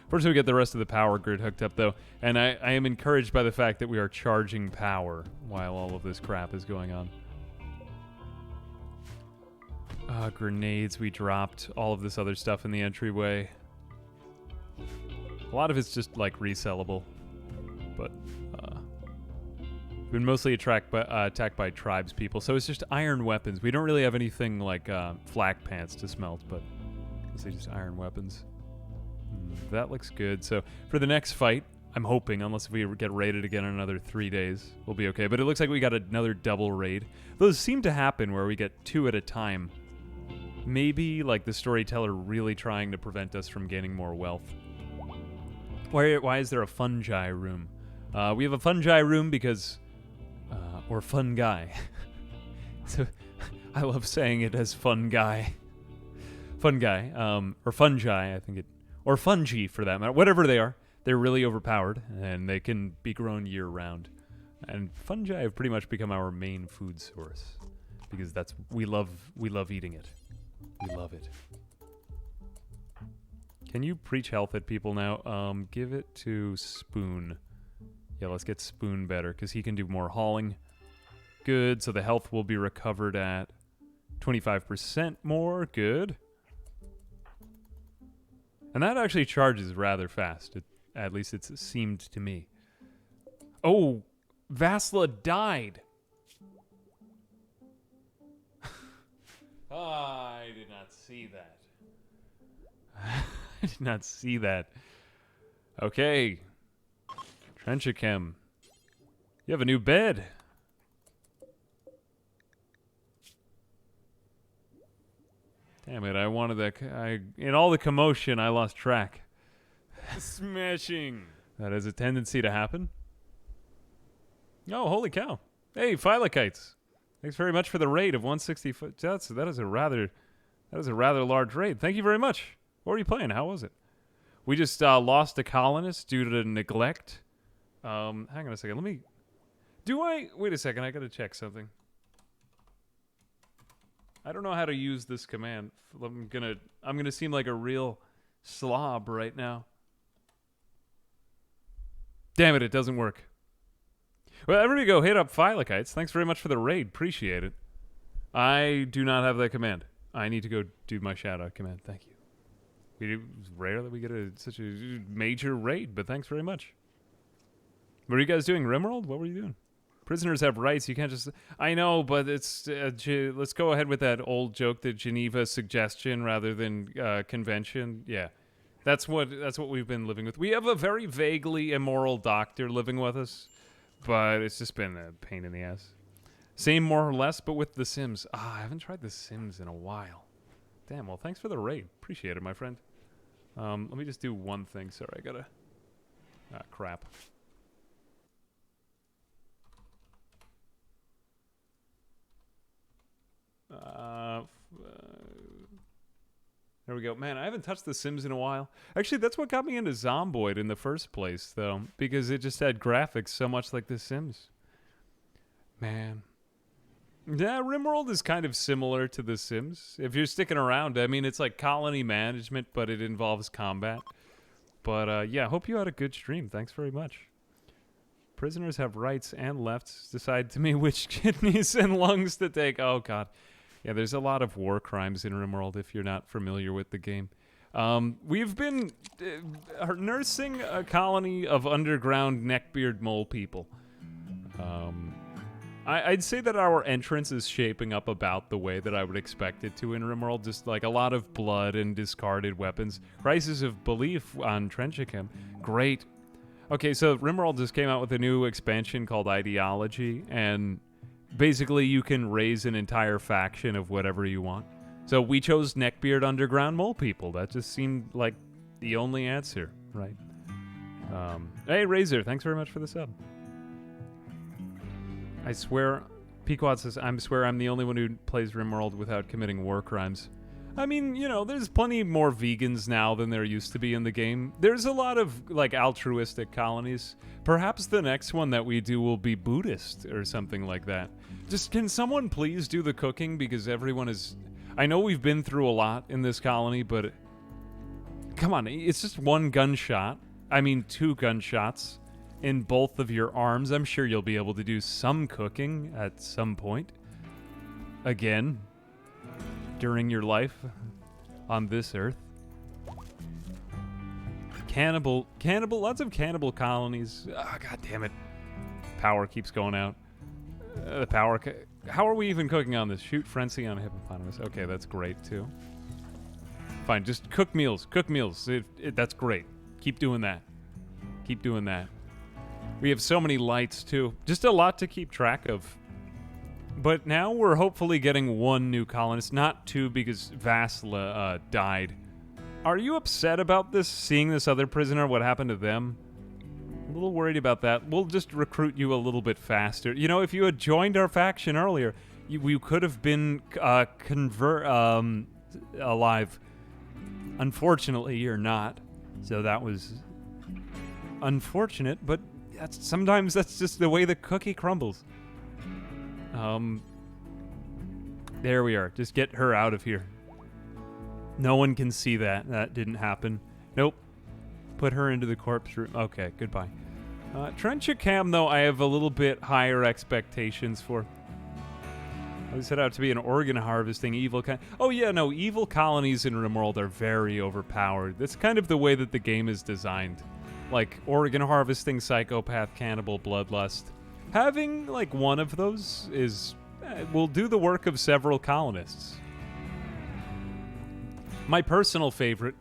Fortunately, we get the rest of the power grid hooked up, though. And I am encouraged by the fact that we are charging power while all of this crap is going on. Grenades, we dropped all of this other stuff in the entryway. A lot of it's just, like, resellable. But, we've been mostly attacked by tribes people, so it's just iron weapons. We don't really have anything like, flak pants to smelt, but mostly just iron weapons. That looks good. So, for the next fight, I'm hoping, unless we get raided again in another 3 days, we'll be okay. But it looks like we got another double raid. Those seem to happen where we get 2 at a time. Maybe, like, the storyteller really trying to prevent us from gaining more wealth. Why is there a fungi room? We have a fungi room because... or fun guy. So, I love saying it as fun guy. Fun guy. Or fungi, I think it... Or fungi, for that matter. Whatever they are. They're really overpowered, and they can be grown year-round. And fungi have pretty much become our main food source. Because that's... We love eating it. We love it. Can you preach health at people now? Give it to Spoon. Yeah, let's get Spoon better, because he can do more hauling. Good, so the health will be recovered at 25% more. Good. And that actually charges rather fast. At least it seemed to me. Oh, Vasla died. I did not see that. I did not see that. Okay. Trenchichem. You have a new bed. Damn it, I wanted that. In all the commotion, I lost track. Smashing. That has a tendency to happen. Oh, holy cow. Hey, Phylokites. Thanks very much for the raid of 160 foot. That is a rather large raid. Thank you very much. What were you playing? How was it? We just lost a colonist due to neglect. Hang on a second. Wait a second. I gotta check something. I don't know how to use this command. I'm gonna seem like a real slob right now. Damn it! It doesn't work. Well, everybody go hit up Phylokites. Thanks very much for the raid. Appreciate it. I do not have that command. I need to go do my shout-out command. Thank you. It's rare that we get such a major raid, but thanks very much. What are you guys doing? Rimworld? What were you doing? Prisoners have rights. You can't just... I know, but it's... let's go ahead with that old joke, the Geneva suggestion rather than convention. Yeah. That's what we've been living with. We have a very vaguely immoral doctor living with us, but it's just been a pain in the ass. Same more or less, but with The Sims. I haven't tried The Sims in a while. Damn, well, thanks for the raid. Appreciate it, my friend. Let me just do one thing. Sorry, I gotta... crap. There we go. Man, I haven't touched The Sims in a while. Actually, that's what got me into Zomboid in the first place, though, because it just had graphics so much like The Sims. Man. Yeah, Rimworld is kind of similar to The Sims. If you're sticking around, I mean, it's like colony management, but it involves combat. But, yeah, hope you had a good stream. Thanks very much. Prisoners have rights and lefts. Decide to me which kidneys and lungs to take. Oh, God. Yeah, there's a lot of war crimes in Rimworld if you're not familiar with the game. We've been nursing a colony of underground neckbeard mole people. I'd say that our entrance is shaping up about the way that I would expect it to in Rimworld. Just like a lot of blood and discarded weapons. Crisis of Belief on Trenchichem. Great. Okay, so Rimworld just came out with a new expansion called Ideology, and basically you can raise an entire faction of whatever you want. So we chose Neckbeard Underground Mole People. That just seemed like the only answer, right? Hey, Razor, thanks very much for the sub. I swear, Pequod says, I swear I'm the only one who plays Rimworld without committing war crimes. I mean, you know, there's plenty more vegans now than there used to be in the game. There's a lot of, like, altruistic colonies. Perhaps the next one that we do will be Buddhist or something like that. Just, can someone please do the cooking? Because everyone is... I know we've been through a lot in this colony, but... Come on, it's just one gunshot. I mean, 2 gunshots in both of your arms. I'm sure you'll be able to do some cooking at some point. Again. During your life on this earth. Lots of cannibal colonies. Ah, God damn it. Power keeps going out. How are we even cooking on this? Shoot frenzy on a hippopotamus. Okay, that's great too. Fine, just cook meals. That's great. Keep doing that. Keep doing that. We have so many lights too. Just a lot to keep track of. But now we're hopefully getting 1 new colonist, not 2 because Vasla died. Are you upset about this, seeing this other prisoner, what happened to them? A little worried about that. We'll just recruit you a little bit faster. You know, if you had joined our faction earlier, we could have been alive. Unfortunately, you're not. So that was unfortunate, but sometimes that's just the way the cookie crumbles. There we are. Just get her out of here. No one can see that. That didn't happen. Nope. Put her into the corpse room. Okay, goodbye. Trenchichem, though, I have a little bit higher expectations for. We set out to be an organ harvesting evil Oh yeah, no, evil colonies in Rimworld are very overpowered. That's kind of the way that the game is designed. Like, organ harvesting, psychopath, cannibal, bloodlust. Having, like, one of those will do the work of several colonists. My personal favorite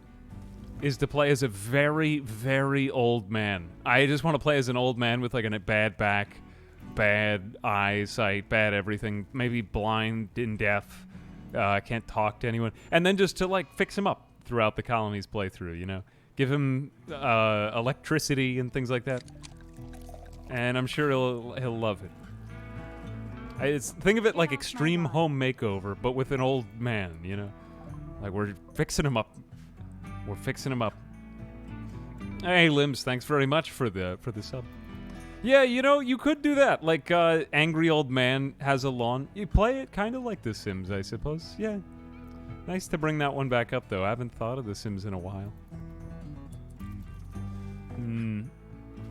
is to play as a very, very old man. I just want to play as an old man with, like, a bad back, bad eyesight, bad everything, maybe blind and deaf, can't talk to anyone, and then just to, like, fix him up throughout the colony's playthrough, you know? Give him electricity and things like that. And I'm sure he'll love it. Think of it like Extreme Home Makeover, but with an old man, you know? Like, we're fixing him up. We're fixing him up. Hey, Limbs, thanks very much for the sub. Yeah, you know, you could do that. Like, angry old man has a lawn. You play it kind of like The Sims, I suppose. Yeah. Nice to bring that one back up, though. I haven't thought of The Sims in a while.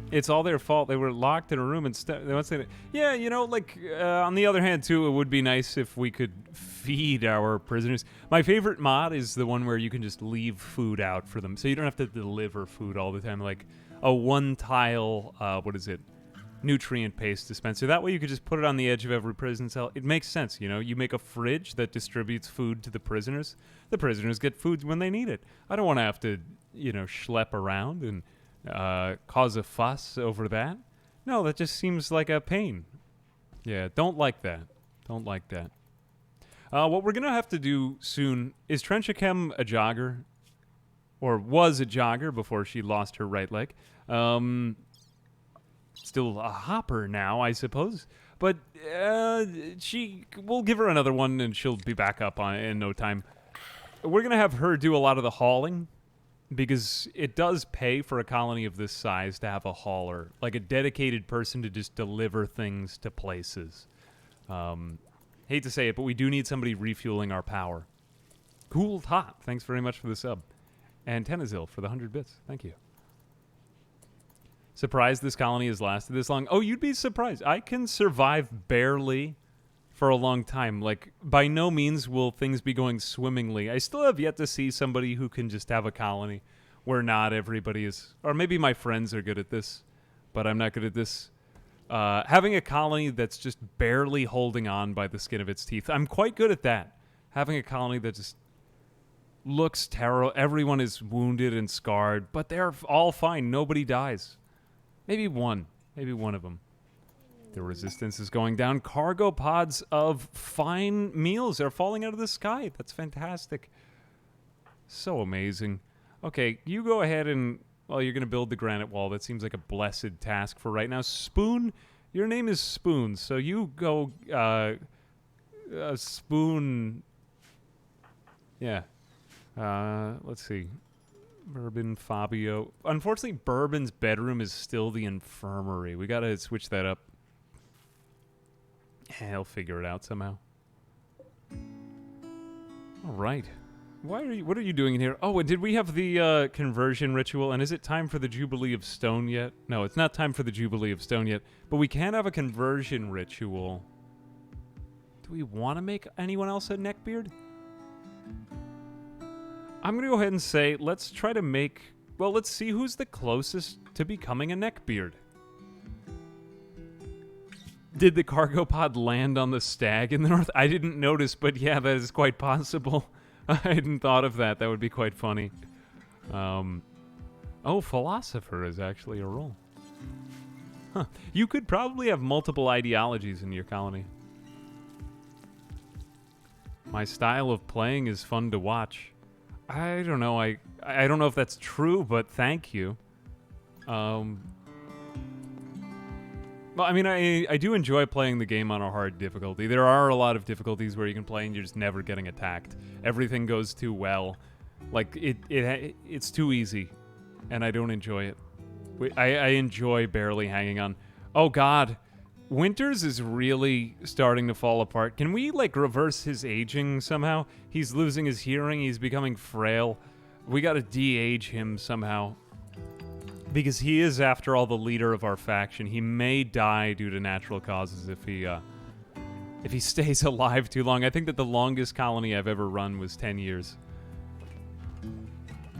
It's all their fault. They were locked in a room and yeah, you know, like, on the other hand, too, it would be nice if we could feed our prisoners. My favorite mod is the one where you can just leave food out for them, so you don't have to deliver food all the time. Like a one-tile, nutrient paste dispenser. That way you could just put it on the edge of every prison cell. It makes sense, you know? You make a fridge that distributes food to the prisoners. The prisoners get food when they need it. I don't want to have to, you know, schlep around and cause a fuss over that. No, that just seems like a pain. Yeah, don't like that. Don't like that. What we're going to have to do soon is Trenchakem a jogger, or was a jogger before she lost her right leg. Still a hopper now, I suppose. But we'll give her another one and she'll be back up in no time. We're going to have her do a lot of the hauling, because it does pay for a colony of this size to have a hauler, like a dedicated person to just deliver things to places. Hate to say it, but we do need somebody refueling our power. Cool Top, thanks very much for the sub. And Tenazil for the 100 bits. Thank you. Surprised this colony has lasted this long? Oh, you'd be surprised. I can survive barely for a long time. Like, by no means will things be going swimmingly. I still have yet to see somebody who can just have a colony where not everybody is, or maybe my friends are good at this, but I'm not good at this. Having a colony that's just barely holding on by the skin of its teeth. I'm quite good at that. Having a colony that just looks terrible. Everyone is wounded and scarred, but they're all fine. Nobody dies. Maybe one of them. The resistance is going down. Cargo pods of fine meals are falling out of the sky. That's fantastic. So amazing. Okay, you go ahead and, well, you're going to build the granite wall. That seems like a blessed task for right now. Spoon, your name is Spoon, so you go, Spoon. Yeah. Let's see. Bourbon, Fabio. Unfortunately, Bourbon's bedroom is still the infirmary. We got to switch that up. He'll figure it out somehow. All right. What are you doing in here? Oh, and did we have the conversion ritual? And is it time for the Jubilee of Stone yet? No, it's not time for the Jubilee of Stone yet. But we can have a conversion ritual. Do we want to make anyone else a neckbeard? I'm going to go ahead and say, let's try to make... Well, let's see who's the closest to becoming a neckbeard. Did the cargo pod land on the stag in the north? I didn't notice, but yeah, that is quite possible. I hadn't thought of that. That would be quite funny. Oh, philosopher is actually a role. Huh. You could probably have multiple ideologies in your colony. My style of playing is fun to watch. I don't know. I don't know if that's true, but thank you. Well, I mean, I do enjoy playing the game on a hard difficulty. There are a lot of difficulties where you can play and you're just never getting attacked. Everything goes too well. Like, it's too easy, and I don't enjoy it. I enjoy barely hanging on. Oh, God. Winters is really starting to fall apart. Can we, like, reverse his aging somehow? He's losing his hearing. He's becoming frail. We gotta de-age him somehow. Because he is, after all, the leader of our faction. He may die due to natural causes if he if he stays alive too long. I think that the longest colony I've ever run was 10 years.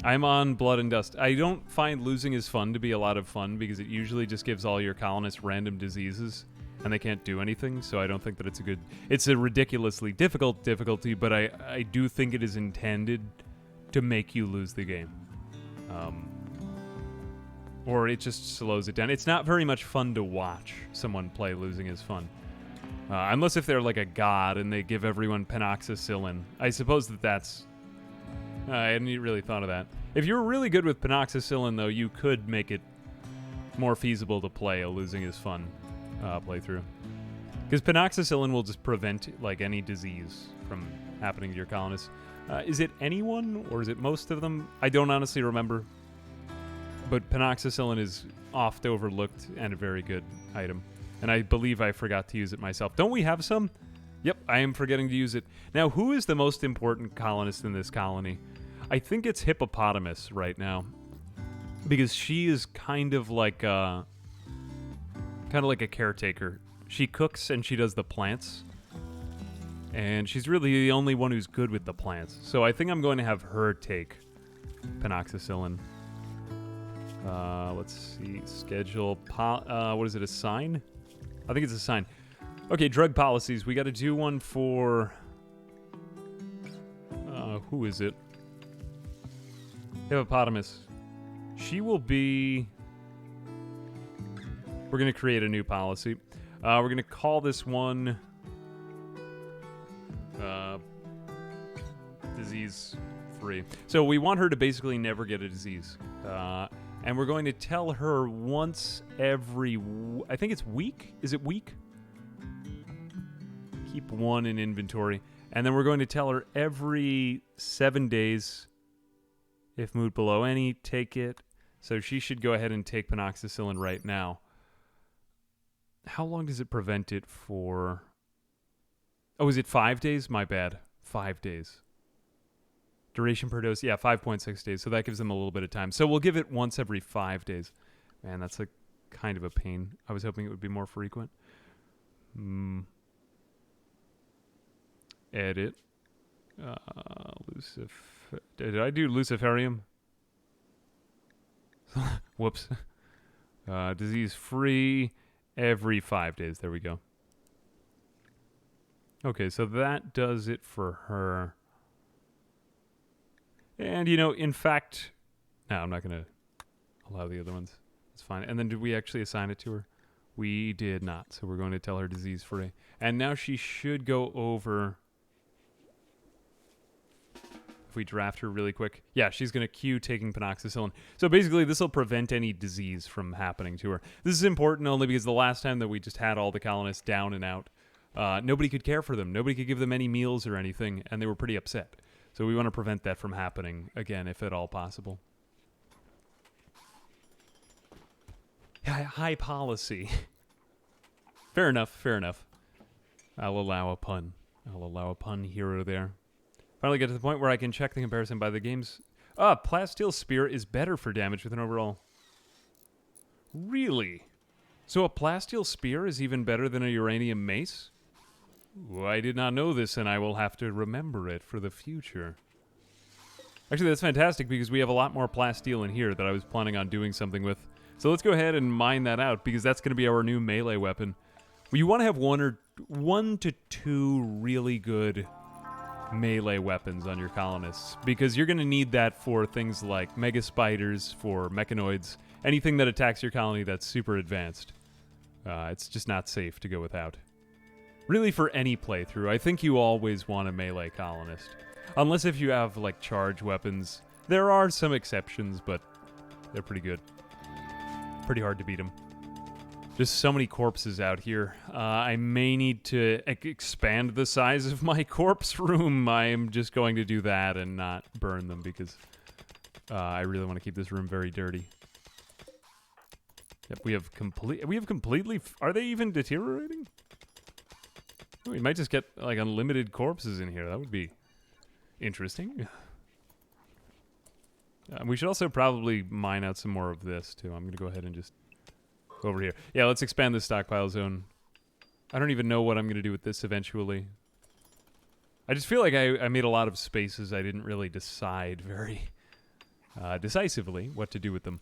I'm on Blood and Dust. I don't find losing is fun to be a lot of fun because it usually just gives all your colonists random diseases and they can't do anything, so I don't think that it's a good... It's a ridiculously difficult difficulty, but I do think it is intended to make you lose the game. Or it just slows it down. It's not very much fun to watch someone play losing is fun. Unless if they're like a god and they give everyone penoxycillin. I suppose that's... I hadn't really thought of that. If you're really good with penoxycillin, though, you could make it more feasible to play a losing is fun playthrough. Because penoxycillin will just prevent like any disease from happening to your colonists. Is it anyone, or is it most of them? I don't honestly remember. But penoxycillin is oft overlooked and a very good item. And I believe I forgot to use it myself. Don't we have some? Yep, I am forgetting to use it. Now, who is the most important colonist in this colony? I think it's Hippopotamus right now. Because she is kind of like a caretaker. She cooks and she does the plants. And she's really the only one who's good with the plants. So I think I'm going to have her take penoxycillin. Let's see. Schedule. What is it? A sign? I think it's a sign. Okay, drug policies. We got to do one for... who is it? Hippopotamus. She will be... We're going to create a new policy. We're going to call this one... disease-free. So we want her to basically never get a disease. And we're going to tell her once every... I think it's week? Is it week? Keep one in inventory. And then we're going to tell her every 7 days, if mood below any, take it. So she should go ahead and take penoxycillin right now. How long does it prevent it for? Oh, is it 5 days? My bad. 5 days. Duration per dose, yeah, 5.6 days. So that gives them a little bit of time. So we'll give it once every 5 days. Man, that's a kind of a pain. I was hoping it would be more frequent. Edit. Did I do Luciferium? Whoops. Disease-free every 5 days. There we go. Okay, so that does it for her. And, you know, in fact... No, I'm not going to allow the other ones. It's fine. And then did we actually assign it to her? We did not. So we're going to tell her disease-free. And now she should go over... If we draft her really quick. Yeah, she's going to queue taking penoxycillin. So basically, this will prevent any disease from happening to her. This is important only because the last time that we just had all the colonists down and out, nobody could care for them. Nobody could give them any meals or anything, and they were pretty upset. So we want to prevent that from happening again, if at all possible. High policy. Fair enough, fair enough. I'll allow a pun. I'll allow a pun here or there. Finally get to the point where I can check the comparison by the games. Plasteel Spear is better for damage with an overall. Really? So a Plasteel Spear is even better than a Uranium Mace? Ooh, I did not know this, and I will have to remember it for the future. Actually, that's fantastic, because we have a lot more Plasteel in here that I was planning on doing something with. So let's go ahead and mine that out, because that's going to be our new melee weapon. Well, you want to have one to two really good melee weapons on your colonists, because you're going to need that for things like mega spiders, for mechanoids, anything that attacks your colony that's super advanced. It's just not safe to go without. Really, for any playthrough, I think you always want a melee colonist. Unless if you have, like, charge weapons. There are some exceptions, but they're pretty good. Pretty hard to beat them. There's so many corpses out here. I may need to expand the size of my corpse room. I am just going to do that and not burn them because I really want to keep this room very dirty. Yep, we have completely... Are they even deteriorating? Oh, we might just get, like, unlimited corpses in here. That would be interesting. We should also probably mine out some more of this, too. I'm going to go ahead and just go over here. Yeah, let's expand the stockpile zone I don't even know what I'm going to do with this eventually. I just feel like I made a lot of spaces. I didn't really decide very decisively what to do with them.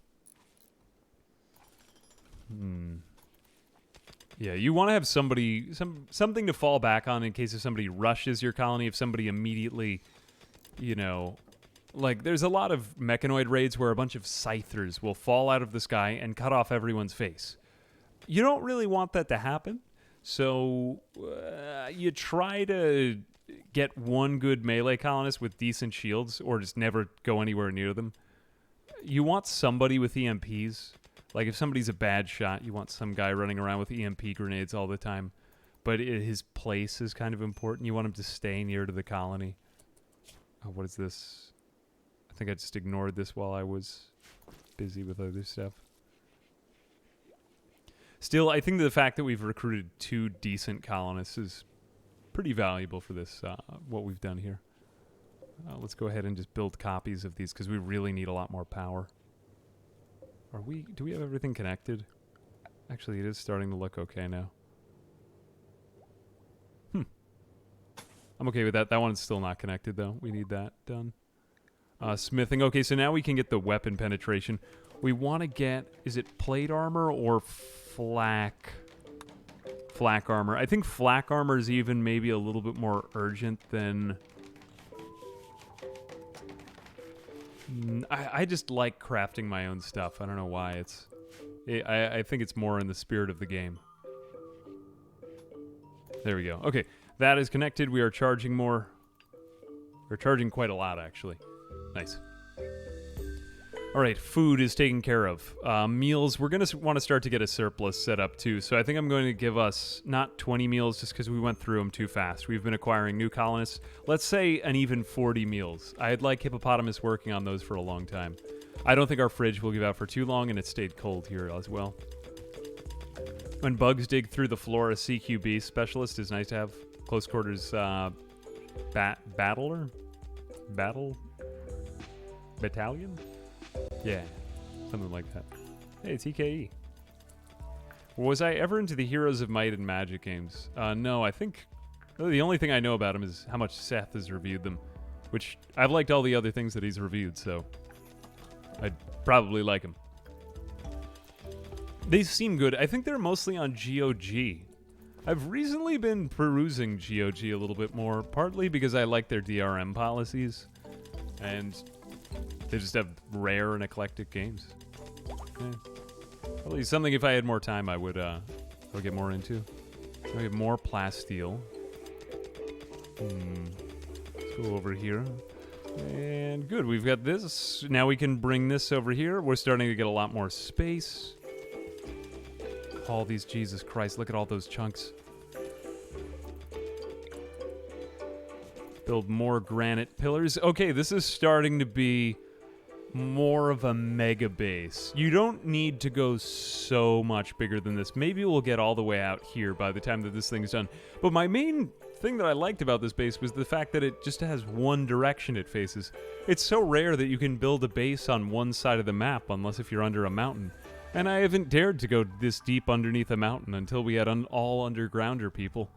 Yeah, you want to have somebody, something to fall back on in case if somebody rushes your colony, if somebody immediately, you know, like there's a lot of mechanoid raids where a bunch of scythers will fall out of the sky and cut off everyone's face. You don't really want that to happen, so you try to get one good melee colonist with decent shields or just never go anywhere near them. You want somebody with EMPs. Like, if somebody's a bad shot, you want some guy running around with EMP grenades all the time. But his place is kind of important. You want him to stay near to the colony. Oh, what is this? I think I just ignored this while I was busy with other stuff. Still, I think the fact that we've recruited 2 decent colonists is pretty valuable for this, what we've done here. Let's go ahead and just build copies of these, because we really need a lot more power. Do we have everything connected? Actually, it is starting to look okay now. I'm okay with that. That one's still not connected, though. We need that done. Smithing. Okay, so now we can get the weapon penetration. We want to get... Is it plate armor or flak armor? I think flak armor is even maybe a little bit more urgent than... I just like crafting my own stuff. I don't know why. I think it's more in the spirit of the game. There we go. Okay, that is connected. We are charging more. We're charging quite a lot, actually. Nice. All right, food is taken care of. Meals, we're going to want to start to get a surplus set up, too. So I think I'm going to give us not 20 meals just because we went through them too fast. We've been acquiring new colonists. Let's say an even 40 meals. I'd like Hippopotamus working on those for a long time. I don't think our fridge will give out for too long, and it stayed cold here as well. When bugs dig through the floor, a CQB specialist is nice to have. Close quarters battler? Battalion? Yeah, something like that. Hey, it's EKE. Was I ever into the Heroes of Might and Magic games? No, I think the only thing I know about him is how much Seth has reviewed them, which I've liked all the other things that he's reviewed, so I'd probably like him. They seem good. I think they're mostly on GOG. I've recently been perusing GOG a little bit more, partly because I like their DRM policies, and they just have rare and eclectic games. Yeah. At least something if I had more time I would get more into. We have more plasteel. Let's go over here. And good, we've got this. Now we can bring this over here. We're starting to get a lot more space. All these, Jesus Christ, look at all those chunks. Build more granite pillars. Okay, this is starting to be more of a mega base. You don't need to go so much bigger than this. Maybe we'll get all the way out here by the time that this thing's done. But my main thing that I liked about this base was the fact that it just has one direction it faces. It's so rare that you can build a base on one side of the map, unless if you're under a mountain. And I haven't dared to go this deep underneath a mountain until we had all undergrounder people.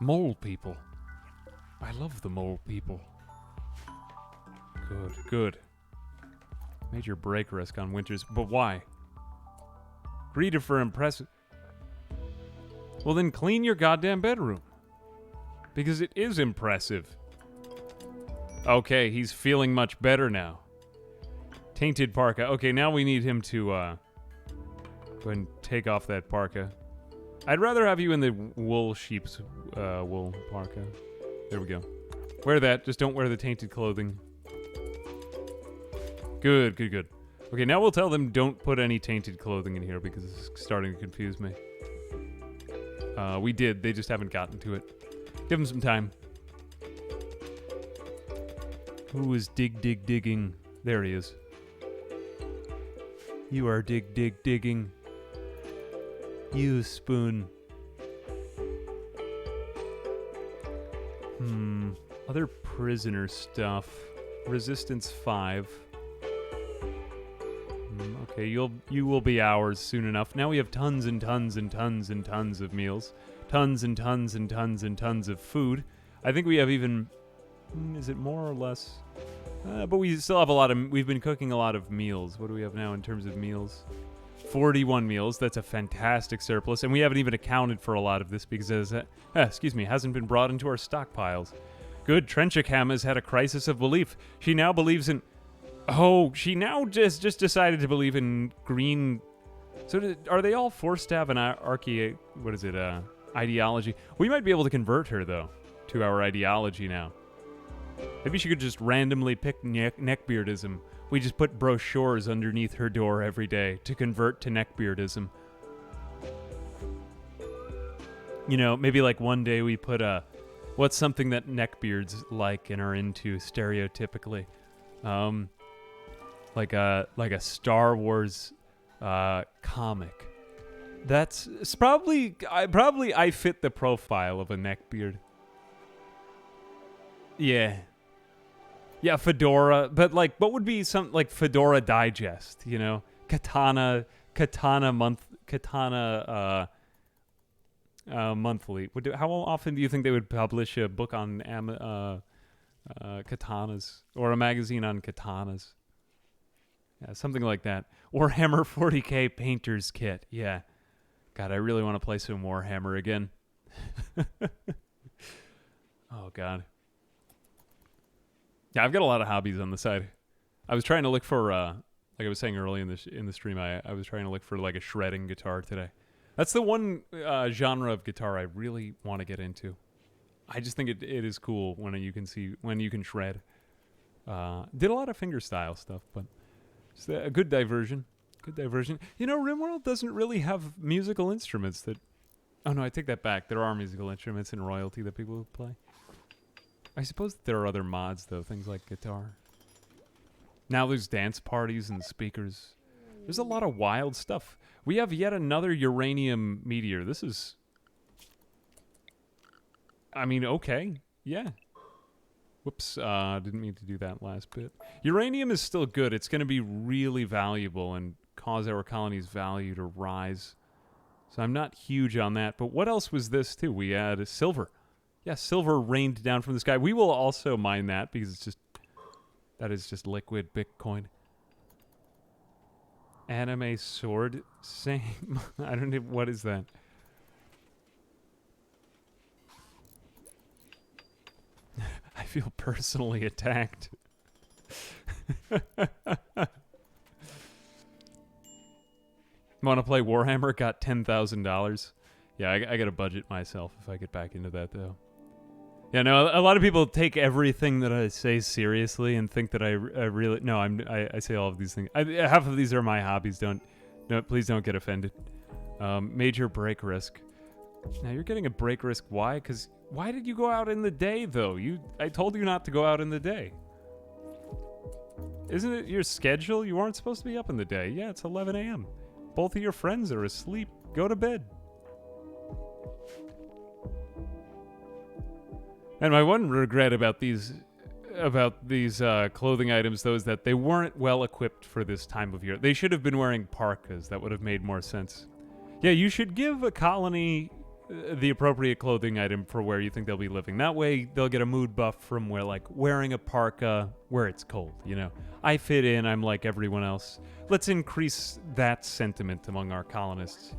Mole people. I love the mole people. Good, good. Major break risk on winters, but why? Greeted for impressive. Well, then clean your goddamn bedroom. Because it is impressive. Okay, he's feeling much better now. Tainted parka. Okay, now we need him to, go ahead and take off that parka. I'd rather have you in the wool sheep's, wool parka. There we go. Wear that, just don't wear the tainted clothing. Good, good, good. Okay, now we'll tell them don't put any tainted clothing in here because it's starting to confuse me. We did, they just haven't gotten to it. Give them some time. Who is digging? There he is. You are digging. You spoon. Other prisoner stuff. Resistance 5. Okay, you will be ours soon enough. Now we have tons and tons and tons and tons of meals. Tons and tons and tons and tons of food. I think we have even... is it more or less? But we still have a lot of... We've been cooking a lot of meals. What do we have now in terms of meals? 41 meals. That's a fantastic surplus. And we haven't even accounted for a lot of this because it hasn't been brought into our stockpiles. Good. Trenchicam has had a crisis of belief. She now believes in... Oh, she now just decided to believe in green... So are they all forced to have an ideology? We might be able to convert her, though, to our ideology now. Maybe she could just randomly pick Neckbeardism. We just put brochures underneath her door every day to convert to Neckbeardism. You know, maybe like one day we put what's something that neckbeards like and are into stereotypically. Like a Star Wars comic. It's probably I fit the profile of a neckbeard. Yeah, Fedora, but like what would be some like Fedora Digest, you know? Katana monthly. How often do you think they would publish a book on katanas or a magazine on katanas? Yeah, something like that. Warhammer 40k Painter's Kit. Yeah. God, I really want to play some Warhammer again. Oh, God. Yeah, I've got a lot of hobbies on the side. I was trying to look for, like I was saying early in the stream, I was trying to look for like a shredding guitar today. That's the one genre of guitar I really want to get into. I just think it is cool when you can shred. Did a lot of fingerstyle stuff, but it's a good diversion. Good diversion. You know, Rimworld doesn't really have musical instruments that... Oh, no, I take that back. There are musical instruments in Royalty that people play. I suppose that there are other mods, though, things like guitar. Now there's dance parties and speakers. There's a lot of wild stuff. We have yet another uranium meteor. This is... I mean, okay. Yeah. Whoops, didn't mean to do that last bit. Uranium is still good. It's going to be really valuable and cause our colony's value to rise. So I'm not huge on that. But what else was this, too? We had silver. Yeah, silver rained down from the sky. We will also mine that because it's just... That is just liquid Bitcoin. Anime sword? Same. I don't know. What is that? I feel personally attacked. Want to play Warhammer? Got $10,000. Yeah, I got to budget myself if I get back into that, though. Yeah, no, a lot of people take everything that I say seriously and think that I really... No, I say all of these things. Half of these are my hobbies. Please don't get offended. Major break risk. Now, you're getting a break risk. Why? Because... Why did you go out in the day, though? I told you not to go out in the day. Isn't it your schedule? You aren't supposed to be up in the day. Yeah, it's 11 a.m. Both of your friends are asleep. Go to bed. And my one regret about these clothing items, though, is that they weren't well equipped for this time of year. They should have been wearing parkas. That would have made more sense. Yeah, you should give a colony... the appropriate clothing item for where you think they'll be living. That way, they'll get a mood buff from wearing a parka where it's cold, you know. I fit in, I'm like everyone else. Let's increase that sentiment among our colonists.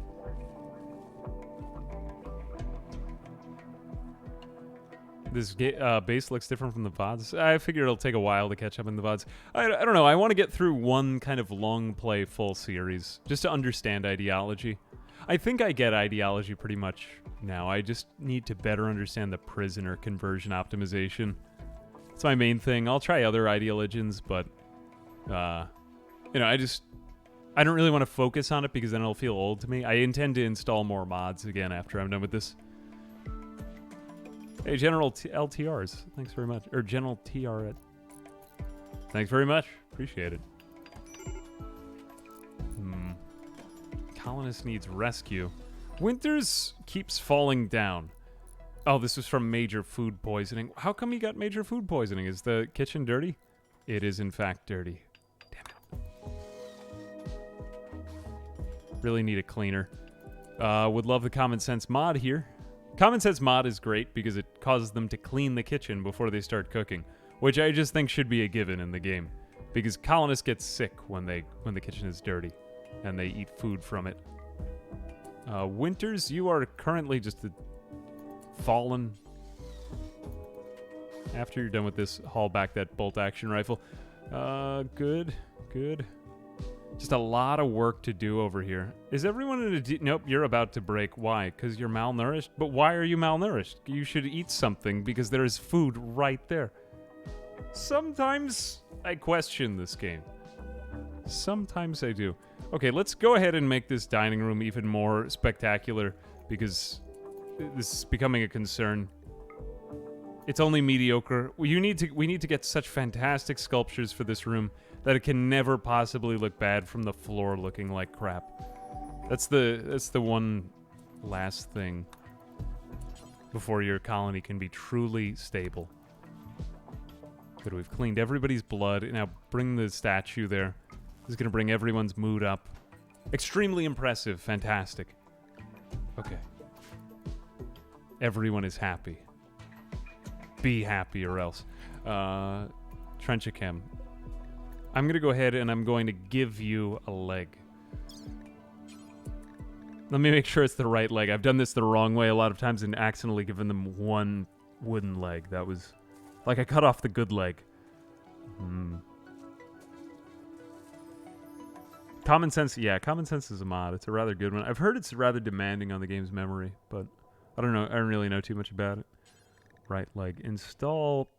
This base looks different from the VODs. I figure it'll take a while to catch up in the VODs. I don't know, I want to get through one kind of long play full series, just to understand ideology. I think I get ideology pretty much now. I just need to better understand the prisoner conversion optimization. It's my main thing. I'll try other ideologies, but, you know, I don't really want to focus on it because then it'll feel old to me. I intend to install more mods again after I'm done with this. Hey, General LTRs. Thanks very much. Or General TR. Thanks very much. Appreciate it. Colonist needs rescue. Winters keeps falling down. Oh, this was from major food poisoning. How come he got major food poisoning? Is the kitchen dirty? It is, in fact, dirty. Damn it. Really need a cleaner. Would love the Common Sense mod here. Common Sense mod is great because it causes them to clean the kitchen before they start cooking, which I just think should be a given in the game, because colonists get sick when the kitchen is dirty, and they eat food from it. Winters, you are currently just a fallen. After you're done with this, haul back that bolt-action rifle. Good. Just a lot of work to do over here. Is everyone in a... Nope, you're about to break. Why? Because you're malnourished? But why are you malnourished? You should eat something because there is food right there. Sometimes I question this game. Sometimes I do. Okay, let's go ahead and make this dining room even more spectacular because this is becoming a concern. It's only mediocre. We need to get such fantastic sculptures for this room that it can never possibly look bad from the floor looking like crap. That's the one last thing before your colony can be truly stable. Good, we've cleaned everybody's blood. Now bring the statue there. This is going to bring everyone's mood up. Extremely impressive. Fantastic. Okay. Everyone is happy. Be happy or else. Trenchichem. I'm going to go ahead and I'm going to give you a leg. Let me make sure it's the right leg. I've done this the wrong way a lot of times and accidentally given them one wooden leg. That was... like I cut off the good leg. Common Sense, yeah, Common Sense is a mod. It's a rather good one. I've heard it's rather demanding on the game's memory, but I don't know. I don't really know too much about it. Right leg. Install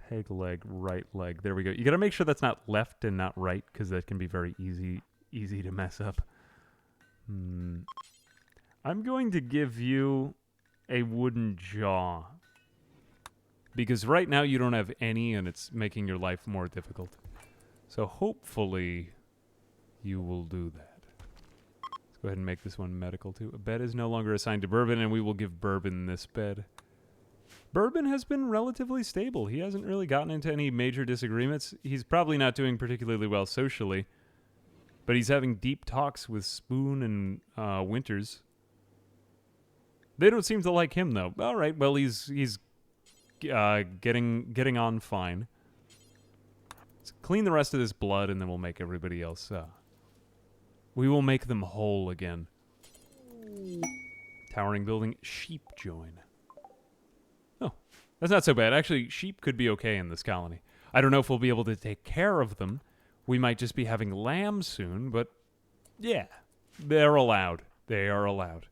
peg leg, right leg. There we go. You gotta make sure that's not left and not right, because that can be very easy to mess up. I'm going to give you a wooden jaw. Because right now you don't have any, and it's making your life more difficult. So hopefully you will do that. Let's go ahead and make this one medical too. A bed is no longer assigned to Bourbon, and we will give Bourbon this bed. Bourbon has been relatively stable. He hasn't really gotten into any major disagreements. He's probably not doing particularly well socially, but he's having deep talks with Spoon and Winters. They don't seem to like him, though. All right, well, he's getting on fine. Let's clean the rest of this blood, and then we'll make everybody else. We will make them whole again. Towering building, sheep join. Oh, that's not so bad. Actually, sheep could be okay in this colony. I don't know if we'll be able to take care of them. We might just be having lambs soon, but yeah, they're allowed. They are allowed.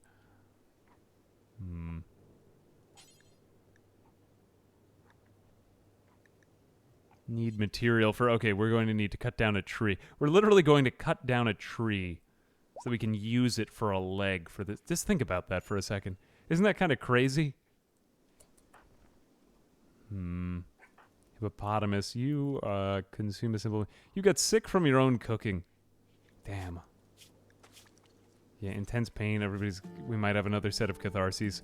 Need material for... okay, we're going to need to cut down a tree. We're literally going to cut down a tree so we can use it for a leg for this. Just think about that for a second. Isn't that kind of crazy? Hippopotamus, you consume a simple... you got sick from your own cooking. Damn. Yeah, intense pain. Everybody's... we might have another set of catharses.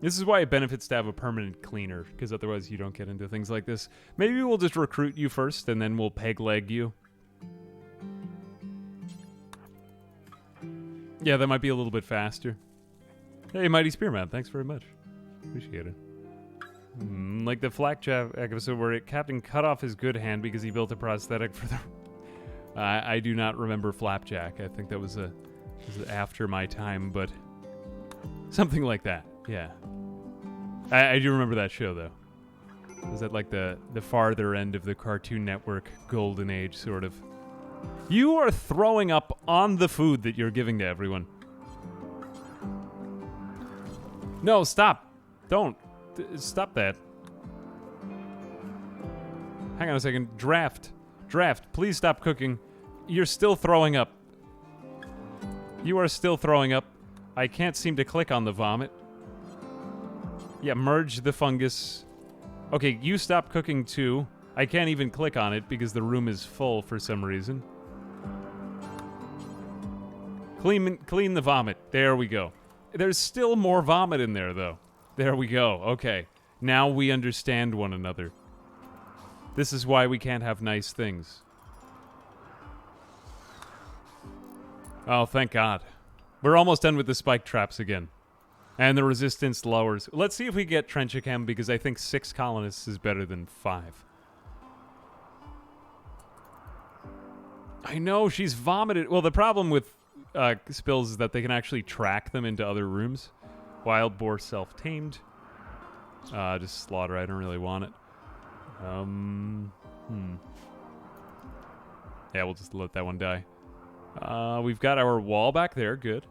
This is why it benefits to have a permanent cleaner, because otherwise you don't get into things like this. Maybe we'll just recruit you first, and then we'll peg leg you. Yeah, that might be a little bit faster. Hey, Mighty Spearman, thanks very much. Appreciate it. Like the Flakjack episode where Captain cut off his good hand because he built a prosthetic for the... I do not remember Flapjack. I think that was after my time, but... something like that, yeah. I do remember that show, though. Was that like the farther end of the Cartoon Network golden age, sort of? You are throwing up on the food that you're giving to everyone. No, stop. Don't. Stop that. Hang on a second. Draft. Please stop cooking. You're still throwing up. You are still throwing up. I can't seem to click on the vomit. Yeah, merge the fungus. Okay, you stop cooking too. I can't even click on it because the room is full for some reason. Clean the vomit. There we go. There's still more vomit in there, though. There we go. Okay. Now we understand one another. This is why we can't have nice things. Oh, thank God. We're almost done with the spike traps again. And the resistance lowers. Let's see if we get Trenchicam, because I think 6 colonists is better than 5. I know, she's vomited. Well, the problem with spills is that they can actually track them into other rooms. Wild boar self-tamed. Just slaughter, I don't really want it. Yeah, we'll just let that one die. We've got our wall back there, good.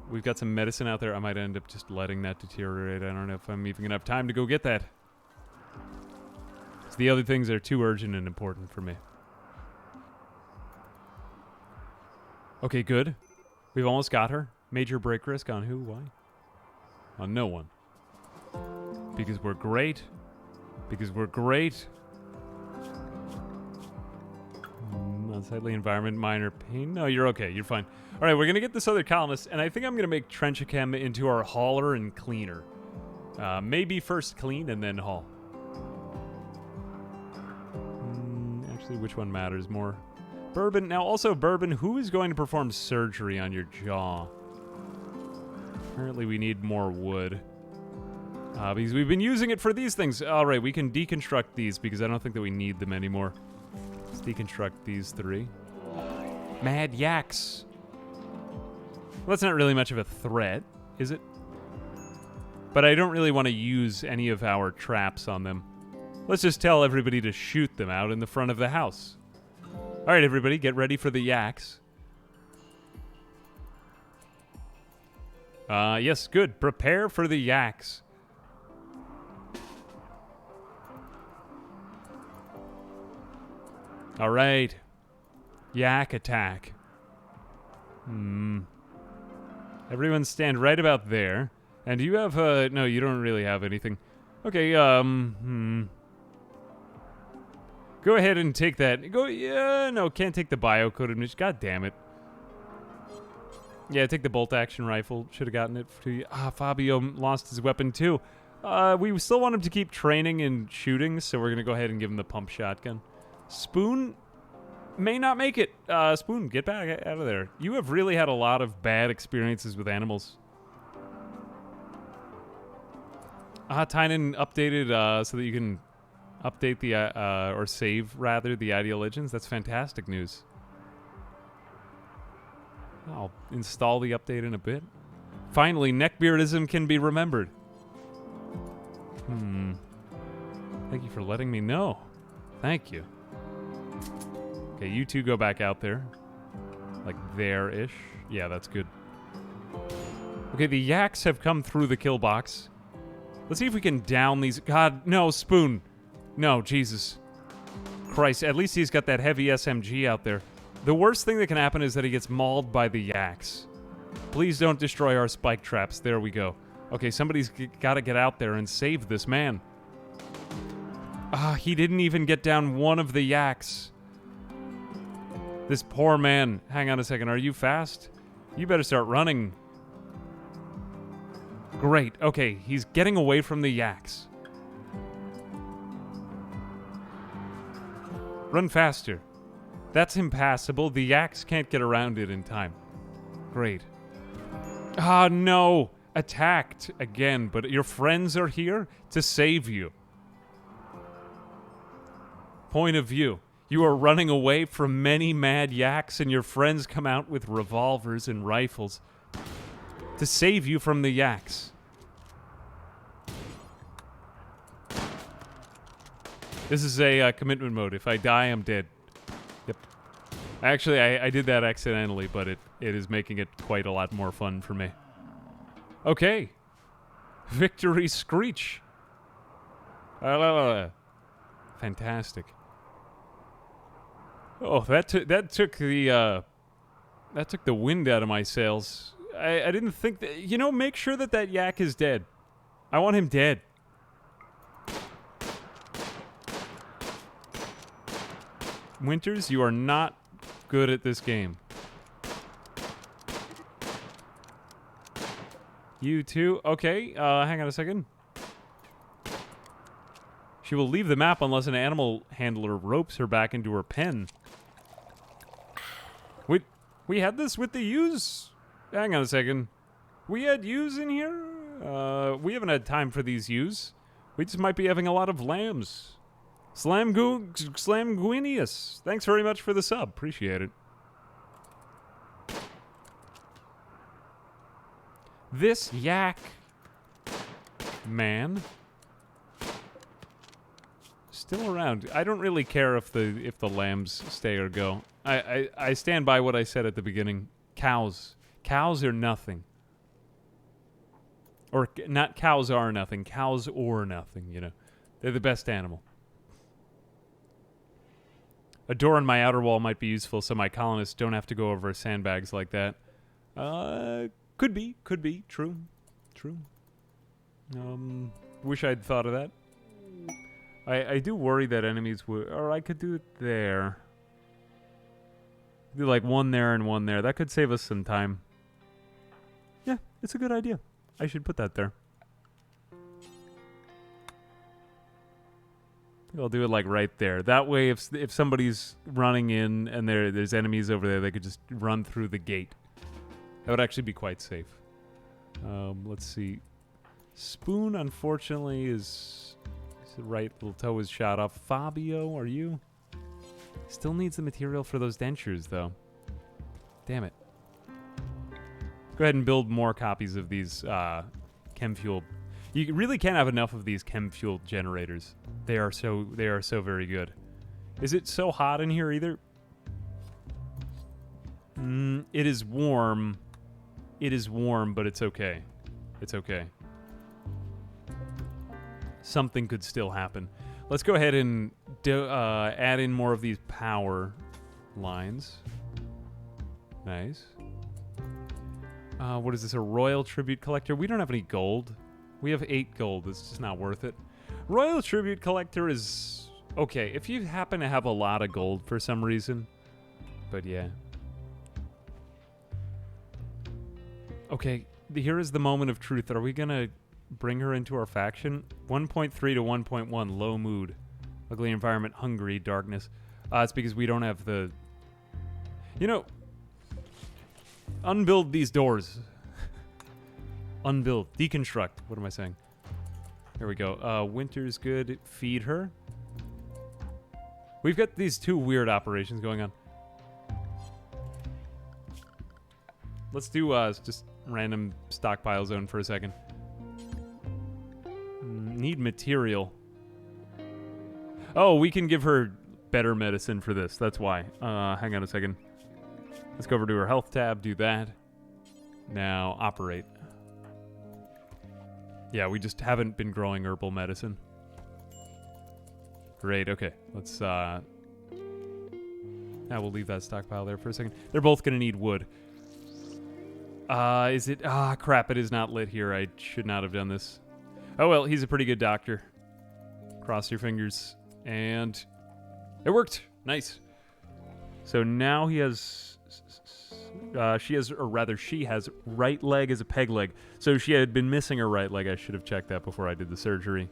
We've got some medicine out there. I might end up just letting that deteriorate. I don't know if I'm even gonna have time to go get that. So the other things are too urgent and important for me. Okay, good. We've almost got her. Major break risk on who? Why? On no one. Because we're great. Because we're great. Unsightly environment, minor pain. No, you're okay. You're fine. All right, we're going to get this other colonist, and I think I'm going to make Trenchicam into our hauler and cleaner. Maybe first clean and then haul. Actually, which one matters more? Bourbon. Now, also, Bourbon, who is going to perform surgery on your jaw? Apparently, we need more wood. Because we've been using it for these things. All right, we can deconstruct these because I don't think that we need them anymore. Let's deconstruct these 3. Mad yaks. Well, that's not really much of a threat, is it? But I don't really want to use any of our traps on them. Let's just tell everybody to shoot them out in the front of the house. All right, everybody, get ready for the yaks. Yes, good. Prepare for the yaks. All right. Yak attack. Everyone stand right about there. And do you have, no, you don't really have anything. Okay, Go ahead and take that. No, can't take the bio-coded niche. God damn it. Yeah, take the bolt-action rifle. Should have gotten it to you. Fabio lost his weapon, too. We still want him to keep training and shooting, so we're going to go ahead and give him the pump shotgun. Spoon may not make it. Spoon, get back out of there. You have really had a lot of bad experiences with animals. Tynan updated so that you can update the, or save, rather, the Ideal Legends. That's fantastic news. I'll install the update in a bit. Finally, Neckbeardism can be remembered. Thank you for letting me know. Thank you. Okay, you two go back out there. Like there-ish. Yeah, that's good. Okay, the yaks have come through the kill box. Let's see if we can down these. God, no, Spoon. No, Jesus. Christ, at least he's got that heavy SMG out there. The worst thing that can happen is that he gets mauled by the yaks. Please don't destroy our spike traps. There we go. Okay, somebody's got to get out there and save this man. He didn't even get down one of the yaks. This poor man. Hang on a second. Are you fast? You better start running. Great. Okay, he's getting away from the yaks. Run faster. That's impassable. The yaks can't get around it in time. Great. No. Attacked again, but your friends are here to save you. Point of view. You are running away from many mad yaks, and your friends come out with revolvers and rifles to save you from the yaks. This is a commitment mode. If I die, I'm dead. Yep. Actually, I did that accidentally, but it is making it quite a lot more fun for me. Okay. Victory Screech. Fantastic. Oh, that took the wind out of my sails. I didn't think that. You know, make sure that yak is dead. I want him dead. Winters, you are not good at this game. You too? Okay, hang on a second. She will leave the map unless an animal handler ropes her back into her pen. Wait, We had this with the ewes. Hang on a second. We had ewes in here? We haven't had time for these ewes. We just might be having a lot of lambs. Slamguinius. Thanks very much for the sub. Appreciate it. This yak man still around. I don't really care if the lambs stay or go. I stand by what I said at the beginning. Cows are nothing. Or not cows are nothing. Cows or nothing, you know. They're the best animal. A door on my outer wall might be useful so my colonists don't have to go over sandbags like that. Could be. True. Wish I'd thought of that. I do worry that enemies would... Or I could do it there. Do like one there and one there. That could save us some time. Yeah, it's a good idea. I should put that there. I'll do it like right there. That way, if somebody's running in and there's enemies over there, they could just run through the gate. That would actually be quite safe. Let's see. Spoon, unfortunately, is the right little toe is shot off. Fabio, are you? Still needs the material for those dentures, though. Damn it. Go ahead and build more copies of these chem fuel. You really can't have enough of these chem fuel generators. They are so very good. Is it so hot in here either? It is warm. It is warm, but it's okay. It's okay. Something could still happen. Let's go ahead and add in more of these power lines. Nice. What is this, a royal tribute collector? We don't have any gold. We have 8 gold. It's just not worth it. Royal tribute collector is okay if you happen to have a lot of gold for some reason. But yeah. Okay, here is the moment of truth. Are we going to bring her into our faction? 1.3 to 1.1, low mood. Ugly environment, hungry, darkness. It's because we don't have the... You know... Unbuild these doors. Unbuild. Deconstruct. What am I saying? Here we go. Winter's good. Feed her. We've got these 2 weird operations going on. Let's do just random stockpile zone for a second. Need material. Oh, we can give her better medicine for this. That's why. Hang on a second. Let's go over to her health tab. Do that. Now, operate. Yeah, we just haven't been growing herbal medicine. Great, okay. Let's, now we'll leave that stockpile there for a second. They're both gonna need wood. Is it... crap, it is not lit here. I should not have done this. Oh, well, he's a pretty good doctor. Cross your fingers. And... it worked! Nice. So now he has... she has right leg as a peg leg. So she had been missing her right leg. I should have checked that before I did the surgery.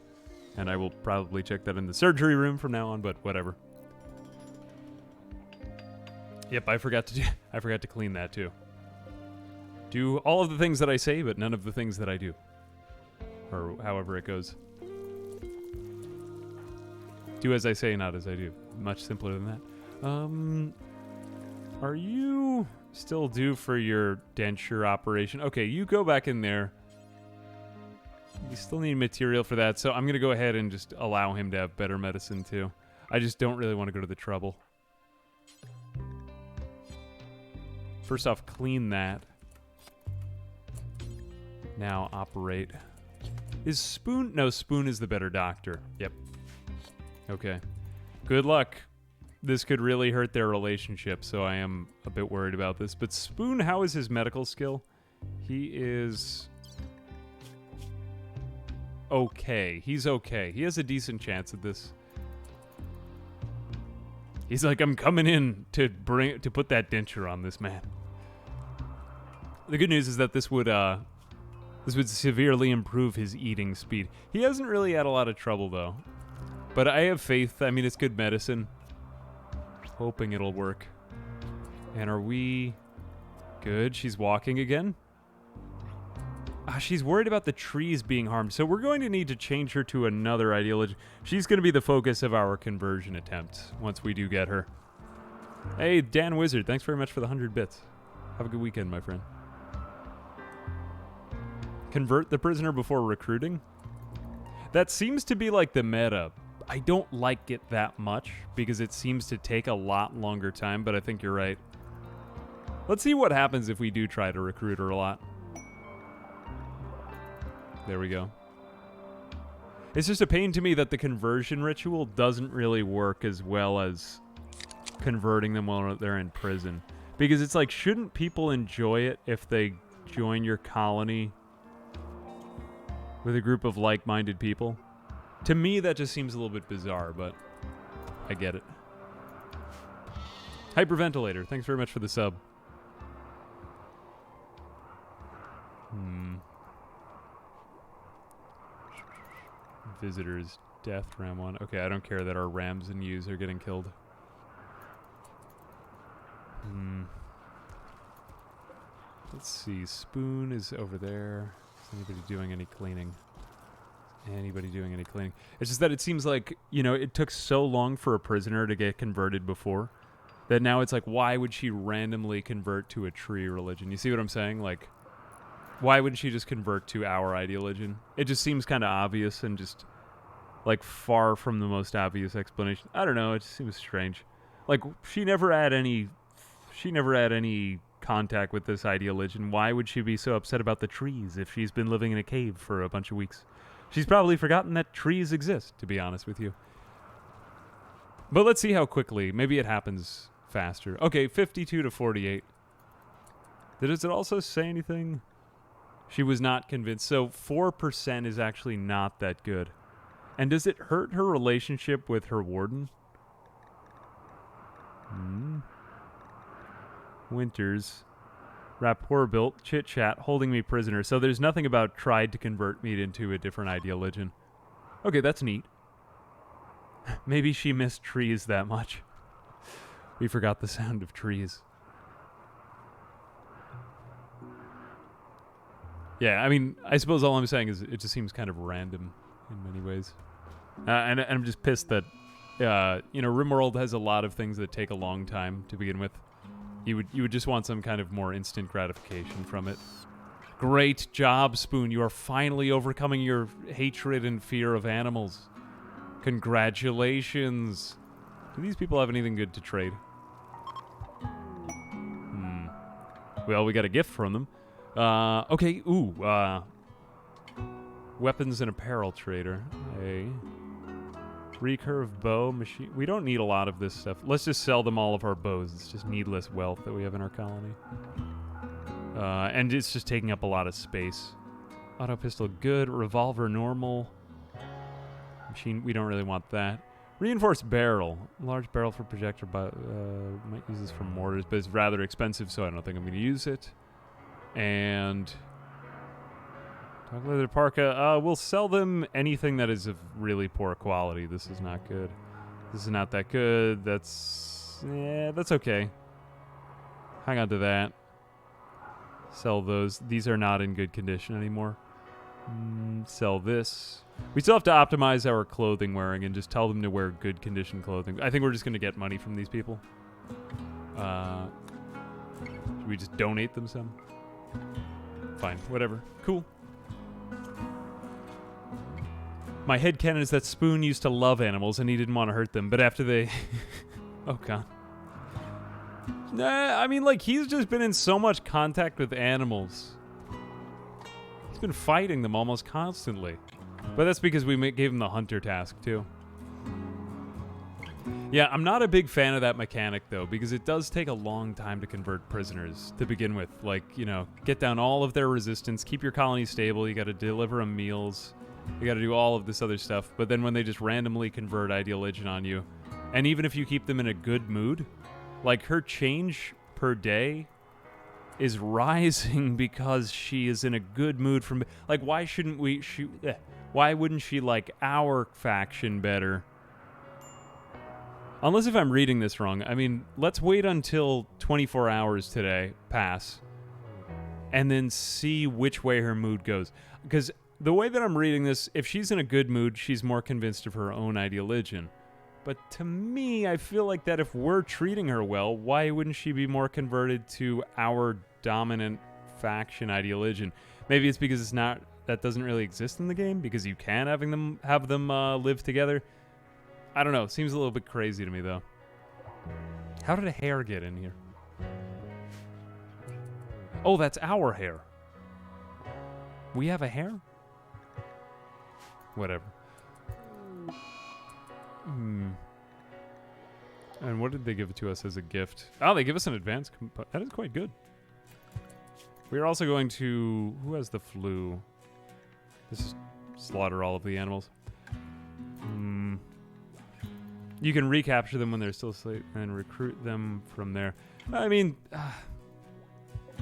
And I will probably check that in the surgery room from now on, but whatever. Yep, I forgot to clean that too. Do all of the things that I say, but none of the things that I do. Or however it goes. Do as I say, not as I do. Much simpler than that. Are you still due for your denture operation? Okay, you go back in there. You still need material for that, so I'm going to go ahead and just allow him to have better medicine too. I just don't really want to go to the trouble. First off, clean that. Now operate. Is Spoon... No, Spoon is the better doctor. Yep. Okay. Good luck. This could really hurt their relationship, so I am a bit worried about this. But Spoon, how is his medical skill? He is... okay. He's okay. He has a decent chance at this. He's like, I'm coming in to put that denture on this man. The good news is that this would severely improve his eating speed. He hasn't really had a lot of trouble, though. But I have faith. I mean, it's good medicine. Hoping it'll work. And are we... Good. She's walking again. She's worried about the trees being harmed, so we're going to need to change her to another ideology. She's going to be the focus of our conversion attempt once we do get her. Hey, Dan Wizard, thanks very much for the 100 bits. Have a good weekend, my friend. Convert the prisoner before recruiting? That seems to be like the meta. I don't like it that much because it seems to take a lot longer time, but I think you're right. Let's see what happens if we do try to recruit her a lot. There we go. It's just a pain to me that the conversion ritual doesn't really work as well as converting them while they're in prison. Because it's like, shouldn't people enjoy it if they join your colony with a group of like-minded people? To me, that just seems a little bit bizarre, but I get it. Hyperventilator, thanks very much for the sub. Visitors, death, ram 1. Okay, I don't care that our rams and ewes are getting killed. Let's see, Spoon is over there. Is anybody doing any cleaning? Anybody doing any cleaning? It's just that it seems like, you know, it took so long for a prisoner to get converted before that now it's like, why would she randomly convert to a tree religion? You see what I'm saying? Like, why wouldn't she just convert to our ideology? It just seems kind of obvious and just, like, far from the most obvious explanation. I don't know, it just seems strange. Like, she never had any contact with this ideology. Why would she be so upset about the trees if she's been living in a cave for a bunch of weeks? She's probably forgotten that trees exist, to be honest with you. But let's see how quickly. Maybe it happens faster. Okay, 52 to 48. Does it also say anything? She was not convinced. So 4% is actually not that good. And does it hurt her relationship with her warden? Winters. Rapport built. Chit chat. Holding me prisoner. So there's nothing about tried to convert me into a different ideology. Okay, that's neat. Maybe she missed trees that much. We forgot the sound of trees. Yeah, I mean, I suppose all I'm saying is it just seems kind of random in many ways. And I'm just pissed that, you know, Rimworld has a lot of things that take a long time to begin with. You would just want some kind of more instant gratification from it. Great job, Spoon. You are finally overcoming your hatred and fear of animals. Congratulations. Do these people have anything good to trade? Well, we got a gift from them. Okay, weapons and apparel trader. A recurve bow machine. We don't need a lot of this stuff. Let's just sell them all of our bows. It's just needless wealth that we have in our colony. And it's just taking up a lot of space. Auto pistol, good. Revolver, normal. Machine, we don't really want that. Reinforced barrel. Large barrel for projector, but might use this for mortars, but it's rather expensive, so I don't think I'm going to use it. And dog leather parka. We'll sell them anything that is of really poor quality. This is not good. This is not that good. That's okay. Hang on to that. Sell those. These are not in good condition anymore. Sell this. We still have to optimize our clothing wearing and just tell them to wear good condition clothing. I think we're just going to get money from these people. Should we just donate them some? Fine, whatever. Cool. My headcanon is that Spoon used to love animals and he didn't want to hurt them, but after they... Oh, God. Nah, I mean, like, he's just been in so much contact with animals. He's been fighting them almost constantly. But that's because we gave him the hunter task, too. Yeah, I'm not a big fan of that mechanic, though, because it does take a long time to convert prisoners to begin with. Like, you know, get down all of their resistance, keep your colony stable, you got to deliver them meals, you got to do all of this other stuff. But then when they just randomly convert ideology on you, and even if you keep them in a good mood, like, her change per day is rising because she is in a good mood from... Like, why shouldn't we... Why wouldn't she like our faction better? Unless if I'm reading this wrong. I mean, let's wait until 24 hours today pass. and then see which way her mood goes. Because the way that I'm reading this, if she's in a good mood, she's more convinced of her own ideologian. But to me, I feel like that if we're treating her well, why wouldn't she be more converted to our dominant faction ideologian? Maybe it's because that doesn't really exist in the game, because you can have them live together. I don't know. It seems a little bit crazy to me, though. How did a hair get in here? Oh, that's our hair. We have a hair? Whatever. And what did they give it to us as a gift? Oh, they give us an advanced that is quite good. We're also going to... Who has the flu? Just slaughter all of the animals. You can recapture them when they're still asleep and recruit them from there. I mean,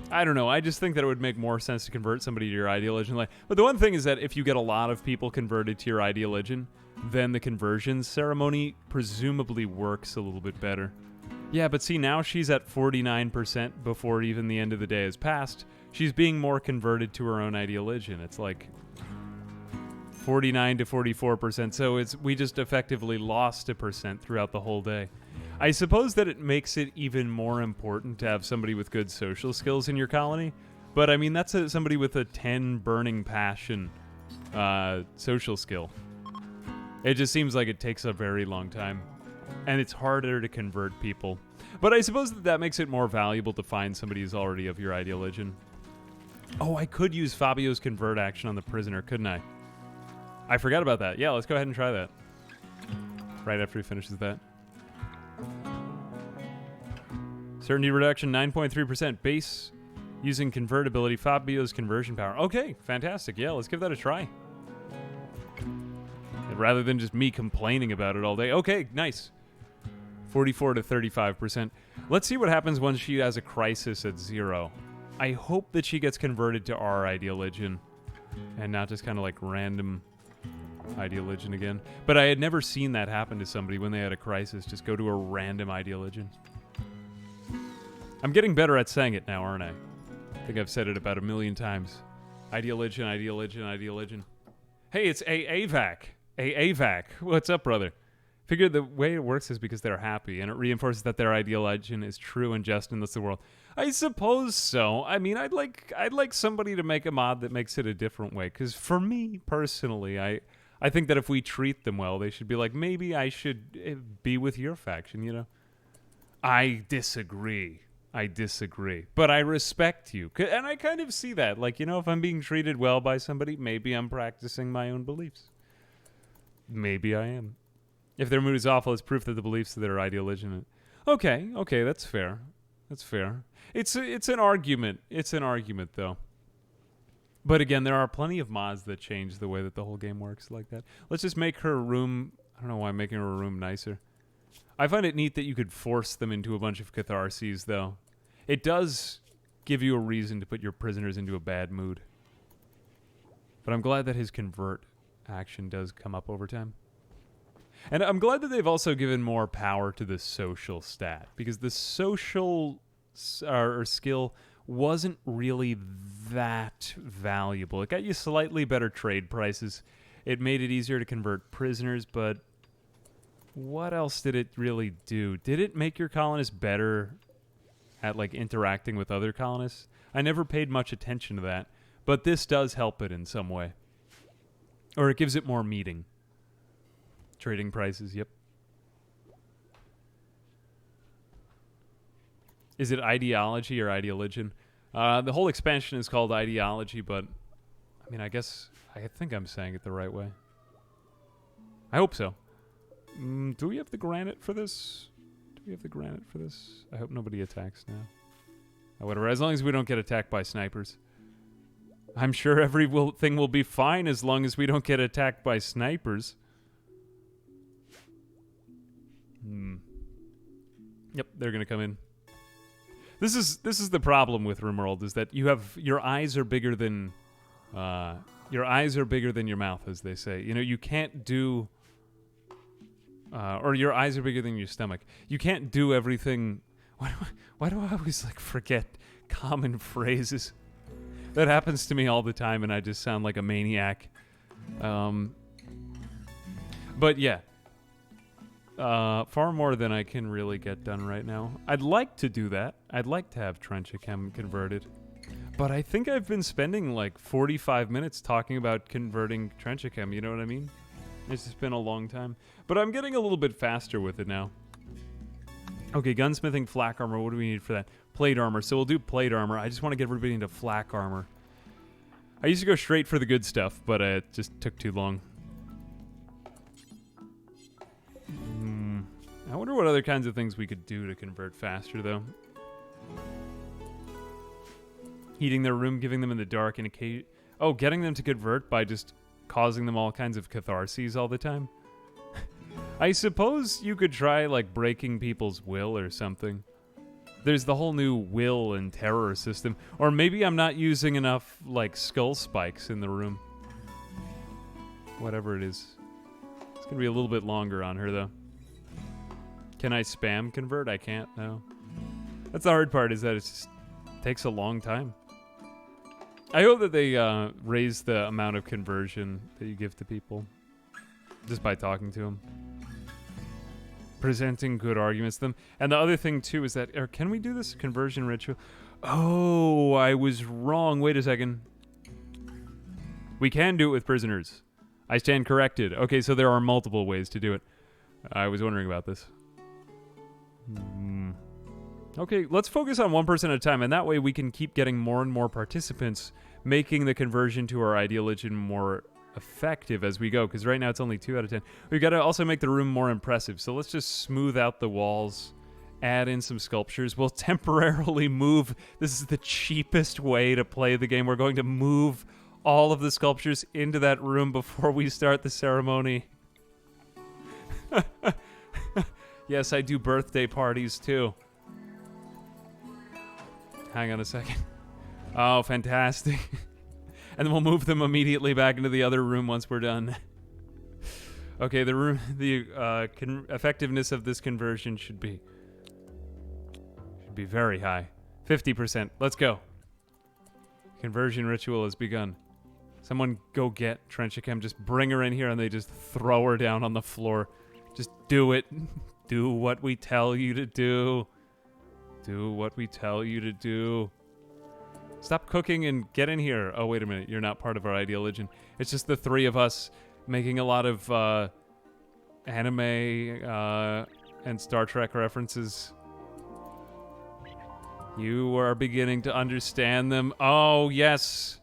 I don't know. I just think that it would make more sense to convert somebody to your ideologian. But the one thing is that if you get a lot of people converted to your ideologian, then the conversion ceremony presumably works a little bit better. Yeah, but see, now she's at 49% before even the end of the day has passed. She's being more converted to her own ideologian. It's like 49 to 44%, so we just effectively lost a percent throughout the whole day. I suppose that it makes it even more important to have somebody with good social skills in your colony, but I mean, that's somebody with a 10 burning passion social skill. It just seems like it takes a very long time, and it's harder to convert people. But I suppose that makes it more valuable to find somebody who's already of your ideologian. Oh, I could use Fabio's convert action on the prisoner, couldn't I? I forgot about that. Yeah, let's go ahead and try that. Right after he finishes that. Certainty reduction, 9.3%. Base using convertibility. Fabio's conversion power. Okay, fantastic. Yeah, let's give that a try. Rather than just me complaining about it all day. Okay, nice. 44 to 35%. Let's see what happens once she has a crisis at 0. I hope that she gets converted to our ideologian and not just kind of like random ideologian again. But I had never seen that happen to somebody when they had a crisis. Just go to a random ideologian. I'm getting better at saying it now, aren't I? I think I've said it about 1 million times. Ideologian, ideologian, ideologian. Hey, it's AAVAC. AAVAC. What's up, brother? Figured the way it works is because they're happy, and it reinforces that their ideologian is true and just in the world. I suppose so. I mean, I'd like somebody to make a mod that makes it a different way. Because for me, personally, I think that if we treat them well, they should be like, maybe I should be with your faction, you know? I disagree. But I respect you. And I kind of see that. Like, you know, if I'm being treated well by somebody, maybe I'm practicing my own beliefs. Maybe I am. If their mood is awful, it's proof that the beliefs of their ideologian. Okay, that's fair. That's fair. It's an argument. It's an argument, though. But again, there are plenty of mods that change the way that the whole game works like that. Let's just make her room... I don't know why I'm making her room nicer. I find it neat that you could force them into a bunch of catharses, though. It does give you a reason to put your prisoners into a bad mood. But I'm glad that his convert action does come up over time. And I'm glad that they've also given more power to the social stat, because the social or skill wasn't really that valuable. It got you slightly better trade prices. It made it easier to convert prisoners, but what else did it really do? Did it make your colonists better at like interacting with other colonists? I never paid much attention to that, but this does help it in some way. Or it gives it more meaning. Trading prices, yep. Is it ideology or ideologian? The whole expansion is called ideology, but I mean, I think I'm saying it the right way. I hope so. Do we have the granite for this? I hope nobody attacks now. Whatever, as long as we don't get attacked by snipers. I'm sure everything will be fine as long as we don't get attacked by snipers. Yep, they're gonna come in. This is the problem with Rimworld, is that your eyes are bigger than your mouth, as they say. You know, you can't do or your eyes are bigger than your stomach. You can't do everything. Why do I always like forget common phrases? That happens to me all the time, and I just sound like a maniac. But yeah. Far more than I can really get done right now. I'd like to do that. I'd like to have Trenchachem converted. But I think I've been spending like 45 minutes talking about converting Trenchachem, you know what I mean? It's just been a long time. But I'm getting a little bit faster with it now. Okay, gunsmithing, flak armor. What do we need for that? Plate armor. So we'll do plate armor. I just want to get everybody into flak armor. I used to go straight for the good stuff, but it just took too long. I wonder what other kinds of things we could do to convert faster, though. Heating their room, giving them in the dark, and getting them to convert by just causing them all kinds of catharses all the time. I suppose you could try, like, breaking people's will or something. There's the whole new will and terror system. Or maybe I'm not using enough, like, skull spikes in the room. Whatever it is. It's going to be a little bit longer on her, though. Can I spam convert? I can't, no. That's the hard part, is that it just takes a long time. I hope that they raise the amount of conversion that you give to people just by talking to them. Presenting good arguments to them. And the other thing, too, is that... can we do this conversion ritual? Oh, I was wrong. Wait a second. We can do it with prisoners. I stand corrected. Okay, so there are multiple ways to do it. I was wondering about this. Okay, let's focus on one person at a time, and that way we can keep getting more and more participants, making the conversion to our ideal religion more effective as we go, because right now it's only 2 out of 10. We've got to also make the room more impressive, so let's just smooth out the walls, add in some sculptures. We'll temporarily move. This is the cheapest way to play the game. We're going to move all of the sculptures into that room before we start the ceremony. Yes, I do birthday parties, too. Hang on a second. Oh, fantastic. And then we'll move them immediately back into the other room once we're done. Okay, the effectiveness of this conversion should be very high. 50%. Let's go. Conversion ritual has begun. Someone go get Trenchachem. Just bring her in here and they just throw her down on the floor. Just do it. Do what we tell you to do. Do what we tell you to do. Stop cooking and get in here. Oh, wait a minute. You're not part of our ideal religion. It's just the 3 of us making a lot of anime and Star Trek references. You are beginning to understand them. Oh, yes.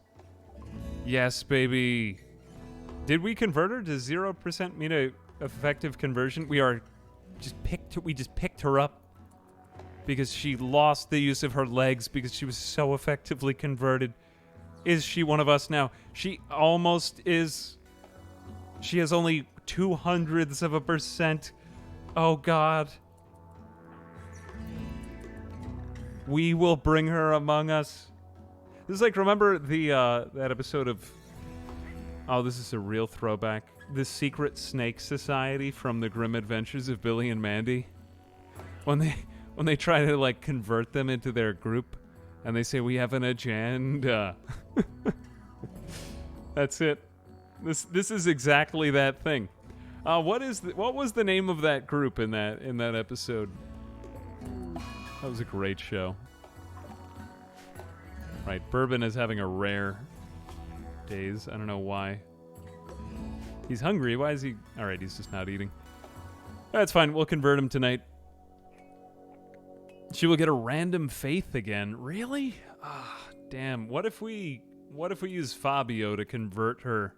Yes, baby. Did we convert her? Does 0% mean a effective conversion? We just picked her up because she lost the use of her legs because she was so effectively converted. Is she one of us now? She almost is. She has only 0.02%. Oh, God. We will bring her among us. This is like, remember that episode of... Oh, this is a real throwback. The Secret Snake Society from the Grim Adventures of Billy and Mandy. When they try to, like, convert them into their group, and they say, we have an agenda. That's it. This is exactly that thing. What was the name of that group in that episode? That was a great show. Right, Bourbon is having a rare days. I don't know why. He's hungry. Why is he... All right, he's just not eating. That's fine. We'll convert him tonight. She will get a random faith again. Really? Ah, damn. What if we use Fabio to convert her?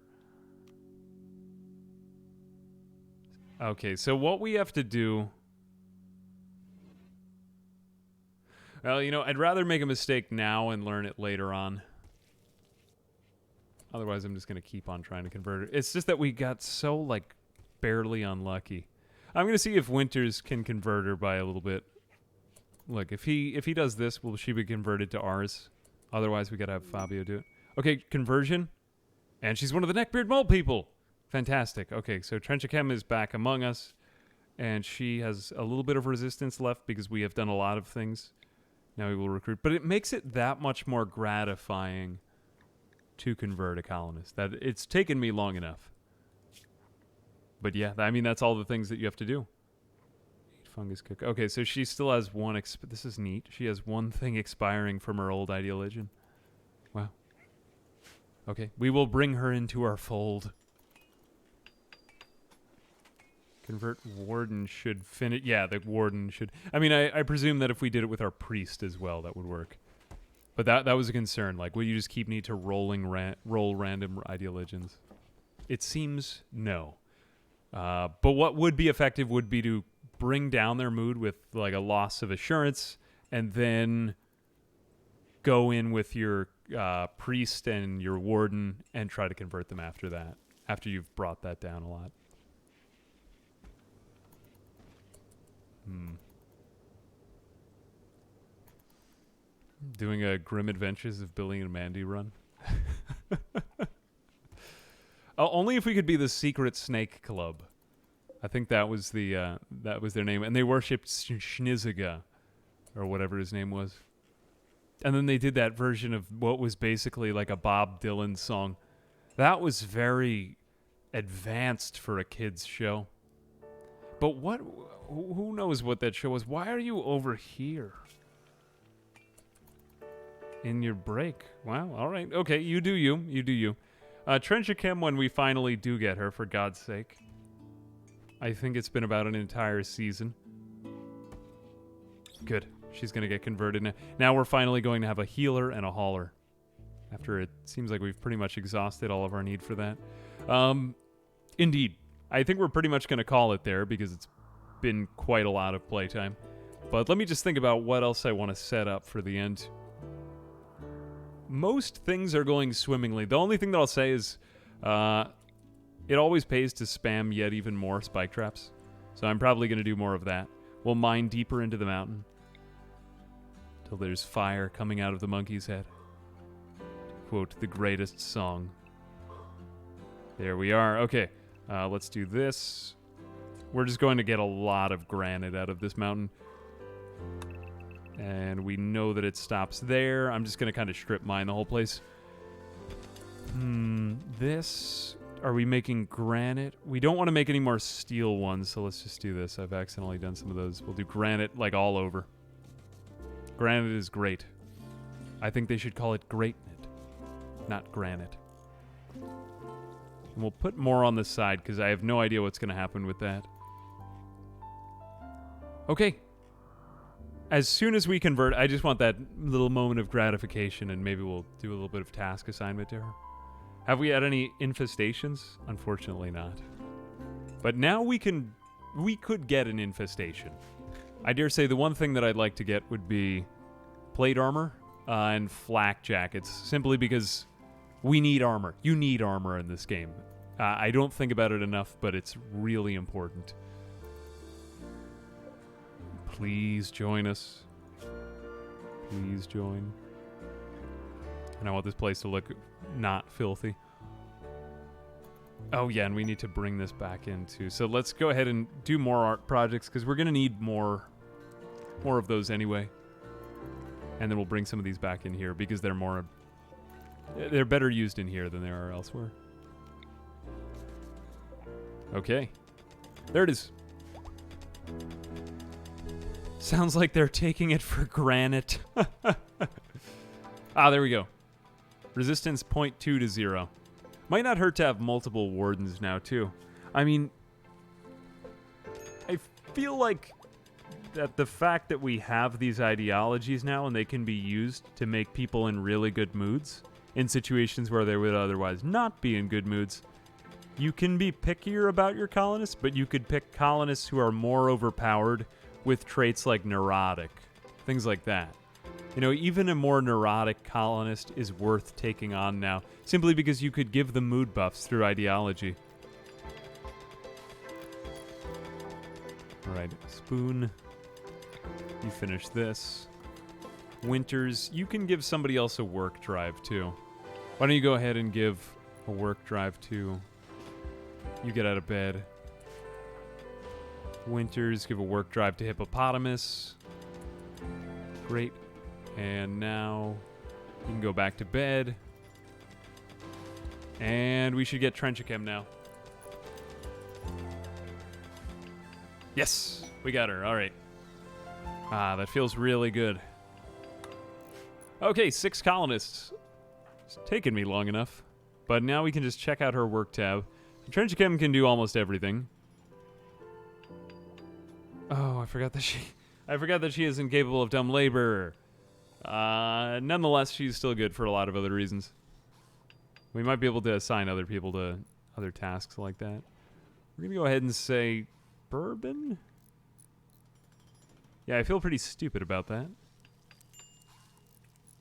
Okay, so what we have to do... Well, you know, I'd rather make a mistake now and learn it later on. Otherwise, I'm just going to keep on trying to convert it. It's just that we got so, like, barely unlucky. I'm going to see if Winters can convert her by a little bit. Look, if he does this, will she be converted to ours? Otherwise, we got to have Fabio do it. Okay, conversion. And she's one of the Neckbeard Mole people. Fantastic. Okay, so Trenchachem is back among us. And she has a little bit of resistance left because we have done a lot of things. Now we will recruit. But it makes it that much more gratifying to convert a colonist. That it's taken me long enough. But yeah, I mean, that's all the things that you have to do. Eat fungus cook. Okay, so she still has one. This is neat. She has one thing expiring from her old ideologian. Wow. Okay, we will bring her into our fold. Convert warden should finish. Yeah, the warden should. I mean, I presume that if we did it with our priest as well, that would work. But that was a concern. Like, will you just keep need to roll random ideologians? It seems no. But what would be effective would be to bring down their mood with like a loss of assurance, and then go in with your priest and your warden and try to convert them after that. After you've brought that down a lot. Doing a Grim Adventures of Billy and Mandy run. Only if we could be the Secret Snake Club. I think that was the that was their name, and they worshipped Schniziga, or whatever his name was. And then they did that version of what was basically like a Bob Dylan song. That was very advanced for a kids show. But what? Who knows what that show was? Why are you over here? In your break. Wow, all right. Okay, you do you. You do you. Trenchicam when we finally do get her, for God's sake. I think it's been about an entire season. Good. She's going to get converted now. Now we're finally going to have a healer and a hauler. After it seems like we've pretty much exhausted all of our need for that. Indeed. I think we're pretty much going to call it there because it's been quite a lot of playtime. But let me just think about what else I want to set up for the end. Most things are going swimmingly. The only thing that I'll say is it always pays to spam yet even more spike traps. So I'm probably going to do more of that. We'll mine deeper into the mountain till there's fire coming out of the monkey's head. To quote the greatest song. There we are. Okay, let's do this. We're just going to get a lot of granite out of this mountain. And we know that it stops there. I'm just going to kind of strip mine the whole place. This... Are we making granite? We don't want to make any more steel ones, so let's just do this. I've accidentally done some of those. We'll do granite, like, all over. Granite is great. I think they should call it greatnit, not granite. And we'll put more on the side, because I have no idea what's going to happen with that. Okay. As soon as we convert, I just want that little moment of gratification, and maybe we'll do a little bit of task assignment to her. Have we had any infestations? Unfortunately not. But now we could get an infestation. I dare say the one thing that I'd like to get would be plate armor and flak jackets, simply because we need armor. You need armor in this game. I don't think about it enough, but it's really important. Please join us. Please join. And I want this place to look not filthy. Oh yeah, and we need to bring this back into. So let's go ahead and do more art projects, because we're going to need more of those anyway. And then we'll bring some of these back in here, because they're better used in here than they are elsewhere. Okay. There it is. Sounds like they're taking it for granite. There we go. Resistance 0.2 to 0. Might not hurt to have multiple wardens now, too. I mean, I feel like that the fact that we have these ideologies now and they can be used to make people in really good moods in situations where they would otherwise not be in good moods. You can be pickier about your colonists, but you could pick colonists who are more overpowered with traits like neurotic, things like that. You know, even a more neurotic colonist is worth taking on now, simply because you could give them mood buffs through ideology. Alright, Spoon, you finish this. Winters, you can give somebody else a work drive too. Why don't you go ahead and give a work drive to... You get out of bed. Winters, give a work drive to Hippopotamus. Great. And now you can go back to bed. And we should get Trenchichem now. Yes, we got her. All right. Ah, that feels really good. Okay, 6 colonists. It's taken me long enough. But now we can just check out her work tab. Trenchichem can do almost everything. Oh, I forgot that she is incapable of dumb labor. Nonetheless, she's still good for a lot of other reasons. We might be able to assign other people to other tasks like that. We're going to go ahead and say bourbon? Yeah, I feel pretty stupid about that.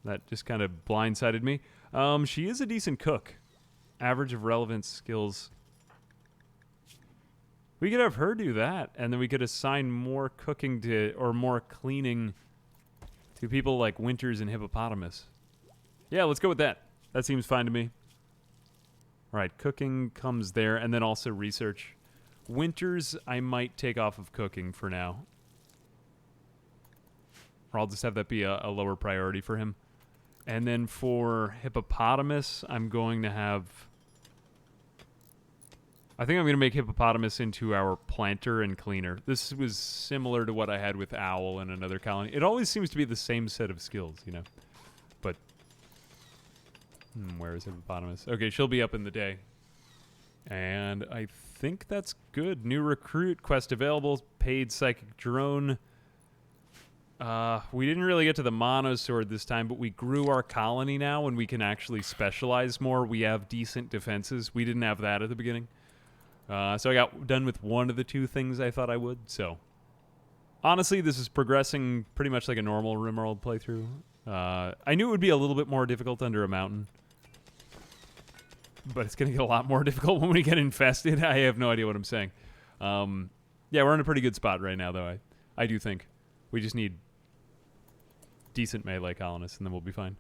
That just kind of blindsided me. She is a decent cook. Average of relevant skills. We could have her do that, and then we could assign more cooking to, or more cleaning to people like Winters and Hippopotamus. Yeah, let's go with that. That seems fine to me. All right, cooking comes there, and then also research. Winters, I might take off of cooking for now. Or I'll just have that be a lower priority for him. And then for Hippopotamus, I'm going to have... I think I'm going to make Hippopotamus into our planter and cleaner. This was similar to what I had with Owl in another colony. It always seems to be the same set of skills, you know. But... where is Hippopotamus? Okay, she'll be up in the day. And I think that's good. New recruit, quest available, paid psychic drone. We didn't really get to the monosword this time, but we grew our colony now and we can actually specialize more. We have decent defenses. We didn't have that at the beginning. So I got done with one of the 2 things I thought I would. So honestly, this is progressing pretty much like a normal Rimworld playthrough. I knew it would be a little bit more difficult under a mountain. But it's going to get a lot more difficult when we get infested. I have no idea what I'm saying. Yeah, we're in a pretty good spot right now, though. I do think. We just need decent melee colonists, and then we'll be fine.